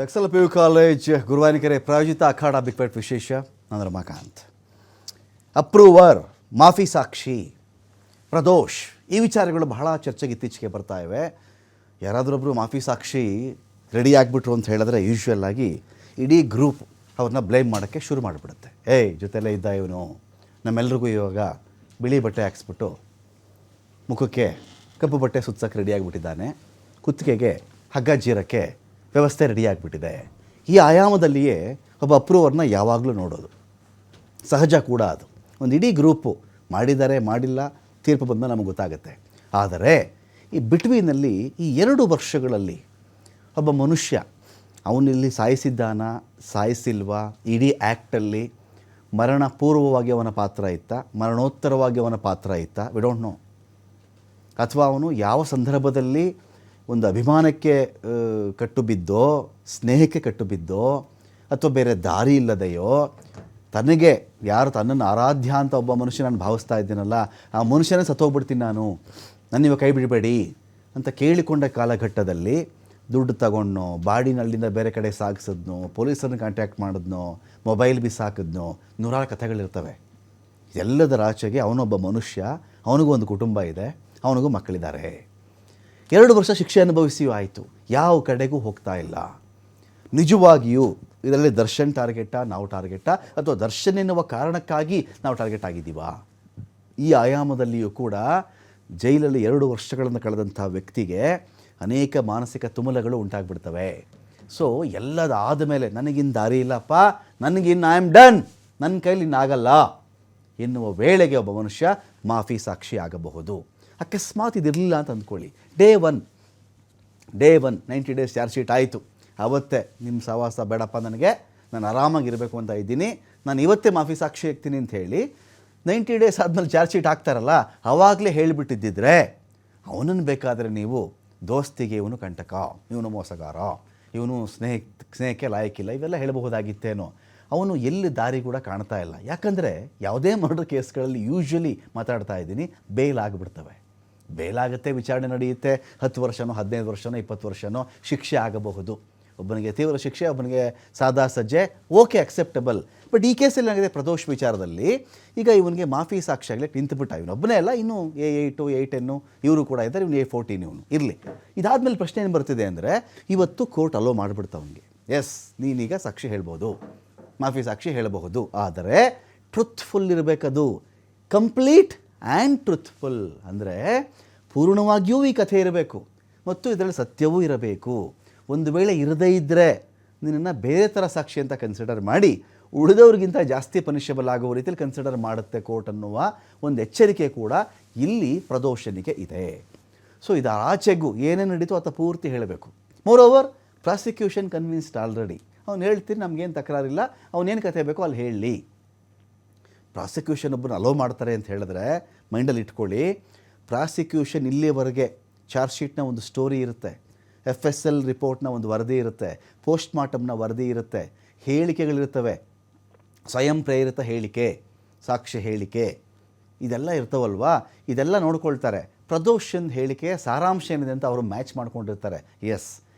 Excel P U college ಗುರುವಾನಿಕೆರೆ ಪ್ರಾಯೋಜಿತ ಅಖಾಡ big fight ವಿಶೇಷ. ನಾನು ರಮಾಕಾಂತ್. ಅಪ್ರೂವರ್, ಮಾಫಿ ಸಾಕ್ಷಿ, ಪ್ರದೋಷ್, ಈ ವಿಚಾರಗಳು ಬಹಳ ಚರ್ಚೆಗೆ ಇತ್ತೀಚೆಗೆ ಬರ್ತಾ ಇವೆ. ಯಾರಾದರೊಬ್ಬರು ಮಾಫಿ ಸಾಕ್ಷಿ ರೆಡಿ ಆಗಿಬಿಟ್ರು ಅಂತ ಹೇಳಿದ್ರೆ ಯೂಶ್ವಲ್ ಆಗಿ ಇಡೀ ಗ್ರೂಪ್ ಅವ್ರನ್ನ ಬ್ಲೇಮ್ ಮಾಡೋಕ್ಕೆ ಶುರು ಮಾಡಿಬಿಡುತ್ತೆ. ಜೊತೆಲೇ ಇದ್ದ ಇವನು ನಮ್ಮೆಲ್ರಿಗೂ ಇವಾಗ ಬಿಳಿ ಬಟ್ಟೆ ಹಾಕ್ಸ್ಬಿಟ್ಟು ಮುಖಕ್ಕೆ ಕಪ್ಪು ಬಟ್ಟೆ ಸುತ್ತಕ್ಕೆ ರೆಡಿ ಆಗಿಬಿಟ್ಟಿದ್ದಾನೆ, ಕುತ್ತಿಗೆಗೆ ಹಗ್ಗ ಜೀರಕ್ಕೆ ವ್ಯವಸ್ಥೆ ರೆಡಿ ಆಗಿಬಿಟ್ಟಿದೆ. ಈ ಆಯಾಮದಲ್ಲಿಯೇ ಒಬ್ಬ ಅಪ್ರೂವರ್ನ ಯಾವಾಗಲೂ ನೋಡೋದು ಸಹಜ ಕೂಡ. ಅದು ಒಂದು ಇಡೀ ಗ್ರೂಪು ಮಾಡಿದ್ದಾರೆ ಮಾಡಿಲ್ಲ ತೀರ್ಪು ಬಂದ ನಮಗೆ ಗೊತ್ತಾಗುತ್ತೆ. ಆದರೆ ಈ ಬಿಟ್ವೀನಲ್ಲಿ ಈ 2 ವರ್ಷಗಳಲ್ಲಿ ಒಬ್ಬ ಮನುಷ್ಯ ಅವನಿಲ್ಲಿ ಸಾಯಿಸಿದ್ದಾನ ಸಾಯಿಸಿಲ್ವಾ, ಇಡೀ ಆ್ಯಕ್ಟಲ್ಲಿ ಮರಣಪೂರ್ವವಾಗಿ ಅವನ ಪಾತ್ರ ಇತ್ತ, ಮರಣೋತ್ತರವಾಗಿ ಅವನ ಪಾತ್ರ ಇತ್ತ, ವಿ ಡೋಂಟ್ ನೋ. ಅಥವಾ ಅವನು ಯಾವ ಸಂದರ್ಭದಲ್ಲಿ ಒಂದು ಅಭಿಮಾನಕ್ಕೆ ಕಟ್ಟು ಬಿದ್ದೋ, ಸ್ನೇಹಕ್ಕೆ ಕಟ್ಟು ಬಿದ್ದೋ, ಅಥವಾ ಬೇರೆ ದಾರಿ ಇಲ್ಲದೆಯೋ, ತನಗೆ ಯಾರು ತನ್ನನ್ನು ಆರಾಧ್ಯ ಅಂತ ಒಬ್ಬ ಮನುಷ್ಯ ನಾನು ಭಾವಿಸ್ತಾ ಇದ್ದೀನಲ್ಲ, ಆ ಮನುಷ್ಯನೇ ಸತ್ತೋಗ್ಬಿಡ್ತೀನಿ ನಾನು, ನನ್ನೀವ ಕೈ ಬಿಡಬೇಡಿ ಅಂತ ಕೇಳಿಕೊಂಡ ಕಾಲಘಟ್ಟದಲ್ಲಿ ದುಡ್ಡು ತಗೊಂಡ್ನೋ, ಬಾಡಿನಲ್ಲಿಂದ ಬೇರೆ ಕಡೆ ಸಾಗಿಸಿದ್ನೋ, ಪೊಲೀಸರನ್ನು ಕಾಂಟ್ಯಾಕ್ಟ್ ಮಾಡಿದ್ನೋ, ಮೊಬೈಲ್ ಬಿಸಾಕಿದ್ನೋ, ನೂರಾರು ಕಥೆಗಳಿರ್ತವೆ. ಎಲ್ಲದರ ಆಚೆಗೆ ಅವನೊಬ್ಬ ಮನುಷ್ಯ, ಅವನಿಗೂ ಒಂದು ಕುಟುಂಬ ಇದೆ, ಅವನಿಗೂ ಮಕ್ಕಳಿದ್ದಾರೆ. 2 ವರ್ಷ ಶಿಕ್ಷೆ ಅನುಭವಿಸಿಯೂ ಆಯಿತು, ಯಾವ ಕಡೆಗೂ ಹೋಗ್ತಾ ಇಲ್ಲ. ನಿಜವಾಗಿಯೂ ಇದರಲ್ಲಿ ದರ್ಶನ್ ಟಾರ್ಗೆಟಾ, ನಾವು ಟಾರ್ಗೆಟಾ, ಅಥವಾ ದರ್ಶನ್ ಎನ್ನುವ ಕಾರಣಕ್ಕಾಗಿ ನಾವು ಟಾರ್ಗೆಟ್ ಆಗಿದ್ದೀವಾ? ಈ ಆಯಾಮದಲ್ಲಿಯೂ ಕೂಡ ಜೈಲಲ್ಲಿ 2 ವರ್ಷಗಳನ್ನು ಕಳೆದಂಥ ವ್ಯಕ್ತಿಗೆ ಅನೇಕ ಮಾನಸಿಕ ತುಮುಲಗಳು ಉಂಟಾಗ್ಬಿಡ್ತವೆ. ಸೊ ಎಲ್ಲದಾದ ಮೇಲೆ ನನಗಿನ್ನು ದಾರಿ ಇಲ್ಲಪ್ಪ, ನನಗಿನ್ನು ಐ ಆಮ್ ಡನ್, ನನ್ನ ಕೈಲಿ ಇನ್ನಾಗಲ್ಲ ಎನ್ನುವ ವೇಳೆಗೆ ಒಬ್ಬ ಮನುಷ್ಯ ಮಾಫಿ ಸಾಕ್ಷಿ ಆಗಬಹುದು. ಅಕಸ್ಮಾತ್ ಇದಿರಲಿಲ್ಲ ಅಂತ ಅಂದ್ಕೊಳ್ಳಿ, day one 90 days charge sheet ಆಯಿತು, ಅವತ್ತೇ ನಿಮ್ಮ ಸಹವಾಸ ಬೇಡಪ್ಪ, ನಾನು ಆರಾಮಾಗಿರಬೇಕು ಅಂತ ಇದ್ದೀನಿ, ನಾನು ಇವತ್ತೇ ಮಾಫಿ ಸಾಕ್ಷಿ ಆಗ್ತೀನಿ ಅಂತ ಹೇಳಿ 90 ಡೇಸ್ ಆದಮೇಲೆ ಚಾರ್ಜ್ ಶೀಟ್ ಹಾಕ್ತಾರಲ್ಲ, ಆವಾಗಲೇ ಹೇಳಿಬಿಟ್ಟಿದ್ದಿದ್ರೆ ಅವನನ್ನು ಬೇಕಾದರೆ ನೀವು ದೋಸ್ತಿಗೆ ಇವನು ಕಂಟಕ, ಇವನು ಮೋಸಗಾರ, ಇವನು ಸ್ನೇಹಕ್ಕೆ ಲಾಯಕ್ಕಿಲ್ಲ, ಇವೆಲ್ಲ ಹೇಳಬಹುದಾಗಿತ್ತೇನೋ. ಅವನು ಎಲ್ಲಿ ದಾರಿ ಕೂಡ ಕಾಣ್ತಾ ಇಲ್ಲ. ಯಾಕಂದರೆ ಯಾವುದೇ ಮರ್ಡರ್ ಕೇಸ್ಗಳಲ್ಲಿ ಯೂಶ್ವಲಿ ಮಾತಾಡ್ತಾ ಇದ್ದೀನಿ, ಬೇಲ್ ಆಗಿಬಿಡ್ತವೆ. ಬೇಲಾಗುತ್ತೆ, ವಿಚಾರಣೆ ನಡೆಯುತ್ತೆ, 10 ವರ್ಷನೋ 15 ವರ್ಷನೋ 20 ವರ್ಷನೋ ಶಿಕ್ಷೆ ಆಗಬಹುದು. ಒಬ್ಬನಿಗೆ ತೀವ್ರ ಶಿಕ್ಷೆ, ಒಬ್ಬನಿಗೆ ಸಾದಾ ಸಜ್ಜೆ, ಓಕೆ ಅಕ್ಸೆಪ್ಟಬಲ್. ಬಟ್ ಈ ಕೇಸಲ್ಲಿ ಏನಾಗಿದೆ, ಪ್ರದೋಷ್ ವಿಚಾರದಲ್ಲಿ ಈಗ ಇವನಿಗೆ ಮಾಫಿ ಸಾಕ್ಷಿ ಆಗಲಿಕ್ಕೆ ನಿಂತುಬಿಟ್ಟ. ಇವನೊಬ್ಬನೇ ಅಲ್ಲ, ಇನ್ನೂ A8 A10 ಇವರು ಕೂಡ ಇದ್ದಾರೆ, ಇವನು A14 ಇವನು ಇರಲಿ. ಇದಾದಮೇಲೆ ಪ್ರಶ್ನೆ ಏನು ಬರ್ತಿದೆ ಅಂದರೆ, ಇವತ್ತು ಕೋರ್ಟ್ ಅಲೋ ಮಾಡಿಬಿಡ್ತಾ ಅವನಿಗೆ, ಎಸ್ ನೀನೀಗ ಸಾಕ್ಷಿ ಹೇಳ್ಬೋದು, ಮಾಫಿ ಸಾಕ್ಷಿ ಹೇಳಬಹುದು, ಆದರೆ ಟ್ರುತ್ಫುಲ್ ಇರಬೇಕದು, ಕಂಪ್ಲೀಟ್ ಆ್ಯಂಡ್ ಟ್ರುತ್ಫುಲ್. ಅಂದರೆ ಪೂರ್ಣವಾಗಿಯೂ ಈ ಕಥೆ ಇರಬೇಕು ಮತ್ತು ಇದರಲ್ಲಿ ಸತ್ಯವೂ ಇರಬೇಕು. ಒಂದು ವೇಳೆ ಇರದೇ ಇದ್ದರೆ ನಿನ್ನನ್ನು ಬೇರೆ ಥರ ಸಾಕ್ಷಿ ಅಂತ ಕನ್ಸಿಡರ್ ಮಾಡಿ ಉಳಿದವ್ರಿಗಿಂತ ಜಾಸ್ತಿ ಪನಿಷಬಲ್ ಆಗುವ ರೀತಿಯಲ್ಲಿ ಕನ್ಸಿಡರ್ ಮಾಡುತ್ತೆ ಕೋರ್ಟ್ ಅನ್ನುವ ಒಂದು ಎಚ್ಚರಿಕೆ ಕೂಡ ಇಲ್ಲಿ ಪ್ರದೋಷನಿಗೆ ಇದೆ. ಸೊ ಇದರ ಆಚೆಗೂ ಏನೇನು ನಡೀತು ಅಂತ ಪೂರ್ತಿ ಹೇಳಬೇಕು. More over prosecution convinced already, ಅವ್ನು ಹೇಳ್ತೀನಿ ನಮಗೇನು ತಕರಾರಿಲ್ಲ, ಅವನೇನು ಕಥೆ ಬೇಕೋ ಅಲ್ಲಿ ಹೇಳಲಿ. ಪ್ರಾಸಿಕ್ಯೂಷನ್ ಒಬ್ಬರು ಅಲೋ ಮಾಡ್ತಾರೆ ಅಂತ ಹೇಳಿದ್ರೆ ಮೈಂಡಲ್ಲಿ ಇಟ್ಕೊಳ್ಳಿ, ಪ್ರಾಸಿಕ್ಯೂಷನ್ ಇಲ್ಲಿಯವರೆಗೆ ಚಾರ್ಜ್ ಶೀಟ್ನ ಒಂದು ಸ್ಟೋರಿ ಇರುತ್ತೆ, FSL ರಿಪೋರ್ಟ್ನ ಒಂದು ವರದಿ ಇರುತ್ತೆ, ಪೋಸ್ಟ್ ಮಾರ್ಟಮ್ನ ವರದಿ ಇರುತ್ತೆ, ಹೇಳಿಕೆಗಳಿರ್ತವೆ, ಸ್ವಯಂ ಪ್ರೇರಿತ ಹೇಳಿಕೆ, ಸಾಕ್ಷ್ಯ ಹೇಳಿಕೆ, ಇದೆಲ್ಲ ಇರ್ತವಲ್ವಾ. ಇದೆಲ್ಲ ನೋಡ್ಕೊಳ್ತಾರೆ. ಪ್ರದೋಷನ್ ಹೇಳಿಕೆಯ ಸಾರಾಂಶ ಏನಿದೆ ಅಂತ ಅವರು ಮ್ಯಾಚ್ ಮಾಡ್ಕೊಂಡಿರ್ತಾರೆ. ಎಸ್,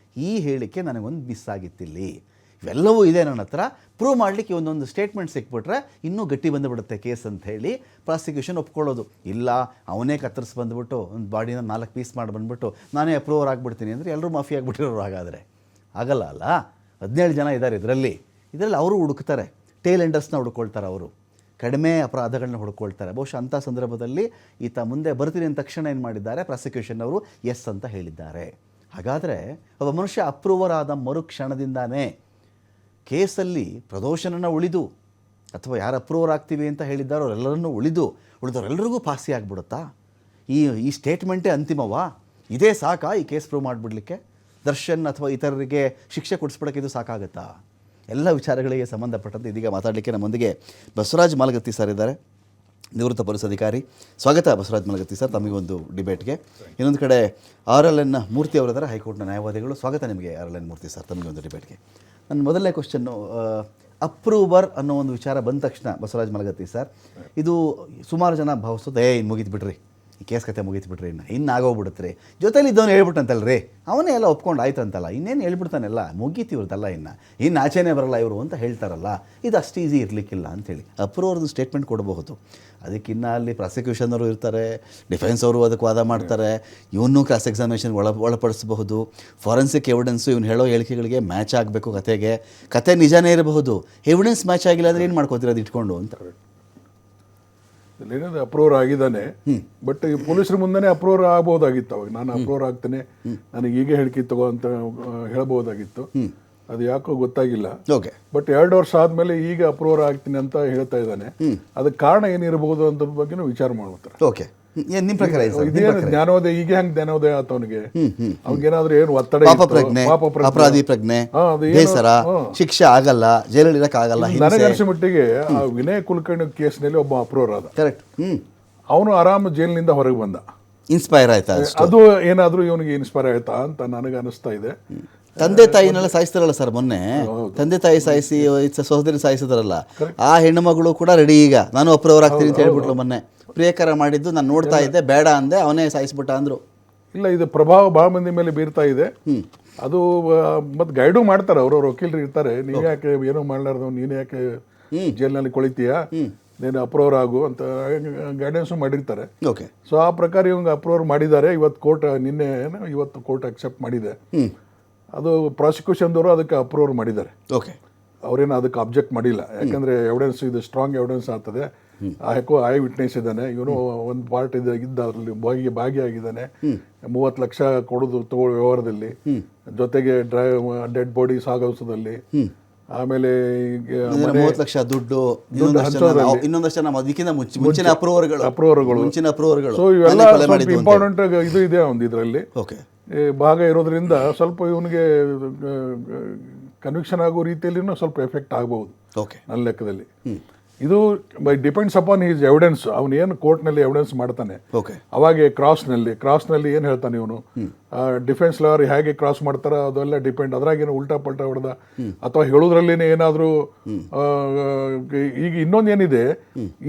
ಈ ಹೇಳಿಕೆ ನನಗೊಂದು ಮಿಸ್ ಆಗಿತ್ತಿಲ್ಲಿ, ಇವೆಲ್ಲವೂ ಇದೆ ನನ್ನ ಹತ್ರ, ಪ್ರೂವ್ ಮಾಡಲಿಕ್ಕೆ ಒಂದೊಂದು ಸ್ಟೇಟ್ಮೆಂಟ್ ಸಿಕ್ಬಿಟ್ರೆ ಇನ್ನೂ ಗಟ್ಟಿ ಬಂದುಬಿಡುತ್ತೆ ಕೇಸ್ ಅಂತ ಹೇಳಿ ಪ್ರಾಸಿಕ್ಯೂಷನ್ ಒಪ್ಕೊಳ್ಳೋದು. ಇಲ್ಲ ಅವನೇ ಕತ್ತರಿಸಿ ಬಂದುಬಿಟ್ಟು ಒಂದು ಬಾಡಿನ 4 ಪೀಸ್ ಮಾಡಿ ಬಂದುಬಿಟ್ಟು ನಾನೇ ಅಪ್ರೂವರ್ ಆಗಿಬಿಡ್ತೀನಿ ಅಂದರೆ ಎಲ್ಲರೂ ಮಾಫಿ ಆಗಿಬಿಟ್ಟಿರೋರು. ಹಾಗಾದರೆ ಆಗಲ್ಲ ಅಲ್ಲ. 17 ಜನ ಇದ್ದಾರೆ ಇದರಲ್ಲಿ ಅವರು ಹುಡುಕ್ತಾರೆ, ಟೇಲ್ ಎಂಡರ್ಸ್ನ ಹುಡ್ಕೊಳ್ತಾರೆ, ಅವರು ಕಡಿಮೆ ಅಪರಾಧಗಳನ್ನ ಹುಡ್ಕೊಳ್ತಾರೆ. ಬಹುಶಃ ಅಂಥ ಸಂದರ್ಭದಲ್ಲಿ ಈತ ಮುಂದೆ ಬರ್ತೀನಿ ಅಂದ ತಕ್ಷಣ ಏನು ಮಾಡಿದ್ದಾರೆ, ಪ್ರಾಸಿಕ್ಯೂಷನ್ ಅವರು ಎಸ್ ಅಂತ ಹೇಳಿದ್ದಾರೆ. ಹಾಗಾದರೆ ಒಬ್ಬ ಮನುಷ್ಯ ಅಪ್ರೂವರ್ ಆದ ಮರುಕ್ಷಣದಿಂದಾನೇ ಕೇಸಲ್ಲಿ ಪ್ರದೋಷನನ್ನು ಉಳಿದು, ಅಥವಾ ಯಾರು ಅಪ್ರೂವರ್ ಆಗ್ತೀವಿ ಅಂತ ಹೇಳಿದ್ದಾರೋ ಅವರೆಲ್ಲರನ್ನೂ ಉಳಿದವರೆಲ್ಲರಿಗೂ ಫಾಸಿ ಆಗಿಬಿಡುತ್ತಾ? ಈ ಸ್ಟೇಟ್ಮೆಂಟೇ ಅಂತಿಮವಾ? ಇದೇ ಸಾಕಾ ಈ ಕೇಸ್ ಪ್ರೂವ್ ಮಾಡಿಬಿಡ್ಲಿಕ್ಕೆ? ದರ್ಶನ್ ಅಥವಾ ಇತರರಿಗೆ ಶಿಕ್ಷೆ ಕೊಡಿಸ್ಬಿಡೋಕ್ಕೆ ಇದು ಸಾಕಾಗುತ್ತಾ? ಎಲ್ಲ ವಿಚಾರಗಳಿಗೆ ಸಂಬಂಧಪಟ್ಟಂತೆ ಇದೀಗ ಮಾತಾಡಲಿಕ್ಕೆ ನಮ್ಮೊಂದಿಗೆ ಬಸವರಾಜ್ ಮಾಲಗತ್ತಿ ಸರ್ ಇದ್ದಾರೆ, ನಿವೃತ್ತ ಪೊಲೀಸ್ ಅಧಿಕಾರಿ. ಸ್ವಾಗತ ಬಸವರಾಜ್ ಮಾಲಗತ್ತಿ ಸರ್ ತಮಗೊಂದು ಡಿಬೇಟ್ಗೆ. ಇನ್ನೊಂದು ಕಡೆ RLN ಮೂರ್ತಿ ಅವರಿದ್ದಾರೆ, ಹೈಕೋರ್ಟ್ನ ನ್ಯಾಯವಾದಿಗಳು. ಸ್ವಾಗತ ನಿಮಗೆ RLN ಮೂರ್ತಿ ಸರ್ ತಮಗೊಂದು ಡಿಬೇಟ್ಗೆ. ನನ್ನ ಮೊದಲನೇ ಕ್ವಶನ್ನು, ಅಪ್ರೂವರ್ ಅನ್ನೋ ಒಂದು ವಿಚಾರ ಬಂದ ತಕ್ಷಣ ಬಸವರಾಜ್ ಮಾಲಗತ್ತಿ ಸರ್, ಇದು ಸುಮಾರು ಜನ ಭಾವಿಸೋದು ಇನ್ನು ಮುಗಿದು ಬಿಡ್ರಿ, ಈ ಕೇಸ್ ಕತೆ ಮುಗೀತು ಬಿಟ್ರಿ ಇನ್ನು ಆಗೋಗ್ಬಿಡುತ್ತೆ. ಜೊತೆಲಿ ಇದ್ದವನು ಹೇಳ್ಬಿಟ್ಟಂತಲ್ರಿ, ಅವನೇ ಎಲ್ಲ ಒಪ್ಕೊಂಡು ಆಯ್ತು ಅಂತಲ್ಲ, ಇನ್ನೇನು ಹೇಳ್ಬಿಡ್ತಾನೆಲ್ಲ, ಮುಗೀತು ಇವ್ರದ್ದಲ್ಲ, ಇನ್ನು ಆಚೆನೇ ಬರಲ್ಲ ಇವರು ಅಂತ ಹೇಳ್ತಾರಲ್ಲ, ಇದು ಅಷ್ಟು ಈಸಿ ಇರಲಿಕ್ಕಿಲ್ಲ ಅಂಥೇಳಿ ಅಪ್ರೂವ್ರದ್ದು ಸ್ಟೇಟ್ಮೆಂಟ್ ಕೊಡಬಹುದು. ಅದಕ್ಕಿನ್ನ ಅಲ್ಲಿ ಪ್ರಾಸಿಕ್ಯೂಷನವರು ಇರ್ತಾರೆ, ಡಿಫೆನ್ಸ್ ಅವರು ಅದಕ್ಕೆ ವಾದ ಮಾಡ್ತಾರೆ, ಇವನ್ನೂ ಕ್ರಾಸ್ ಎಕ್ಸಾಮಿನೇಷನ್ಗೆ ಒಳಪಡಿಸಬಹುದು. ಫಾರೆನ್ಸಿಕ್ ಎವಿಡೆನ್ಸು ಇವ್ನು ಹೇಳೋ ಹೇಳಿಕೆಗಳಿಗೆ ಮ್ಯಾಚ್ ಆಗಬೇಕು, ಕತೆ ನಿಜಾನೇ ಇರಬಹುದು, ಎವಿಡೆನ್ಸ್ ಮ್ಯಾಚ್ ಆಗಿಲ್ಲ ಅಂದರೆ ಏನು ಮಾಡ್ಕೋತೀರ ಅದು ಇಟ್ಕೊಂಡು ಅಂತ. ಏನಾದ್ರು ಅಪ್ರೂವರ್ ಆಗಿದ್ದಾನೆ, ಬಟ್ ಈ ಪೊಲೀಸರ ಮುಂದೆ ಅಪ್ರೂವರ್ ಆಗ್ಬೋದಾಗಿತ್ತು. ಅವಾಗ ನಾನು ಅಪ್ರೂವರ್ ಆಗ್ತೇನೆ, ನನಗೆ ಈಗ ಹೇಳಿಕೆ ತಗೋ ಅಂತ ಹೇಳ್ಬೋದಾಗಿತ್ತು. ಅದು ಯಾಕೋ ಗೊತ್ತಾಗಿಲ್ಲ. ಬಟ್ 2 ವರ್ಷ ಆದ್ಮೇಲೆ ಈಗ ಅಪ್ರೂವರ್ ಆಗ್ತೀನಿ ಅಂತ ಹೇಳ್ತಾ ಇದ್ದಾನೆ. ಅದಕ್ಕೆ ಕಾರಣ ಏನಿರಬಹುದು ಅಂತ ಬಗ್ಗೆನೂ ವಿಚಾರ ಮಾಡ್ತಾರೆ. ಓಕೆ, ನಿಮ್ಮ ಪ್ರಕಾರ ಇದೇನು ಜ್ಞಾನೋದಯ, ಈಗ ಹೆಂಗ್ ಜ್ಞಾನೋದಯ ಆತ ಅವನಿಗೆ? ಅವ್ನಿಗೇನಾದ್ರೂ ಏನು ಒತ್ತಡ, ಅಪರಾಧಿ ಪ್ರಜ್ಞೆ, ಬೇಸರ, ಶಿಕ್ಷೆ ಆಗಲ್ಲ, ಜೈಲಲ್ಲಿ ಇರಕ್ ಆಗಲ್ಲ. ನನಗನ್ಸ ಮಟ್ಟಿಗೆ ಆ ವಿನಯ್ ಕುಲಕರ್ಣಿ ಕೇಸ್ನಲ್ಲಿ ಒಬ್ಬ ಅಪ್ರೂವರ್ ಆದ, ಕರೆಕ್ಟ್. ಅವನು ಆರಾಮ ಜೈಲಿನಿಂದ ಹೊರಗೆ ಬಂದ. ಇನ್ಸ್ಪೈರ್ ಆಯ್ತಾ? ಅದು ಏನಾದ್ರೂ ಇವನಿಗೆ ಇನ್ಸ್ಪೈರ್ ಆಯ್ತಾ ಅಂತ ನನಗೆ ಅನಿಸ್ತಾ ಇದೆ. ತಂದೆ ತಾಯಿನೆಲ್ಲ ಸಾಯಿಸ್ತಾರಲ್ಲ ಸರ್, ಮೊನ್ನೆ ತಂದೆ ತಾಯಿ ಸಾಯಿಸಿ ಸಹೋದರಿ ಸಾಯಿಸಿದಾರಲ್ಲ, ಆ ಹೆಣ್ಣು ಮಗಳು ಕೂಡ ರೆಡಿ, ಈಗ ನಾನು ಅಪ್ರೂವರ್ ಆಗ್ತೀನಿ ಅಂತ ಹೇಳ್ಬಿಟ್ಲು. ಮೊನ್ನೆ ಪ್ರಿಯಕರ ಮಾಡಿದ್ದು ನಾನು ನೋಡ್ತಾ ಇದ್ದೆ, ಬೇಡ ಅಂದೆ, ಅವನೇ ಸಾಯಿಸ್ಬಿಟ್ಟ ಅಂದ್ರು. ಇಲ್ಲ, ಇದು ಪ್ರಭಾವ ಬಹಳ ಮಂದಿ ಮೇಲೆ ಬೀರ್ತಾ ಇದೆ. ಅದು ಮತ್ತೆ ಗೈಡು ಮಾಡ್ತಾರೆ, ಅವ್ರವ್ರ ವಕೀಲರು ಇರ್ತಾರೆ, ನೀವ್ ಯಾಕೆ ಏನೋ ಮಾಡ್ಲಾರ್ದು, ನೀನ್ ಯಾಕೆ ಜೈಲಿನಲ್ಲಿ ಕೊಳಿತೀಯಾ, ನೀನು ಅಪ್ರೂವರ್ ಆಗು ಅಂತ ಗೈಡೆನ್ಸು ಮಾಡಿರ್ತಾರೆ. ಸೊ ಆ ಪ್ರಕಾರ ಇವಂಗ ಅಪ್ರೂವರ್ ಮಾಡಿದ್ದಾರೆ. ಇವತ್ತು ಕೋರ್ಟ್ ಅಕ್ಸೆಪ್ಟ್ ಮಾಡಿದೆ. ಅದು ಪ್ರಾಸಿಕ್ಯೂಷನ್ದವರು ಅದಕ್ಕೆ ಅಪ್ರೂವರ್ ಮಾಡಿದ್ದಾರೆ. ಅವ್ರೇನು ಅದಕ್ಕೆ ಅಬ್ಜೆಕ್ಟ್ ಮಾಡಿಲ್ಲ, ಯಾಕಂದ್ರೆ ಎವಿಡೆನ್ಸ್ ಇದು ಸ್ಟ್ರಾಂಗ್ ಎವಿಡೆನ್ಸ್ ಆಗ್ತದೆ. ಯಾಕೋ ಐ ವಿಟ್ನೆಸ್ ಇದ್ದಾನೆ, ಇವನು ಒಂದು ಪಾರ್ಟ್ ಇದ್ದ ಅದರಲ್ಲಿ ಭಾಗಿಯಾಗಿದ್ದಾನೆ. 30 ಲಕ್ಷ ಕೊಡೋದು ತಗೊಳ್ಳೋ ವ್ಯವಹಾರದಲ್ಲಿ, ಜೊತೆಗೆ ಡೆಡ್ ಬಾಡಿ ಸಾಗಿಸೋದಲ್ಲಿ, ಆಮೇಲೆ 30 ಲಕ್ಷ ದುಡ್ಡು, ಮುಂಚಿನ ಅಪ್ರೂವರ್ಗಳು. ಸೊ ಇವೆಲ್ಲ ಇಂಪಾರ್ಟೆಂಟ್ ಇದು ಇದೆ ಒಂದು ಇದರಲ್ಲಿ ಭಾಗ ಇರೋದ್ರಿಂದ ಸ್ವಲ್ಪ ಇವನಿಗೆ ಕನ್ವಿಕ್ಷನ್ ಆಗೋ ರೀತಿಯಲ್ಲಿ ಸ್ವಲ್ಪ ಎಫೆಕ್ಟ್ ಆಗಬಹುದು ನನ್ನ ಲೆಕ್ಕದಲ್ಲಿ. ಇದು ಡಿಪೆಂಡ್ಸ್ ಅಪಾನ್ ಹಿಸ್ ಎವಿಡೆನ್ಸ್. ಅವನು ಏನು ಕೋರ್ಟ್ನಲ್ಲಿ ಎವಿಡೆನ್ಸ್ ಮಾಡ್ತಾನೆ, ಅವಾಗೆ ಕ್ರಾಸ್ನಲ್ಲಿ ಏನು ಹೇಳ್ತಾನೆ ಇವನು, ಡಿಫೆನ್ಸ್ ಲಾಯರ್ ಹೇಗೆ ಕ್ರಾಸ್ ಮಾಡ್ತಾರ ಅದೆಲ್ಲ ಡಿಪೆಂಡ್. ಅದ್ರಾಗೇನು ಉಲ್ಟಾ ಪಲ್ಟಾ ಹೊಡೆದ ಅಥವಾ ಹೇಳೋದ್ರಲ್ಲಿನೇ ಏನಾದರೂ. ಈಗ ಇನ್ನೊಂದೇನಿದೆ,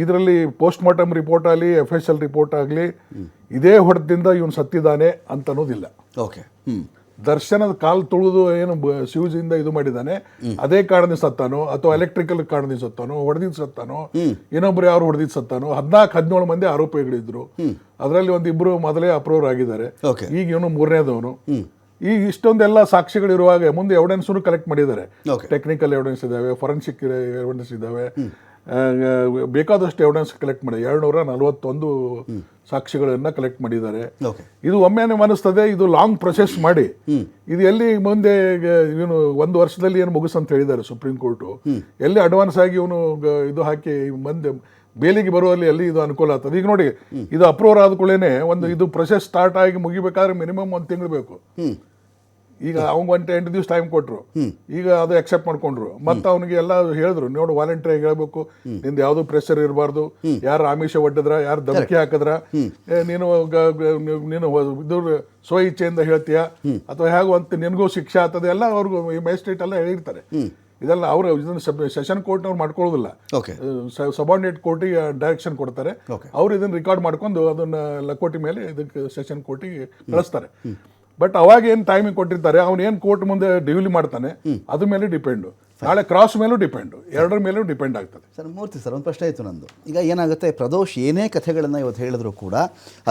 ಇದರಲ್ಲಿ ಪೋಸ್ಟ್ ಮಾರ್ಟಮ್ ರಿಪೋರ್ಟ್ ಆಗಲಿ, FSL ರಿಪೋರ್ಟ್ ಆಗಲಿ, ಇದೇ ಹೊಡೆದಿಂದ ಇವನು ಸತ್ತಿದ್ದಾನೆ ಅಂತ ಅನ್ನೋದಿಲ್ಲ. ದರ್ಶನದ ಕಾಲು ತುಳಿದು ಏನು ಶಿವಜಿಂದ ಇದು ಮಾಡಿದ್ದಾನೆ, ಅದೇ ಕಾರಣದಿಂದ ಸತ್ತಾನೋ ಅಥವಾ ಎಲೆಕ್ಟ್ರಿಕಲ್ ಕಾರಣದಿಂದ ಸತ್ತಾನೋ, ಹೊಡೆದಿದ್ದು ಸತ್ತಾನೋ, ಇನ್ನೊಬ್ರು ಯಾರು ಹೊಡೆದಿದ್ದು ಸತ್ತಾನೋ. 14-17 ಮಂದಿ ಆರೋಪಿಗಳಿದ್ರು. ಅದರಲ್ಲಿ ಒಂದಿಬ್ರು ಮೊದಲೇ ಅಪ್ರೂವರ್ ಆಗಿದ್ದಾರೆ, ಈಗ ಇವನು 3ನೇದವನು. ಈ ಇಷ್ಟೊಂದೆಲ್ಲ ಸಾಕ್ಷಿಗಳಿರುವಾಗ ಮುಂದೆ ಎವಿಡೆನ್ಸ್ ಕಲೆಕ್ಟ್ ಮಾಡಿದ್ದಾರೆ. ಟೆಕ್ನಿಕಲ್ ಎವಿಡೆನ್ಸ್ ಇದಾವೆ, ಫೊರೆನ್ಸಿಕ್ ಎವಿಡೆನ್ಸ್ ಇದಾವೆ, ಬೇಕಾದಷ್ಟು ಎವಿಡೆನ್ಸ್ ಕಲೆಕ್ಟ್ ಮಾಡಿ 241 ಸಾಕ್ಷಿಗಳನ್ನ ಕಲೆಕ್ಟ್ ಮಾಡಿದ್ದಾರೆ. ಇದು ಒಮ್ಮೆನೆ ಅನಿಸ್ತದೆ, ಇದು ಲಾಂಗ್ ಪ್ರೊಸೆಸ್ ಮಾಡಿ ಇದು ಎಲ್ಲಿ ಮುಂದೆ ಇವನು 1 ವರ್ಷದಲ್ಲಿ ಏನು ಮುಗಿಸಂತ ಹೇಳಿದ್ದಾರೆ ಸುಪ್ರೀಂ ಕೋರ್ಟು. ಎಲ್ಲಿ ಅಡ್ವಾನ್ಸ್ ಆಗಿ ಇವನು ಇದು ಹಾಕಿ ಮುಂದೆ ಬೇಲಿಗೆ ಬರುವಲ್ಲಿ ಎಲ್ಲಿ ಇದು ಅನುಕೂಲ ಆಗ್ತದೆ. ಈಗ ನೋಡಿ, ಇದು ಅಪ್ರೂವರ್ ಆದ ಕೂಡಲೇ ಇದು ಪ್ರೊಸೆಸ್ ಸ್ಟಾರ್ಟ್ ಆಗಿ ಮುಗಿಬೇಕಾದ್ರೆ ಮಿನಿಮಮ್ 1 ತಿಂಗಳು ಬೇಕು. ಈಗ ಅವ್ನಿಗೆ 8 ದಿವಸ ಟೈಮ್ ಕೊಟ್ಟರು, ಈಗ ಅದು ಅಕ್ಸೆಪ್ಟ್ ಮಾಡ್ಕೊಂಡ್ರು. ಮತ್ತೆ ಅವನಿಗೆ ಎಲ್ಲ ಹೇಳಿದ್ರು, ನೋಡು ವಾಲಂಟ್ರಿಯಾಗಿ ಹೇಳ್ಬೇಕು, ನಿಂದು ಯಾವ್ದು ಪ್ರೆಷರ್ ಇರಬಾರ್ದು, ಯಾರು ಆಮಿಷ ಒಡ್ಡಿದ್ರ, ಯಾರು ಧಮಕಿ ಹಾಕಿದ್ರ, ನೀನು ಇದು ಸ್ವ ಇಚ್ಛೆಯಿಂದ ಹೇಳ್ತೀಯ ಅಥವಾ ಹೇಗೋ ಅಂತ ನಿನಗೂ ಶಿಕ್ಷೆ ಆಗ್ತದೆ, ಎಲ್ಲ ಅವ್ರಿಗೂ ಮ್ಯಾಜಿಸ್ಟ್ರೇಟ್ ಎಲ್ಲ ಹೇಳಿರ್ತಾರೆ. ಇದೆಲ್ಲ ಅವರು ಇದನ್ನ ಸೆಷನ್ ಕೋರ್ಟ್ನವ್ರು ಮಾಡ್ಕೊಳ್ಳೋದಿಲ್ಲ, ಸಬಾರ್ಡಿನೇಟ್ ಕೋರ್ಟಿಗೆ ಡೈರೆಕ್ಷನ್ ಕೊಡ್ತಾರೆ. ಅವ್ರು ಇದನ್ನ ರೆಕಾರ್ಡ್ ಮಾಡ್ಕೊಂಡು ಅದನ್ನ ಲಕೋಟಿ ಮೇಲೆ ಇದಕ್ಕೆ ಸೆಷನ್ ಕೋರ್ಟಿಗೆ ಕಳಿಸ್ತಾರೆ. ಬಟ್ ಅವಾಗ ಏನು ಟೈಮಿಂಗ್ ಕೊಟ್ಟಿರ್ತಾರೆ, ಅವ್ನು ಏನು ಕೋರ್ಟ್ ಮುಂದೆ ಡಿವಿಲಿ ಮಾಡ್ತಾನೆ ಅದ್ರ ಮೇಲೆ ಡಿಪೆಂಡು, ನಾಳೆ ಕ್ರಾಸ್ ಮೇಲೂ ಡಿಪೆಂಡು, ಎರಡರ ಮೇಲೂ ಡಿಪೆಂಡ್ ಆಗ್ತದೆ. ಸರ್ ಮೂರ್ತಿ ಸರ್, ಒಂದು ಪ್ರಶ್ನೆ ಆಯಿತು ನಂದು. ಈಗ ಏನಾಗುತ್ತೆ, ಪ್ರದೋಷ್ ಏನೇ ಕಥೆಗಳನ್ನು ಇವತ್ತು ಹೇಳಿದ್ರು ಕೂಡ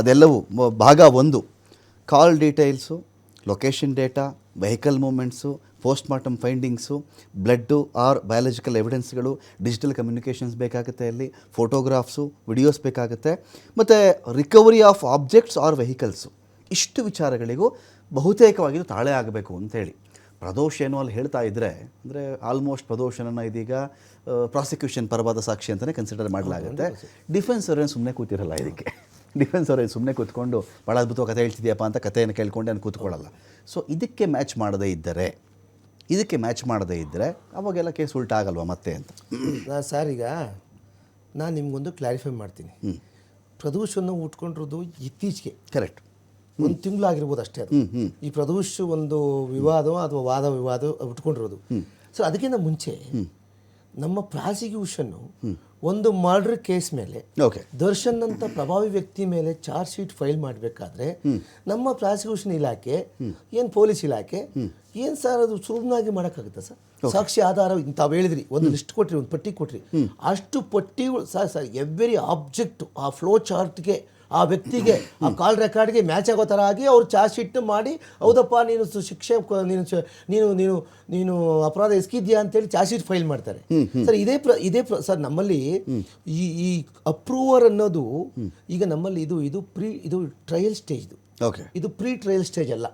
ಅದೆಲ್ಲವೂ ಭಾಗ 1 call details, location data, vehicle movements, post mortem findings, blood or biological ಎವಿಡೆನ್ಸ್ಗಳು, ಡಿಜಿಟಲ್ ಕಮ್ಯುನಿಕೇಷನ್ಸ್ ಬೇಕಾಗುತ್ತೆ, ಅಲ್ಲಿ ಫೋಟೋಗ್ರಾಫ್ಸು, ವಿಡಿಯೋಸ್ ಬೇಕಾಗುತ್ತೆ, ಮತ್ತು recovery of objects or vehicles. ಇಷ್ಟು ವಿಚಾರಗಳಿಗೂ ಬಹುತೇಕವಾಗಿ ತಾಳೆ ಆಗಬೇಕು ಅಂತೇಳಿ ಪ್ರದೋಷ್ ಏನೋ ಅಲ್ಲಿ ಹೇಳ್ತಾ ಇದ್ದರೆ, ಅಂದರೆ ಆಲ್ಮೋಸ್ಟ್ ಪ್ರದೋಷನನ್ನು ಇದೀಗ ಪ್ರಾಸಿಕ್ಯೂಷನ್ ಪರವಾದ ಸಾಕ್ಷಿ ಅಂತಲೇ ಕನ್ಸಿಡರ್ ಮಾಡಲಾಗುತ್ತೆ. ಡಿಫೆನ್ಸ್ ಅವರೇನು ಸುಮ್ಮನೆ ಕೂತಿರಲ್ಲ ಇದಕ್ಕೆ. ಡಿಫೆನ್ಸ್ ಅವರೇನು ಸುಮ್ಮನೆ ಕೂತ್ಕೊಂಡು ಭಾಳ ಅದ್ಭುತವಾಗಿ ಕಥೆ ಹೇಳ್ತಿದ್ಯಪ್ಪ ಅಂತ ಕಥೆಯನ್ನು ಕೇಳ್ಕೊಂಡು ನಾನು ಕೂತ್ಕೊಳ್ಳಲ್ಲ. ಸೊ ಇದಕ್ಕೆ ಮ್ಯಾಚ್ ಮಾಡದೇ ಇದ್ದರೆ ಅವಾಗೆಲ್ಲ ಕೇಸ್ ಉಲ್ಟಾ ಆಗಲ್ವಾ ಮತ್ತೆ ಅಂತ. ಸರ್, ಈಗ ನಾನು ನಿಮಗೊಂದು ಕ್ಲಾರಿಫೈ ಮಾಡ್ತೀನಿ. ಪ್ರದೋಷವನ್ನು ಉಟ್ಕೊಂಡಿರೋದು ಇತ್ತೀಚೆಗೆ, ಕರೆಕ್ಟ್, 1 ತಿಂಗಳು ಆಗಿರ್ಬೋದು ಅಷ್ಟೇ. ಅದು ಈ ಪ್ರದೋಷ್ ಒಂದು ವಿವಾದ ಅಥವಾ ವಾದ ವಿವಾದ ಉಟ್ಕೊಂಡಿರೋದು. ಸೊ ಅದಕ್ಕಿಂತ ಮುಂಚೆ ನಮ್ಮ ಪ್ರಾಸಿಕ್ಯೂಷನ್ನು ಒಂದು ಮರ್ಡರ್ ಕೇಸ್ ಮೇಲೆ ಓಕೆ ದರ್ಶನ್ ಅಂತ ಪ್ರಭಾವಿ ವ್ಯಕ್ತಿ ಮೇಲೆ ಚಾರ್ಜ್ ಶೀಟ್ ಫೈಲ್ ಮಾಡಬೇಕಾದ್ರೆ ನಮ್ಮ ಪ್ರಾಸಿಕ್ಯೂಷನ್ ಇಲಾಖೆ ಏನು ಪೊಲೀಸ್ ಇಲಾಖೆ ಏನು ಸರ್ ಅದು ಸುಲಭನಾಗಿ ಮಾಡೋಕ್ಕಾಗುತ್ತಾ ಸರ್? ಸಾಕ್ಷಿ ಆಧಾರ ತಾವು ಹೇಳಿದ್ರಿ, ಒಂದು ಲಿಸ್ಟ್ ಕೊಟ್ರಿ, ಒಂದು ಪಟ್ಟಿ ಕೊಟ್ರಿ, ಅಷ್ಟು ಪಟ್ಟಿಗಳು ಸರ್ ಎವ್ರಿ ಆಬ್ಜೆಕ್ಟ್ ಆ ಫ್ಲೋ ಚಾರ್ಟ್ಗೆ ಆ ವ್ಯಕ್ತಿಗೆ ಆ ಕಾಲ್ ರೆಕಾರ್ಡ್ಗೆ ಮ್ಯಾಚ್ ಆಗೋ ಥರ ಆಗಿ ಅವ್ರು ಚಾರ್ಜ್ ಶೀಟ್ ಮಾಡಿ ಹೌದಪ್ಪ ನೀನು ಶಿಕ್ಷೆ ನೀನು ನೀನು ನೀನು ಅಪರಾಧ ಎಸಗಿದ್ಯಾ ಅಂತೇಳಿ ಚಾರ್ಜ್ ಶೀಟ್ ಫೈಲ್ ಮಾಡ್ತಾರೆ ಸರ್. ಇದೇ ಸರ್ ನಮ್ಮಲ್ಲಿ ಈ ಅಪ್ರೂವರ್ ಅನ್ನೋದು ಈಗ ನಮ್ಮಲ್ಲಿ ಇದು ಟ್ರಯಲ್ ಸ್ಟೇಜ್ದು. ಓಕೆ, ಇದು ಪ್ರೀ ಟ್ರಯಲ್ ಸ್ಟೇಜ್ ಅಲ್ಲ,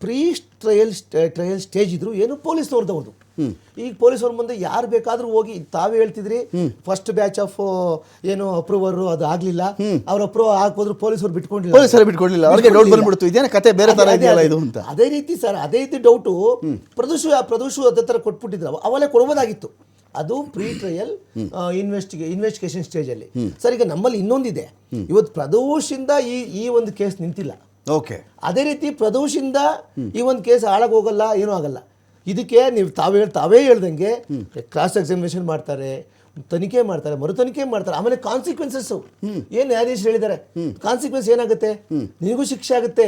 ಪ್ರೀ ಟ್ರಯಲ್ ಸ್ಟೇಜ್ ಇದ್ರು ಏನು ಪೊಲೀಸ್ನವ್ರದ್ದು. ಈಗ ಪೊಲೀಸವ್ರ ಮುಂದೆ ಯಾರು ಬೇಕಾದ್ರೂ ಹೋಗಿ ತಾವೇ ಹೇಳ್ತಿದ್ರಿ ಫಸ್ಟ್ ಬ್ಯಾಚ್ ಆಫ್ ಏನು ಅಪ್ರೂವರ್ ಅದು ಆಗ್ಲಿಲ್ಲ, ಅವ್ರ ಅಪ್ರೂವರ್ ಹಾಕೋದ್ರು ಪೊಲೀಸರು ಬಿಟ್ಕೊಂಡಿಲ್ಲ, ಅವ್ರಿಗೆ ಡೌಟ್ ಬಂದ್ಬಿಡ್ತು ಇದೇನ ಕತೆ ಬೇರೆ ತರ ಇದೆಯಲ್ಲ ಇದು ಅಂತ. ಅದೇ ರೀತಿ ಸರ್, ಅದೇ ರೀತಿ ಡೌಟು ಪ್ರದೂಷು ಅದೇ ತರ ಕೊಟ್ಬಿಟ್ಟಿದ್ರು, ಅವಲೇ ಕೊಡ್ಬೋದಾಗಿತ್ತು. ಅದು ಪ್ರೀ ಟ್ರಯಲ್ ಇನ್ವೆಸ್ಟಿಗೇಷನ್ ಸ್ಟೇಜಲ್ಲಿ. ಸರ್ ಈಗ ನಮ್ಮಲ್ಲಿ ಇನ್ನೊಂದಿದೆ, ಇವತ್ತು ಪ್ರದೋಷಿಂದ ಈ ಒಂದು ಕೇಸ್ ನಿಂತಿಲ್ಲ. ಓಕೆ, ಅದೇ ರೀತಿ ಪ್ರದೋಷಿಂದ ಈ ಒಂದು ಕೇಸ್ ಹಾಳಾಗೋಗಲ್ಲ, ಏನೂ ಆಗಲ್ಲ. ಇದಕ್ಕೆ ನೀವು ತಾವೇ ಹೇಳ್ದಂಗೆ ಕ್ರಾಸ್ ಎಕ್ಸಾಮಿನೇಷನ್ ಮಾಡ್ತಾರೆ, ತನಿಖೆ ಮಾಡ್ತಾರೆ, ಮರು ತನಿಖೆ ಮಾಡ್ತಾರೆ, ಆಮೇಲೆ ಕಾನ್ಸಿಕ್ವೆನ್ಸಸ್ ಏನ್ ನ್ಯಾಯಾಧೀಶರು ಹೇಳಿದ್ದಾರೆ, ಕಾನ್ಸಿಕ್ವೆನ್ಸ್ ಏನಾಗುತ್ತೆ, ನಿನಗೂ ಶಿಕ್ಷೆ ಆಗುತ್ತೆ.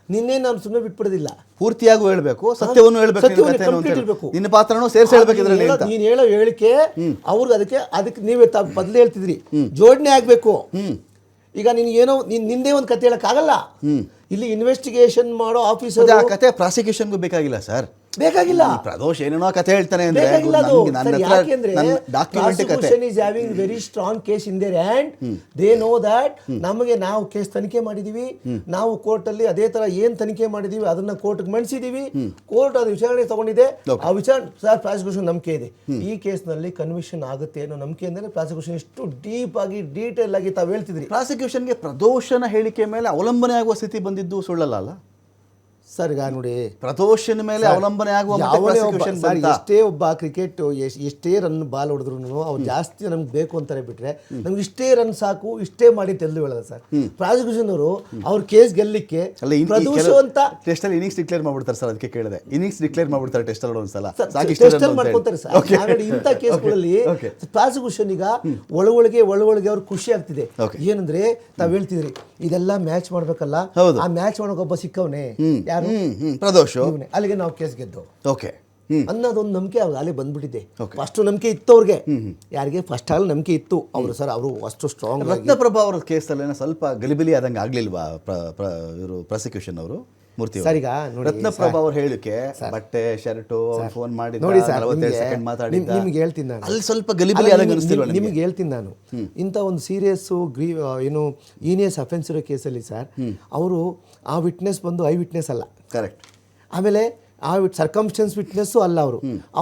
ನಿನ್ನೆ ನಾನು ಸುಮ್ಮನೆ ಬಿಟ್ಬಿಡೋದಿಲ್ಲ, ಪೂರ್ತಿಯಾಗೂ ಹೇಳ್ಬೇಕು, ಸತ್ಯವನ್ನು ಹೇಳ್ಬೇಕು, ನಿನ್ನ ಪಾತ್ರನೂ ಸೇರಿಸಿ ಹೇಳ್ಬೇಕು ಇದರಲ್ಲಿ. ನೀನ್ ಹೇಳೋ ಹೇಳಿಕೆ ಅವ್ರಿಗೆ ಅದಕ್ಕೆ ನೀವೇ ಬದಲು ಹೇಳ್ತಿದ್ರಿ, ಜೋಡಣೆ ಆಗ್ಬೇಕು. ಈಗ ನೀನು ಏನೋ ನಿಂದೇ ಒಂದು ಕತೆ ಹೇಳಕ್ಕಾಗಲ್ಲ. ಇಲ್ಲಿ ಇನ್ವೆಸ್ಟಿಗೇಷನ್ ಮಾಡೋ ಆಫೀಸರ್ ಕತೆ ಪ್ರಾಸಿಕ್ಯೂಷನ್ಗೂ ಬೇಕಾಗಿಲ್ಲ ಸರ್, ಬೇಕಾಗಿಲ್ಲ. ಪ್ರದೋಷ್ ಏನೇನೋ ಕತೆ ಹೇಳ್ತಾನೆ ಅಂದ್ರೆ very strong case in their hand. They know that ನಮಗೆ ನಾವು ಕೇಸ್ ತನಿಖೆ ಮಾಡಿದೀವಿ, ನಾವು ಕೋರ್ಟ್ ಅಲ್ಲಿ ಅದೇ ತರ ಏನ್ ತನಿಖೆ ಮಾಡಿದೀವಿ ಅದನ್ನ ಕೋರ್ಟ್ ಮಂಡಿಸಿದೀವಿ, ಕೋರ್ಟ್ ಅದು ವಿಚಾರಣೆ ತಗೊಂಡಿದೆ. ಆ ವಿಚಾರಣೆ ಸರ್ ಪ್ರಾಸಿಕ್ಯೂಷನ್ ನಂಬಿಕೆ ಇದೆ ಈ ಕೇಸ್ ನಲ್ಲಿ ಕನ್ವಿಕ್ಷನ್ ಆಗುತ್ತೆ ಅನ್ನೋ ನಂಬಿಕೆ ಅಂದ್ರೆ ಪ್ರಾಸಿಕ್ಯೂಷನ್ ಎಷ್ಟು ಡೀಪ್ ಆಗಿ ಡೀಟೇಲ್ ಆಗಿ ತಾವು ಹೇಳ್ತಿದ್ರಿ. ಪ್ರಾಸಿಕ್ಯೂಷನ್ಗೆ ಪ್ರದೋಷನ ಹೇಳಿಕೆ ಮೇಲೆ ಅವಲಂಬನೆ ಆಗುವ ಸ್ಥಿತಿ ಬಂದಿದ್ದು ಸುಳ್ಳಲ್ಲ ಅಲ್ಲ ಸರ್? ಈಗ ನೋಡಿ, ಪ್ರದೋಷನ ಮೇಲೆ ಅವಲಂಬನೆ ಆಗುವ ಎಷ್ಟೇ ಒಬ್ಬ ಕ್ರಿಕೆಟ್ ಎಷ್ಟೇ ರನ್ ಬಾಲ್ ಹೊಡೆದ್ರು ಅವ್ರು ಜಾಸ್ತಿ ನಮ್ಗೆ ಬೇಕು ಅಂತಾರೆ ಬಿಟ್ರೆ ನಮ್ಗೆ ಇಷ್ಟೇ ರನ್ ಸಾಕು ಇಷ್ಟೇ ಮಾಡಿ ತೆಲ್ಲು ಹೇಳೋದು ಸರ್. ಪ್ರಾಸಿಕ್ಯೂಷನ್ ಅವರು ಅವ್ರ ಕೇಸ್ ಗೆಲ್ಲಲಿಕ್ಕೆ ಪ್ರದೋಷ ಅಂತ ಟೆಸ್ಟ್ ಅಲ್ಲಿ ಇನ್ನಿಂಗ್ಸ್ ಡಿಕ್ಲೇರ್ ಮಾಡ್ಬಿಡ್ತಾರೆ ಸರ್. ಅದಕ್ಕೆ ಕೇಳಿದೆ, ಇನ್ನಿಂಗ್ಸ್ ಡಿಕ್ಲೇರ್ ಮಾಡ್ಬಿಡ್ತಾರೆ ಟೆಸ್ಟ್ ಅಲ್ಲಿ ಒಂದ್ಸಲ ಮಾಡ್ಕೊತಾರೆ ಸರ್. ಇಂಥ ಕೇಸ್ಗಳಲ್ಲಿ ಪ್ರಾಸಿಕ್ಯೂಷನ್ ಈಗ ಒಳಗೊಳಗೆ ಅವ್ರು ಖುಷಿ ಆಗ್ತಿದೆ. ಏನಂದ್ರೆ ತಾವ್ ಹೇಳ್ತಿದ್ರಿ ಇದೆಲ್ಲ ಮ್ಯಾಚ್ ಮಾಡ್ಬೇಕಲ್ಲ, ಆ ಮ್ಯಾಚ್ ಮಾಡೋಕೆ ಒಬ್ಬ ಸಿಕ್ಕವನೇ ಯಾರು, ಪ್ರದೋಷ್, ಅಲ್ಲಿಗೆ ನಾವು ಕೇಸ್ ಗೆದ್ದು ಓಕೆ ಅನ್ನೋದೊಂದು ನಂಬಿಕೆ ಅಲ್ಲಿ ಬಂದ್ಬಿಟ್ಟಿದೆ. ಫಸ್ಟ್ ನಂಬಿಕೆ ಇತ್ತು ಅವ್ರಿಗೆ, ಯಾರಿಗೆ ಫಸ್ಟ್ ಆಲ್ ನಂಬಿಕೆ ಇತ್ತು ಅವರು ಸರ್. ಅವರು ಅಷ್ಟು ಸ್ಟ್ರಾಂಗ್. ರತ್ನಪ್ರಭಾ ಅವ್ರ ಕೇಸಲ್ಲಿ ಸ್ವಲ್ಪ ಗಲಿಬಿಲಿ ಆದಂಗೆ ಆಗ್ಲಿಲ್ವಾ ಇವರು ಪ್ರಾಸಿಕ್ಯೂಷನ್ ಅವರು? ಮೂರ್ತಿ ಸರ್ ಈಗ ರತ್ನಪ್ರಭಾ ಅವ್ರ ಹೇಳಿಕೆ ಬಟ್ಟೆ ಶರ್ಟು ಫೋನ್ ಮಾಡಿ ನೋಡಿ ಸರ್, ನಿಮ್ಗೆ ಹೇಳ್ತೀನಿ ನಾನು, ಅಲ್ಲಿ ಸ್ವಲ್ಪ ಗಲಿಬಿಲಿ ಆದಂಗೆ ನಿಮ್ಗೆ ಹೇಳ್ತೀನಿ ನಾನು. ಇಂಥ ಒಂದು ಸೀರಿಯಸ್ ಏನು ಈನಿಯಸ್ ಅಫೆನ್ಸ್ ಇರೋ ಕೇಸಲ್ಲಿ ಸರ್ ಅವರು ಆ ವಿಟ್ನೆಸ್ ಬಂದು ಐ ವಿಟ್ನೆಸ್ ಅಲ್ಲ, ಕರೆಕ್ಟ್. ಆಮೇಲೆ ಆ ಸರ್ಕಮ್ಸ್ಟೆನ್ಸ್ ವಿಟ್ನೆಸ್ಸು ಅಲ್ಲ,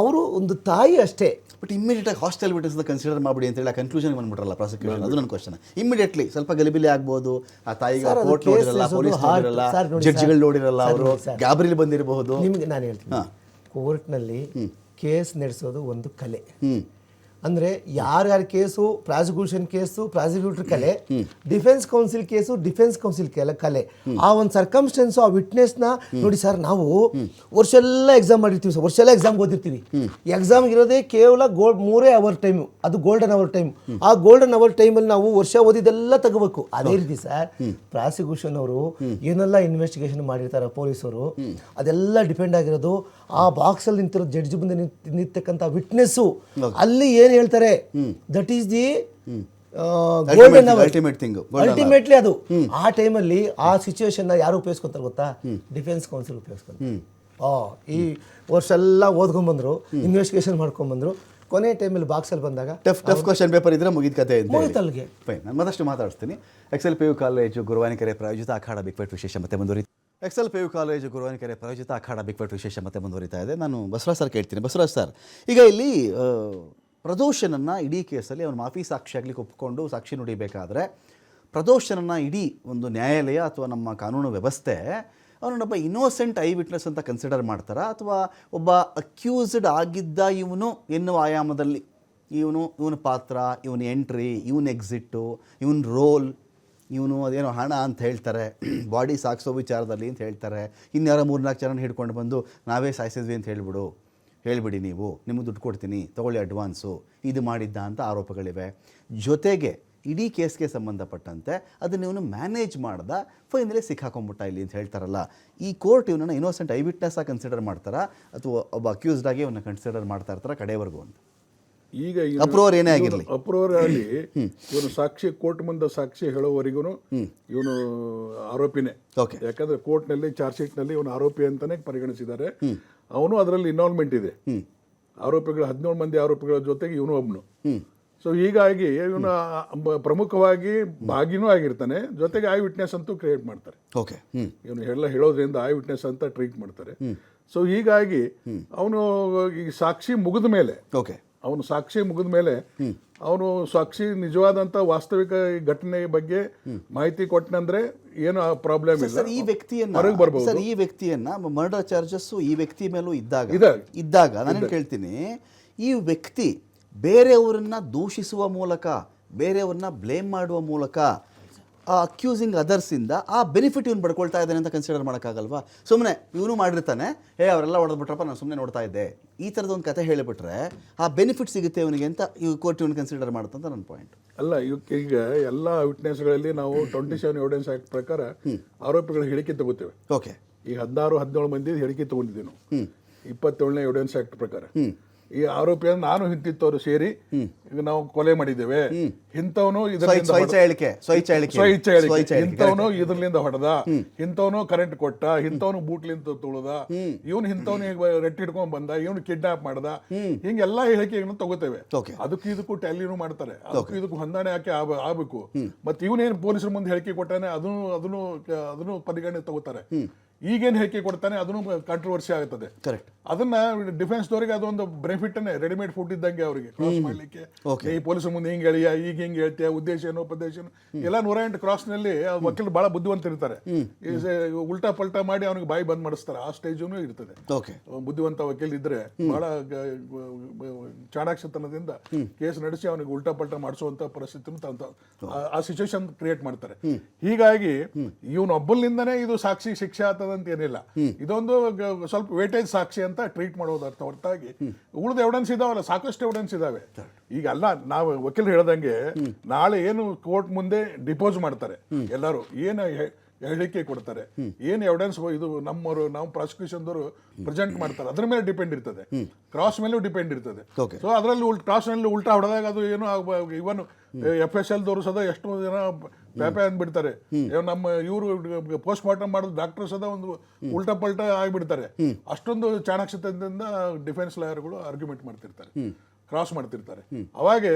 ಅವರು ಒಂದು ತಾಯಿ ಅಷ್ಟೇ. ಬಟ್ ಇಮಿಡಿಯೇಟ್ ಆಗಿ ಹಾಸ್ಟೆಲ್ ವಿಟ್ನೆಸ್ ಕನ್ಸಿಡರ್ ಮಾಡ್ಬಿಡಿ ಅಂತ ಹೇಳಿ ಕನ್ಕ್ಲೂಷನ್ ಬಂದ್ಬಿಟ್ರಲ್ಲ ಪ್ರಾಸಿಕ್ಯೂಷನ್. ಅದು ನನ್ನ ಕ್ವಶನ್. ಇಮಿಡಿಯೇಟ್ಲಿ ಸ್ವಲ್ಪ ಗಲಿಬಿಲಿ ಆಗ್ಬೋದು, ಆ ತಾಯಿಗೆ ಕೋರ್ಟ್ ನೋಡಿರಲ್ಲ, ಪೊಲೀಸ್ ನೋಡಿರಲ್ಲ, ಜಡ್ಜ್ಗಳು ನೋಡಿರಲ್ಲ, ಅವರು ಗಾಬರಿಲಿ ಬಂದಿರಬಹುದು. ನಿಮ್ಗೆ ನಾನು ಹೇಳ್ತೀನಿ, ಕೋರ್ಟ್ನಲ್ಲಿ ಕೇಸ್ ನಡೆಸೋದು ಒಂದು ಕಲೆ. ಅಂದ್ರೆ ಯಾರ್ಯಾರ ಕೇಸು ಪ್ರಾಸಿಕ್ಯೂಷನ್ ಕೇಸು ಪ್ರಾಸಿಕ್ಯೂಟರ್ ಕಲೆ, defence counsel case defence counsel ಕಲೆ. ಆ ಒಂದು ಸರ್ಕಮ್ಸ್ಟೆನ್ಸ್ ಆ ವಿಟ್ನೆಸ್ನ ನೋಡಿ ಸರ್. ನಾವು ವರ್ಷ ಎಲ್ಲ ಎಕ್ಸಾಮ್ ಮಾಡಿರ್ತೀವಿ ಸರ್, ವರ್ಷ ಎಲ್ಲ ಎಕ್ಸಾಮ್ ಓದಿರ್ತೀವಿ. ಎಕ್ಸಾಮ್ ಇರೋದೇ ಕೇವಲ 3 ಅವರ್ ಟೈಮು, ಅದು ಗೋಲ್ಡನ್ ಅವರ್ ಟೈಮ್. ಆ ಗೋಲ್ಡನ್ ಅವರ್ ಟೈಮಲ್ಲಿ ನಾವು ವರ್ಷ ಓದಿದೆಲ್ಲ ತಗೋಬೇಕು. ಅದೇ ರೀತಿ ಸರ್ ಪ್ರಾಸಿಕ್ಯೂಷನ್ ಅವರು ಏನೆಲ್ಲ ಇನ್ವೆಸ್ಟಿಗೇಷನ್ ಮಾಡಿರ್ತಾರೆ ಪೊಲೀಸರು, ಅದೆಲ್ಲ ಡಿಪೆಂಡ್ ಆಗಿರೋದು ಆ ಬಾಕ್ಸ್ ಅಲ್ಲಿ ನಿಂತಿರೋ ಜಡ್ಜ್ ಮುಂದೆ ನಿಂತಕ್ಕಂಥ ವಿಟ್ನೆಸ್ಸು. ಅಲ್ಲಿ ಏನ್ ಹೇಳ್ತಾರೆ that is the golden hour, ultimately ಅದು. ಆ ಟೈಮಲ್ಲಿ ಆ ಸಿಚುವೇಶನ್ ಯಾರು ಉಪಯೋಗಿಸ್ಕೊಂತಾರೆ ಗೊತ್ತಾ? ಡಿಫೆನ್ಸ್ ಕೌನ್ಸಿಲ್ ಉಪಯೋಗಿಸ್ಕೊಂತಾರೆ. ಈ ವರ್ಷ ಎಲ್ಲ ಓದ್ಕೊಂಡ್ಬಂದ್ರು, ಇನ್ವೆಸ್ಟಿಗೇಷನ್ ಮಾಡ್ಕೊಂಡ್ಬಂದ್ರು, ಕೊನೆ ಟೈಮಲ್ಲಿ ಬಾಕ್ಸಲ್ಲಿ ಬಂದಾಗ ಟಫ್ ಕ್ವಶನ್ ಪೇಪರ್ ಇದ್ರೆ ಮುಗಿದ ಕತೆ ಇದೆ. ಮುಗಿತಲ್ಗೆ ನಾನು ಮತ್ತಷ್ಟು ಮಾತಾಡ್ತೀನಿ. ಎಕ್ಸೆಲ್ PU ಕಾಲೇಜು ಗುರುವಾನಿಕೆರೆ ಪ್ರಾಯೋಜಿತ ಅಖಾಡ ಬಿಗ್ ಫೈಟ್ ವಿಶೇಷ ಮತ್ತೆ ಮುಂದುವರಿತು. ಎಕ್ಸೆಲ್ PU ಕಾಲೇಜು ಗುರುವಾನಿಕೆರೆ ಪ್ರಾಯೋಜಿತ ಅಖಾಡ ಬಿಗ್ ಫೈಟ್ ವಿಶೇಷ ಮತ್ತೆ ಮುಂದುವರಿತಾ ಇದೆ. ನಾನು ಬಸವರಾಜ್ ಸರ್ ಕೇಳ್ತೀನಿ. ಬಸವರಾಜ್ ಸರ್, ಈಗ ಇಲ್ಲಿ ಪ್ರದೋಷನನ್ನು ಇಡೀ ಕೇಸಲ್ಲಿ ಅವನು ಮಾಫಿ ಸಾಕ್ಷಿ ಆಗ್ಲಿಕ್ಕೆ ಒಪ್ಪಿಕೊಂಡು ಸಾಕ್ಷಿ ನುಡಿಬೇಕಾದ್ರೆ ಪ್ರದೋಷನನ್ನು ಇಡೀ ಒಂದು ನ್ಯಾಯಾಲಯ ಅಥವಾ ನಮ್ಮ ಕಾನೂನು ವ್ಯವಸ್ಥೆ ಅವನೊಬ್ಬ ಇನ್ನೋಸೆಂಟ್ ಐ ವಿಟ್ನೆಸ್ ಅಂತ ಕನ್ಸಿಡರ್ ಮಾಡ್ತಾರಾ, ಅಥವಾ ಒಬ್ಬ ಅಕ್ಯೂಸ್ಡ್ ಆಗಿದ್ದ ಇವನು ಎನ್ನುವ ಆಯಾಮದಲ್ಲಿ ಇವನ ಪಾತ್ರ, ಇವನ ಎಂಟ್ರಿ, ಇವನ ಎಕ್ಸಿಟ್ಟು, ಇವನ ರೋಲ್, ಇವನು ಅದೇನೋ ಹಣ ಅಂತ ಹೇಳ್ತಾರೆ, ಬಾಡಿ ಸಾಗಿಸೋ ವಿಚಾರದಲ್ಲಿ ಅಂತ ಹೇಳ್ತಾರೆ, ಇನ್ಯಾರೋ 3-4 ಜನ ಹಿಡ್ಕೊಂಡು ಬಂದು ನಾವೇ ಸಾಯಿಸಿದ್ವಿ ಅಂತ ಹೇಳ್ಬಿಡು, ಹೇಳಿಬಿಡಿ ನೀವು ನಿಮಗೆ ದುಡ್ಡು ಕೊಡ್ತೀನಿ ತೊಗೊಳ್ಳಿ ಅಡ್ವಾನ್ಸು ಇದು ಮಾಡಿದ್ದ ಅಂತ ಆರೋಪಗಳಿವೆ. ಜೊತೆಗೆ ಇಡೀ ಕೇಸ್ಗೆ ಸಂಬಂಧಪಟ್ಟಂತೆ ಅದನ್ನು ಇವನು ಮ್ಯಾನೇಜ್ ಮಾಡ್ದ, ಫೈನಲಿ ಸಿಕ್ಕಾಕೊಂಡ್ಬಿಟ್ಟ ಇಲ್ಲಿ ಅಂತ ಹೇಳ್ತಾರಲ್ಲ. ಈ ಕೋರ್ಟ್ ಇವನನ್ನು ಇನ್ನೋಸೆಂಟ್ ಐ ವಿಟ್ನೆಸ್ ಆಗಿ ಕನ್ಸಿಡರ್ ಮಾಡ್ತಾರಾ ಅಥವಾ ಒಬ್ಬ ಅಕ್ಯೂಸ್ಡ್ ಆಗಿ ಇವನ್ನ ಕನ್ಸಿಡರ್ ಮಾಡ್ತಾ ಇರ್ತಾರ ಕಡೆವರೆಗೂ ಅಂತ? ಈಗ ಅಪ್ರೂವರ್ ಏನೇ ಆಗಿರಲಿ, ಅಪ್ರೂವರ್ ಆಗಲಿ, ಇವನು ಸಾಕ್ಷಿ ಕೋರ್ಟ್ ಮುಂದೆ ಸಾಕ್ಷಿ ಹೇಳೋವರೆಗೂ ಇವನು ಆರೋಪಿನೇ. ಯಾಕಂದ್ರೆ ಕೋರ್ಟ್ನಲ್ಲಿ ಚಾರ್ಜ್ ಶೀಟ್ನಲ್ಲಿ ಇವನು ಆರೋಪಿ ಅಂತಾನೆ ಪರಿಗಣಿಸಿದ್ದಾರೆ. ಅವನು ಅದರಲ್ಲಿ ಇನ್ವಾಲ್ವ್ಮೆಂಟ್ ಇದೆ. ಆರೋಪಿಗಳು 17 ಮಂದಿ ಆರೋಪಿಗಳ ಜೊತೆಗೆ ಇವನು ಒಬ್ನು. ಸೊ ಹೀಗಾಗಿ ಇವನು ಪ್ರಮುಖವಾಗಿ ಭಾಗಿನೂ ಆಗಿರ್ತಾನೆ, ಜೊತೆಗೆ ಐ ವಿಟ್ನೆಸ್ ಅಂತೂ ಕ್ರಿಯೇಟ್ ಮಾಡ್ತಾರೆ. ಇವನು ಎಲ್ಲ ಹೇಳೋದ್ರಿಂದ ಐ ವಿಟ್ನೆಸ್ ಅಂತ ಟ್ರೀಟ್ ಮಾಡ್ತಾರೆ. ಸೊ ಹೀಗಾಗಿ ಅವನು ಈ ಸಾಕ್ಷಿ ಮುಗಿದ ಮೇಲೆ ಅವನು ಸಾಕ್ಷಿ ನಿಜವಾದಂತ ವಾಸ್ತವಿಕ ಘಟನೆ ಬಗ್ಗೆ ಮಾಹಿತಿ ಕೊಟ್ಟನಂದ್ರೆ ಏನು ಪ್ರಾಬ್ಲಮ್ ಇಲ್ಲ. ಈ ವ್ಯಕ್ತಿಯನ್ನ ಮರ್ಡರ್ ಚಾರ್ಜಸ್ ಈ ವ್ಯಕ್ತಿ ಮೇಲೂ ಇದ್ದಾಗ ನಾನು ಕೇಳ್ತೀನಿ, ಈ ವ್ಯಕ್ತಿ ಬೇರೆಯವರನ್ನ ದೂಷಿಸುವ ಮೂಲಕ, ಬೇರೆಯವ್ರನ್ನ ಬ್ಲೇಮ್ ಮಾಡುವ ಮೂಲಕ ಅಕ್ಯೂಸಿಂಗ್ ಅದರ್ಸಿಂದ ಆ ಬೆನಿಫಿಟ್ ಇವನು ಪಡ್ಕೊಳ್ತಾ ಇದ್ದಾನೆ ಅಂತ ಕನ್ಸಿಡರ್ ಮಾಡೋಕ್ಕಾಗಲ್ವಾ? ಸುಮ್ಮನೆ ಇವನು ಮಾಡಿರ್ತಾನೆ, ಅವರೆಲ್ಲ ಹೊಡೆದ್ಬಿಟ್ರಪ್ಪ ನಾನು ಸುಮ್ಮನೆ ನೋಡ್ತಾ ಇದ್ದೆ, ಈ ಥರದ ಒಂದು ಕತೆ ಹೇಳಿಬಿಟ್ರೆ ಆ ಬೆನಿಫಿಟ್ ಸಿಗುತ್ತೆ ಇವನಿಗೆ ಅಂತ ಈ ಕೋರ್ಟ್ ಇವನು ಕನ್ಸಿಡರ್ ಮಾಡುತ್ತಂತ ನನ್ನ ಪಾಯಿಂಟ್. ಅಲ್ಲ, ಈಗ ಎಲ್ಲ ವಿಟ್ನೆಸ್ಗಳಲ್ಲಿ ನಾವು 27 ಎವಿಡೆನ್ಸ್ ಆಕ್ಟ್ ಪ್ರಕಾರ ಆರೋಪಿಗಳ ಹೇಳಿಕೆ ತಗೋತೇವೆ. ಈ 16-17 ಮಂದಿ ಹೇಳಿಕೆ ತಗೊಂಡಿದ್ದೀವಿ ನಾವು 27ನೇ ಎವಿಡೆನ್ಸ್ ಆಕ್ಟ್ ಪ್ರಕಾರ. ಈ ಆರೋಪಿಯನ್ನು ನಾನು ಹಿಂತಿತ್ತವರು ಸೇರಿ ಈಗ ನಾವು ಕೊಲೆ ಮಾಡಿದ್ದೇವೆ, ಇಂಥವನು ಇಂಥವನು ಇದರ್ಲಿಂದ ಹೊಡೆದ, ಇಂಥವನು ಕರೆಂಟ್ ಕೊಟ್ಟ, ಇಂಥವನು ಬೂಟ್ಲಿಂದ ತುಳಿದ, ಇವನು ಇಂಥವನು ರೆಟ್ಟಿ ಹಿಡ್ಕೊಂಡ್ ಬಂದ, ಇವನು ಕಿಡ್ನಾಪ್ ಮಾಡ್ದ, ಹಿಂಗೆಲ್ಲಾ ಹೇಳಿಕೆಗಳನ್ನು ತಗೋತೇವೆ. ಅದಕ್ಕೂ ಇದಕ್ಕೂ ಟ್ಯಾಲಿನೂ ಮಾಡ್ತಾರೆ, ಅದಕ್ಕೂ ಇದಕ್ಕೂ ಹೊಂದಾಣೆ ಹಾಕಿ ಆಗ್ಬೇಕು. ಮತ್ತೆ ಇವನೇನು ಪೊಲೀಸರ ಮುಂದೆ ಹೇಳಿಕೆ ಕೊಟ್ಟಾನೆ ಅದನ್ನು ಪರಿಗಣನೆ ತಗೋತಾರೆ. ಈಗೇನು ಹೇಳಿಕೆ ಕೊಡ್ತಾನೆ ಅದನ್ನು ಕಾಂಟ್ರವರ್ಸಿ ಆಗುತ್ತದೆ. ಅದನ್ನ ಡಿಫೆನ್ಸ್ ದವರಿಗೆ ಅದೊಂದು ಬೆನಿಫಿಟ್ ರೆಡಿಮೇಡ್ ಫುಡ್ ಇದ್ದಂಗೆ ಅವರಿಗೆ ಕ್ರಾಸ್ ಮಾಡ್ಲಿಕ್ಕೆ. ಈ ಪೊಲೀಸರ ಮುಂದೆ ಹಿಂಗೆ ಹೇಳಿಯ, ಈಗ ಹಿಂಗೆ ಹೇಳ್ತೀಯ, ಉದ್ದೇಶ ಏನು ಉಪದೇಶ ಏನು ಎಲ್ಲ 108 ಕ್ರಾಸ್ ನಲ್ಲಿ ವಕೀಲರು ಬಹಳ ಬುದ್ಧಿವಂತ ಇರ್ತಾರೆ. ಉಲ್ಟಾ ಪಲ್ಟಾ ಮಾಡಿ ಅವನಿಗೆ ಬಾಯಿ ಬಂದ್ ಮಾಡಿಸ್ತಾರೆ. ಆ ಸ್ಟೇಜ್ ಇರ್ತದೆ. ಬುದ್ಧಿವಂತ ವಕೀಲ ಇದ್ರೆ ಬಹಳ ಚಾಣಾಕ್ಷತನದಿಂದ ಕೇಸ್ ನಡೆಸಿ ಅವನಿಗೆ ಉಲ್ಟಾ ಪಲ್ಟಾ ಮಾಡಿಸುವಂತ ಪರಿಸ್ಥಿತಿ ಆ ಸಿಚುವೇಶನ್ ಕ್ರಿಯೇಟ್ ಮಾಡ್ತಾರೆ. ಹೀಗಾಗಿ ಇವನೊಬ್ಬಲಿಂದನೇ ಇದು ಸಾಕ್ಷಿ ಶಿಕ್ಷೆ ಆಗ್ತದೆ ಅಂತ ಏನಿಲ್ಲ. ಇದೊಂದು ಸ್ವಲ್ಪ ವೇಟೇಜ್ ಸಾಕ್ಷಿ ಅಂತ ಟ್ರೀಟ್ ಮಾಡೋದು ಅರ್ಥ ಹೊರತಾಗಿ ಉಳಿದ ಎವಿಡೆನ್ಸ್ ಇದಾವಲ್ಲ, ಸಾಕಷ್ಟು ಎವಿಡೆನ್ಸ್ ಇದಾವೆ. ಈಗಲ್ಲ ನಾವು ವಕೀಲರು ಹೇಳ್ದಂಗೆ ನಾಳೆ ಏನು ಕೋರ್ಟ್ ಮುಂದೆ ಡಿಪೋಸ್ ಮಾಡ್ತಾರೆ, ಎಲ್ಲರೂ ಏನು ಹೇಳಿಕೆ ಕೊಡ್ತಾರೆ, ಏನು ಎವಿಡೆನ್ಸ್ ಇದು ನಾವು ಪ್ರಾಸಿಕ್ಯೂಷನ್ದವರು ಪ್ರೆಸೆಂಟ್ ಮಾಡ್ತಾರೆ, ಅದ್ರ ಮೇಲೆ ಡಿಪೆಂಡ್ ಇರ್ತದೆ, ಕ್ರಾಸ್ ಮೇಲೂ ಡಿಪೆಂಡ್ ಇರ್ತದೆ. ಸೊ ಅದರಲ್ಲಿ ಕ್ರಾಸ್ ನಲ್ಲಿ ಉಲ್ಟಾ ಹೊಡೆದಾಗ ಅದು ಏನು ಇವನ್ FSL ದವರು ಸದಾ ಎಷ್ಟು ಜನ ಪ್ಯಾಪೆ ಅಂದ್ಬಿಡ್ತಾರೆ. ನಮ್ಮ ಇವರು ಪೋಸ್ಟ್ ಮಾರ್ಟಮ್ ಮಾಡೋದು ಡಾಕ್ಟರ್ ಸದಾ ಒಂದು ಉಲ್ಟಾ ಪಲ್ಟಾ ಆಗಿಬಿಡ್ತಾರೆ. ಅಷ್ಟೊಂದು ಚಾಣಾಕ್ಷತೆಯಿಂದ ಡಿಫೆನ್ಸ್ ಲಾಯರ್ಗಳು ಆರ್ಗ್ಯುಮೆಂಟ್ ಮಾಡ್ತಿರ್ತಾರೆ, ಕ್ರಾಸ್ ಮಾಡ್ತಿರ್ತಾರೆ. ಅವಾಗೆ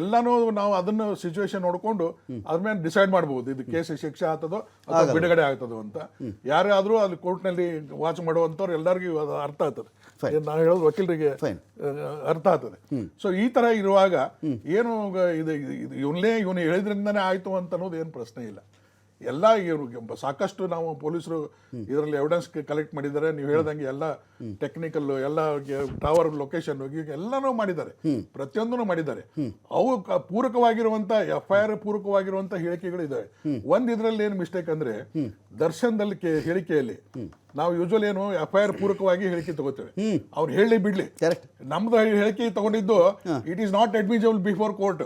ಎಲ್ಲಾನು ನಾವು ಅದನ್ನ ಸಿಚುವೇಶನ್ ನೋಡ್ಕೊಂಡು ಅದ್ರ ಮೇಲೆ ಡಿಸೈಡ್ ಮಾಡಬಹುದು, ಇದು ಕೇಸ್ ಶಿಕ್ಷೆ ಆಗ್ತದೋ ಅಥವಾ ಬಿಡುಗಡೆ ಆಗ್ತದೋ ಅಂತ. ಯಾರಾದ್ರೂ ಅಲ್ಲಿ ಕೋರ್ಟ್ ನಲ್ಲಿ ವಾಚ್ ಮಾಡುವಂತವ್ರು ಎಲ್ಲರಿಗೂ ಅದು ಅರ್ಥ ಆಗ್ತದೆ. ನಾನು ಹೇಳೋದು ವಕೀಲರಿಗೆ ಅರ್ಥ ಆಗ್ತದೆ. ಸೊ ಈ ತರ ಇರುವಾಗ ಏನು ಇವನು ಹೇಳಿದ್ರಿಂದಾನೇ ಆಯ್ತು ಅಂತ ಅನ್ನೋದು ಏನು ಪ್ರಶ್ನೆ ಇಲ್ಲ. ಎಲ್ಲ ಸಾಕಷ್ಟು ನಾವು ಪೊಲೀಸರು ಇದರಲ್ಲಿ ಎವಿಡೆನ್ಸ್ ಕಲೆಕ್ಟ್ ಮಾಡಿದ್ದಾರೆ. ನೀವು ಹೇಳ್ದಂಗೆ ಎಲ್ಲ ಟೆಕ್ನಿಕಲ್ ಎಲ್ಲ ಟವರ್ ಲೊಕೇಶನ್ ಎಲ್ಲಾನು ಮಾಡಿದ್ದಾರೆ, ಪ್ರತಿಯೊಂದನ್ನು ಮಾಡಿದ್ದಾರೆ. ಅವು ಪೂರಕವಾಗಿರುವಂತ FIR ಪೂರಕವಾಗಿರುವಂತ ಹೇಳಿಕೆಗಳು ಇದಾವೆ. ಒಂದ್ ಇದ್ರಲ್ಲಿ ಏನು ಮಿಸ್ಟೇಕ್ ಅಂದ್ರೆ ದರ್ಶನದಲ್ಲಿ ಹೇಳಿಕೆಯಲ್ಲಿ ನಾವು ಯೂಶುವಲ್ ಏನು FIR ಪೂರಕವಾಗಿ ಹೇಳಿಕೆ ತಗೋತೇವೆ, ಅವ್ರು ಹೇಳಿ ಬಿಡ್ಲಿ. ನಮ್ದು ಹೇಳಿಕೆ ತಗೊಂಡಿದ್ದು it is not admissible before court,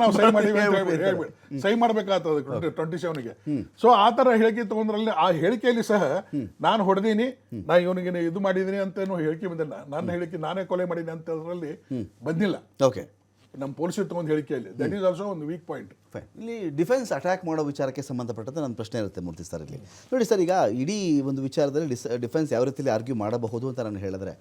ನಾವು ಸಹಿ ಮಾಡ್ಬೇಕಾಗ್ತದೆ 27ಗೆ. ಸೊ ಆ ತರ ಹೇಳಿಕೆ ತಗೊಂಡ್ರಲ್ಲಿ ಆ ಹೇಳಿಕೆಯಲ್ಲಿ ಸಹ ನಾನು ಹೊಡೆದೀನಿ, ನಾ ಇವನಿಗೆ ಇದು ಮಾಡಿದೀನಿ ಅಂತ ಹೇಳಿಕೆ ಬಂದಿಲ್ಲ. ನನ್ನ ಹೇಳಿಕೆ ನಾನೇ ಕೊಲೆ ಮಾಡಿದ್ದೀನಿ ಅಂತ ಅದರಲ್ಲಿ ಬಂದಿಲ್ಲ ನಮ್ಮ ಪೊಲೀಸರು ತಗೊಂಡು ಹೇಳಿಕೆಯಲ್ಲಿ. ದಟ್ ಈಸ್ ಆಲ್ಸೋ ಒಂದು ವೀಕ್ ಪಾಯಿಂಟ್. ಇಲ್ಲಿ ಡಿಫೆನ್ಸ್ ಅಟ್ಯಾಕ್ ಮಾಡೋ ವಿಚಾರಕ್ಕೆ ಸಂಬಂಧಪಟ್ಟಂತೆ ನನ್ನ ಪ್ರಶ್ನೆ ಇರುತ್ತೆ ಮೂರ್ತಿ ಸರ್. ಇಲ್ಲಿ ನೋಡಿ ಸರ್, ಈಗ ಇಡೀ ಒಂದು ವಿಚಾರದಲ್ಲಿ ಡಿಫೆನ್ಸ್ ಯಾವ ರೀತಿಯಲ್ಲಿ ಆರ್ಗ್ಯೂ ಮಾಡಬಹುದು ಅಂತ ನಾನು ಹೇಳಿದ್ರೆ,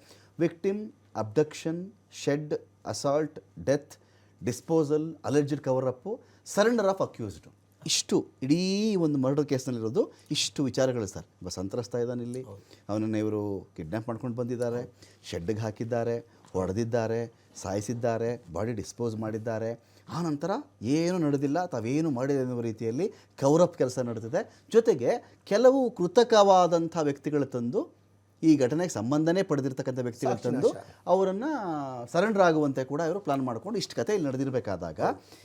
victim, abduction, shed, assault, death, disposal, alleged cover up, surrender of accused, ಇಷ್ಟು ಇಡೀ ಒಂದು ಮರ್ಡರ್ ಕೇಸ್ನಲ್ಲಿರೋದು ಇಷ್ಟು ವಿಚಾರಗಳು ಸರ್. ಒಬ್ಬ ಸಂತ್ರಸ್ತ ಇದ್ದಾನೆ, ಇಲ್ಲಿ ಅವನನ್ನು ಇವರು ಕಿಡ್ನ್ಯಾಪ್ ಮಾಡ್ಕೊಂಡು ಬಂದಿದ್ದಾರೆ, ಶೆಡ್ಗೆ ಹಾಕಿದ್ದಾರೆ, ಹೊಡೆದಿದ್ದಾರೆ, ಸಾಯಿಸಿದ್ದಾರೆ, ಬಾಡಿ ಡಿಸ್ಪೋಸ್ ಮಾಡಿದ್ದಾರೆ. ಆ ನಂತರ ಏನೂ ನಡೆದಿಲ್ಲ, ತಾವೇನು ಮಾಡಿದೆ ಅನ್ನುವ ರೀತಿಯಲ್ಲಿ ಕವರಪ್ ಕೆಲಸ ನಡೆದಿದೆ. ಜೊತೆಗೆ ಕೆಲವು ಕೃತಕವಾದಂಥ ವ್ಯಕ್ತಿಗಳು ತಂದು, ಈ ಘಟನೆಗೆ ಸಂಬಂಧನೇ ಪಡೆದಿರ್ತಕ್ಕಂಥ ವ್ಯಕ್ತಿಗಳು ತಂದು ಅವರನ್ನು ಸರೆಂಡರ್ ಆಗುವಂತೆ ಕೂಡ ಇವರು ಪ್ಲಾನ್ ಮಾಡಿಕೊಂಡು ಇಷ್ಟು ಕತೆ ಇಲ್ಲಿ ನಡೆದಿರಬೇಕಾದಾಗ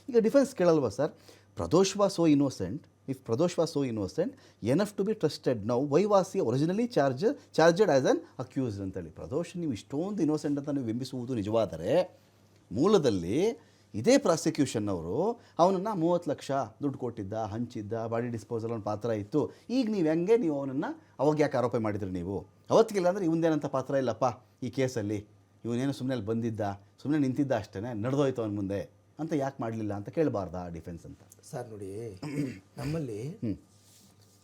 ಈಗ ಡಿಫೆನ್ಸ್ ಕೇಳಲ್ವಾ sir, Pradosh was so innocent. If Pradosh was so innocent, enough to be trusted now, why was he originally charged as an accused ಅಂತೇಳಿ. ಪ್ರದೋಷ್ ನೀವು ಇಷ್ಟೊಂದು ಇನ್ನೋಸೆಂಟ್ ಅಂತ ನೀವು ಬಿಂಬಿಸುವುದು ನಿಜವಾದರೆ ಮೂಲದಲ್ಲಿ ಇದೇ ಪ್ರಾಸಿಕ್ಯೂಷನ್ ಅವರು ಅವನನ್ನು 30 ಲಕ್ಷ ದುಡ್ಡು ಕೊಟ್ಟಿದ್ದ, ಹಂಚಿದ್ದ, ಬಾಡಿ ಡಿಸ್ಪೋಸಲ್ ಒಂದು ಪಾತ್ರ ಇತ್ತು. ಈಗ ನೀವು ಹೆಂಗೆ ನೀವು ಅವನನ್ನು ಅವಾಗ ಯಾಕೆ ಆರೋಪ ಮಾಡಿದ್ರಿ ನೀವು? ಅವತ್ತಿಗಿಲ್ಲ ಅಂದರೆ ಇವನೇನಂತ ಪಾತ್ರ ಇಲ್ಲಪ್ಪ ಈ ಕೇಸಲ್ಲಿ, ಇವನೇನು ಸುಮ್ಮನೆ ಅಲ್ಲಿ ಬಂದಿದ್ದ, ಸುಮ್ಮನೆ ನಿಂತಿದ್ದ ಅಷ್ಟೇ, ನಡೆದೋಯ್ತು ಅವನ ಮುಂದೆ ಅಂತ ಯಾಕೆ ಮಾಡಲಿಲ್ಲ ಅಂತ ಕೇಳಬಾರ್ದಾ ಡಿಫೆನ್ಸ್ ಅಂತ? ಸರ್ ನೋಡಿ, ನಮ್ಮಲ್ಲಿ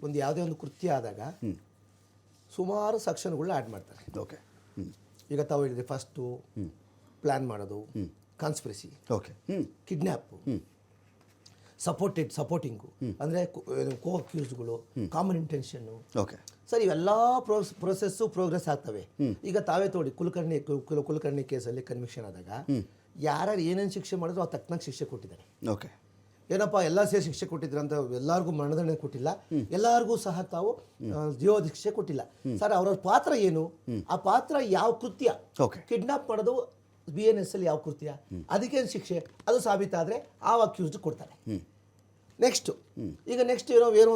ಒಂದು ಯಾವುದೇ ಒಂದು ಕೃತ್ಯ ಆದಾಗ ಸುಮಾರು ಸೆಕ್ಷನ್ಗಳನ್ನ ಆ್ಯಡ್ ಮಾಡ್ತಾರೆ. ಓಕೆ. ಈಗ ತಾವು ಹೇಳಿದ್ರೆ ಫಸ್ಟು ಪ್ಲ್ಯಾನ್ ಮಾಡೋದು, ಕಾನ್ಸ್ಪಿರಸಿ, ಓಕೆ, ಕಿಡ್ನ್ಯಾಪು, ಸಪೋರ್ಟಿಂಗು ಅಂದರೆ ಕೋ ಅಕ್ಯೂಸ್ಗಳು, ಕಾಮನ್ ಇಂಟೆನ್ಷನ್ನು. ಓಕೆ ಸರ್, ಇವೆಲ್ಲ ಪ್ರೋಸೆಸ್ಸು ಪ್ರೋಗ್ರೆಸ್ ಆಗ್ತವೆ. ಈಗ ತಾವೇ ತೋಡಿ ಕುಲಕರ್ಣಿ ಕೇಸಲ್ಲಿ ಕನ್ವಿಕ್ಷನ್ ಆದಾಗ ಯಾರ್ಯಾರು ಏನೇನು ಶಿಕ್ಷೆ ಮಾಡಿದ್ರು ಆ ತಕ್ಕನಾಗಿ ಶಿಕ್ಷೆ ಕೊಟ್ಟಿದ್ದಾರೆ. ಓಕೆ. ಏನಪ್ಪ ಎಲ್ಲ ಸೇರಿ ಶಿಕ್ಷೆ ಕೊಟ್ಟಿದ್ರು ಅಂತ ಎಲ್ಲರಿಗೂ ಮರಣದಂಡನೆ ಕೊಟ್ಟಿಲ್ಲ, ಎಲ್ಲರಿಗೂ ಸಹ ತಾವು ಜೀವೋದ ಶಿಕ್ಷೆ ಕೊಟ್ಟಿಲ್ಲ. ಸರ್, ಅವ್ರ ಪಾತ್ರ ಏನು? ಆ ಪಾತ್ರ ಯಾವ ಕೃತ್ಯ? ಓಕೆ. ಕಿಡ್ನಾಪ್ ಮಾಡೋದು BNS ಅಲ್ಲಿ ಯಾವ ಕೃತ್ಯ, ಅದಕ್ಕೇನು ಶಿಕ್ಷೆ, ಅದು ಸಾಬೀತಾದರೆ ಆ ಅಕ್ಯೂಸ್ಡ್ ಕೊಡ್ತಾರೆ. ನೆಕ್ಸ್ಟ್ ಏನೋ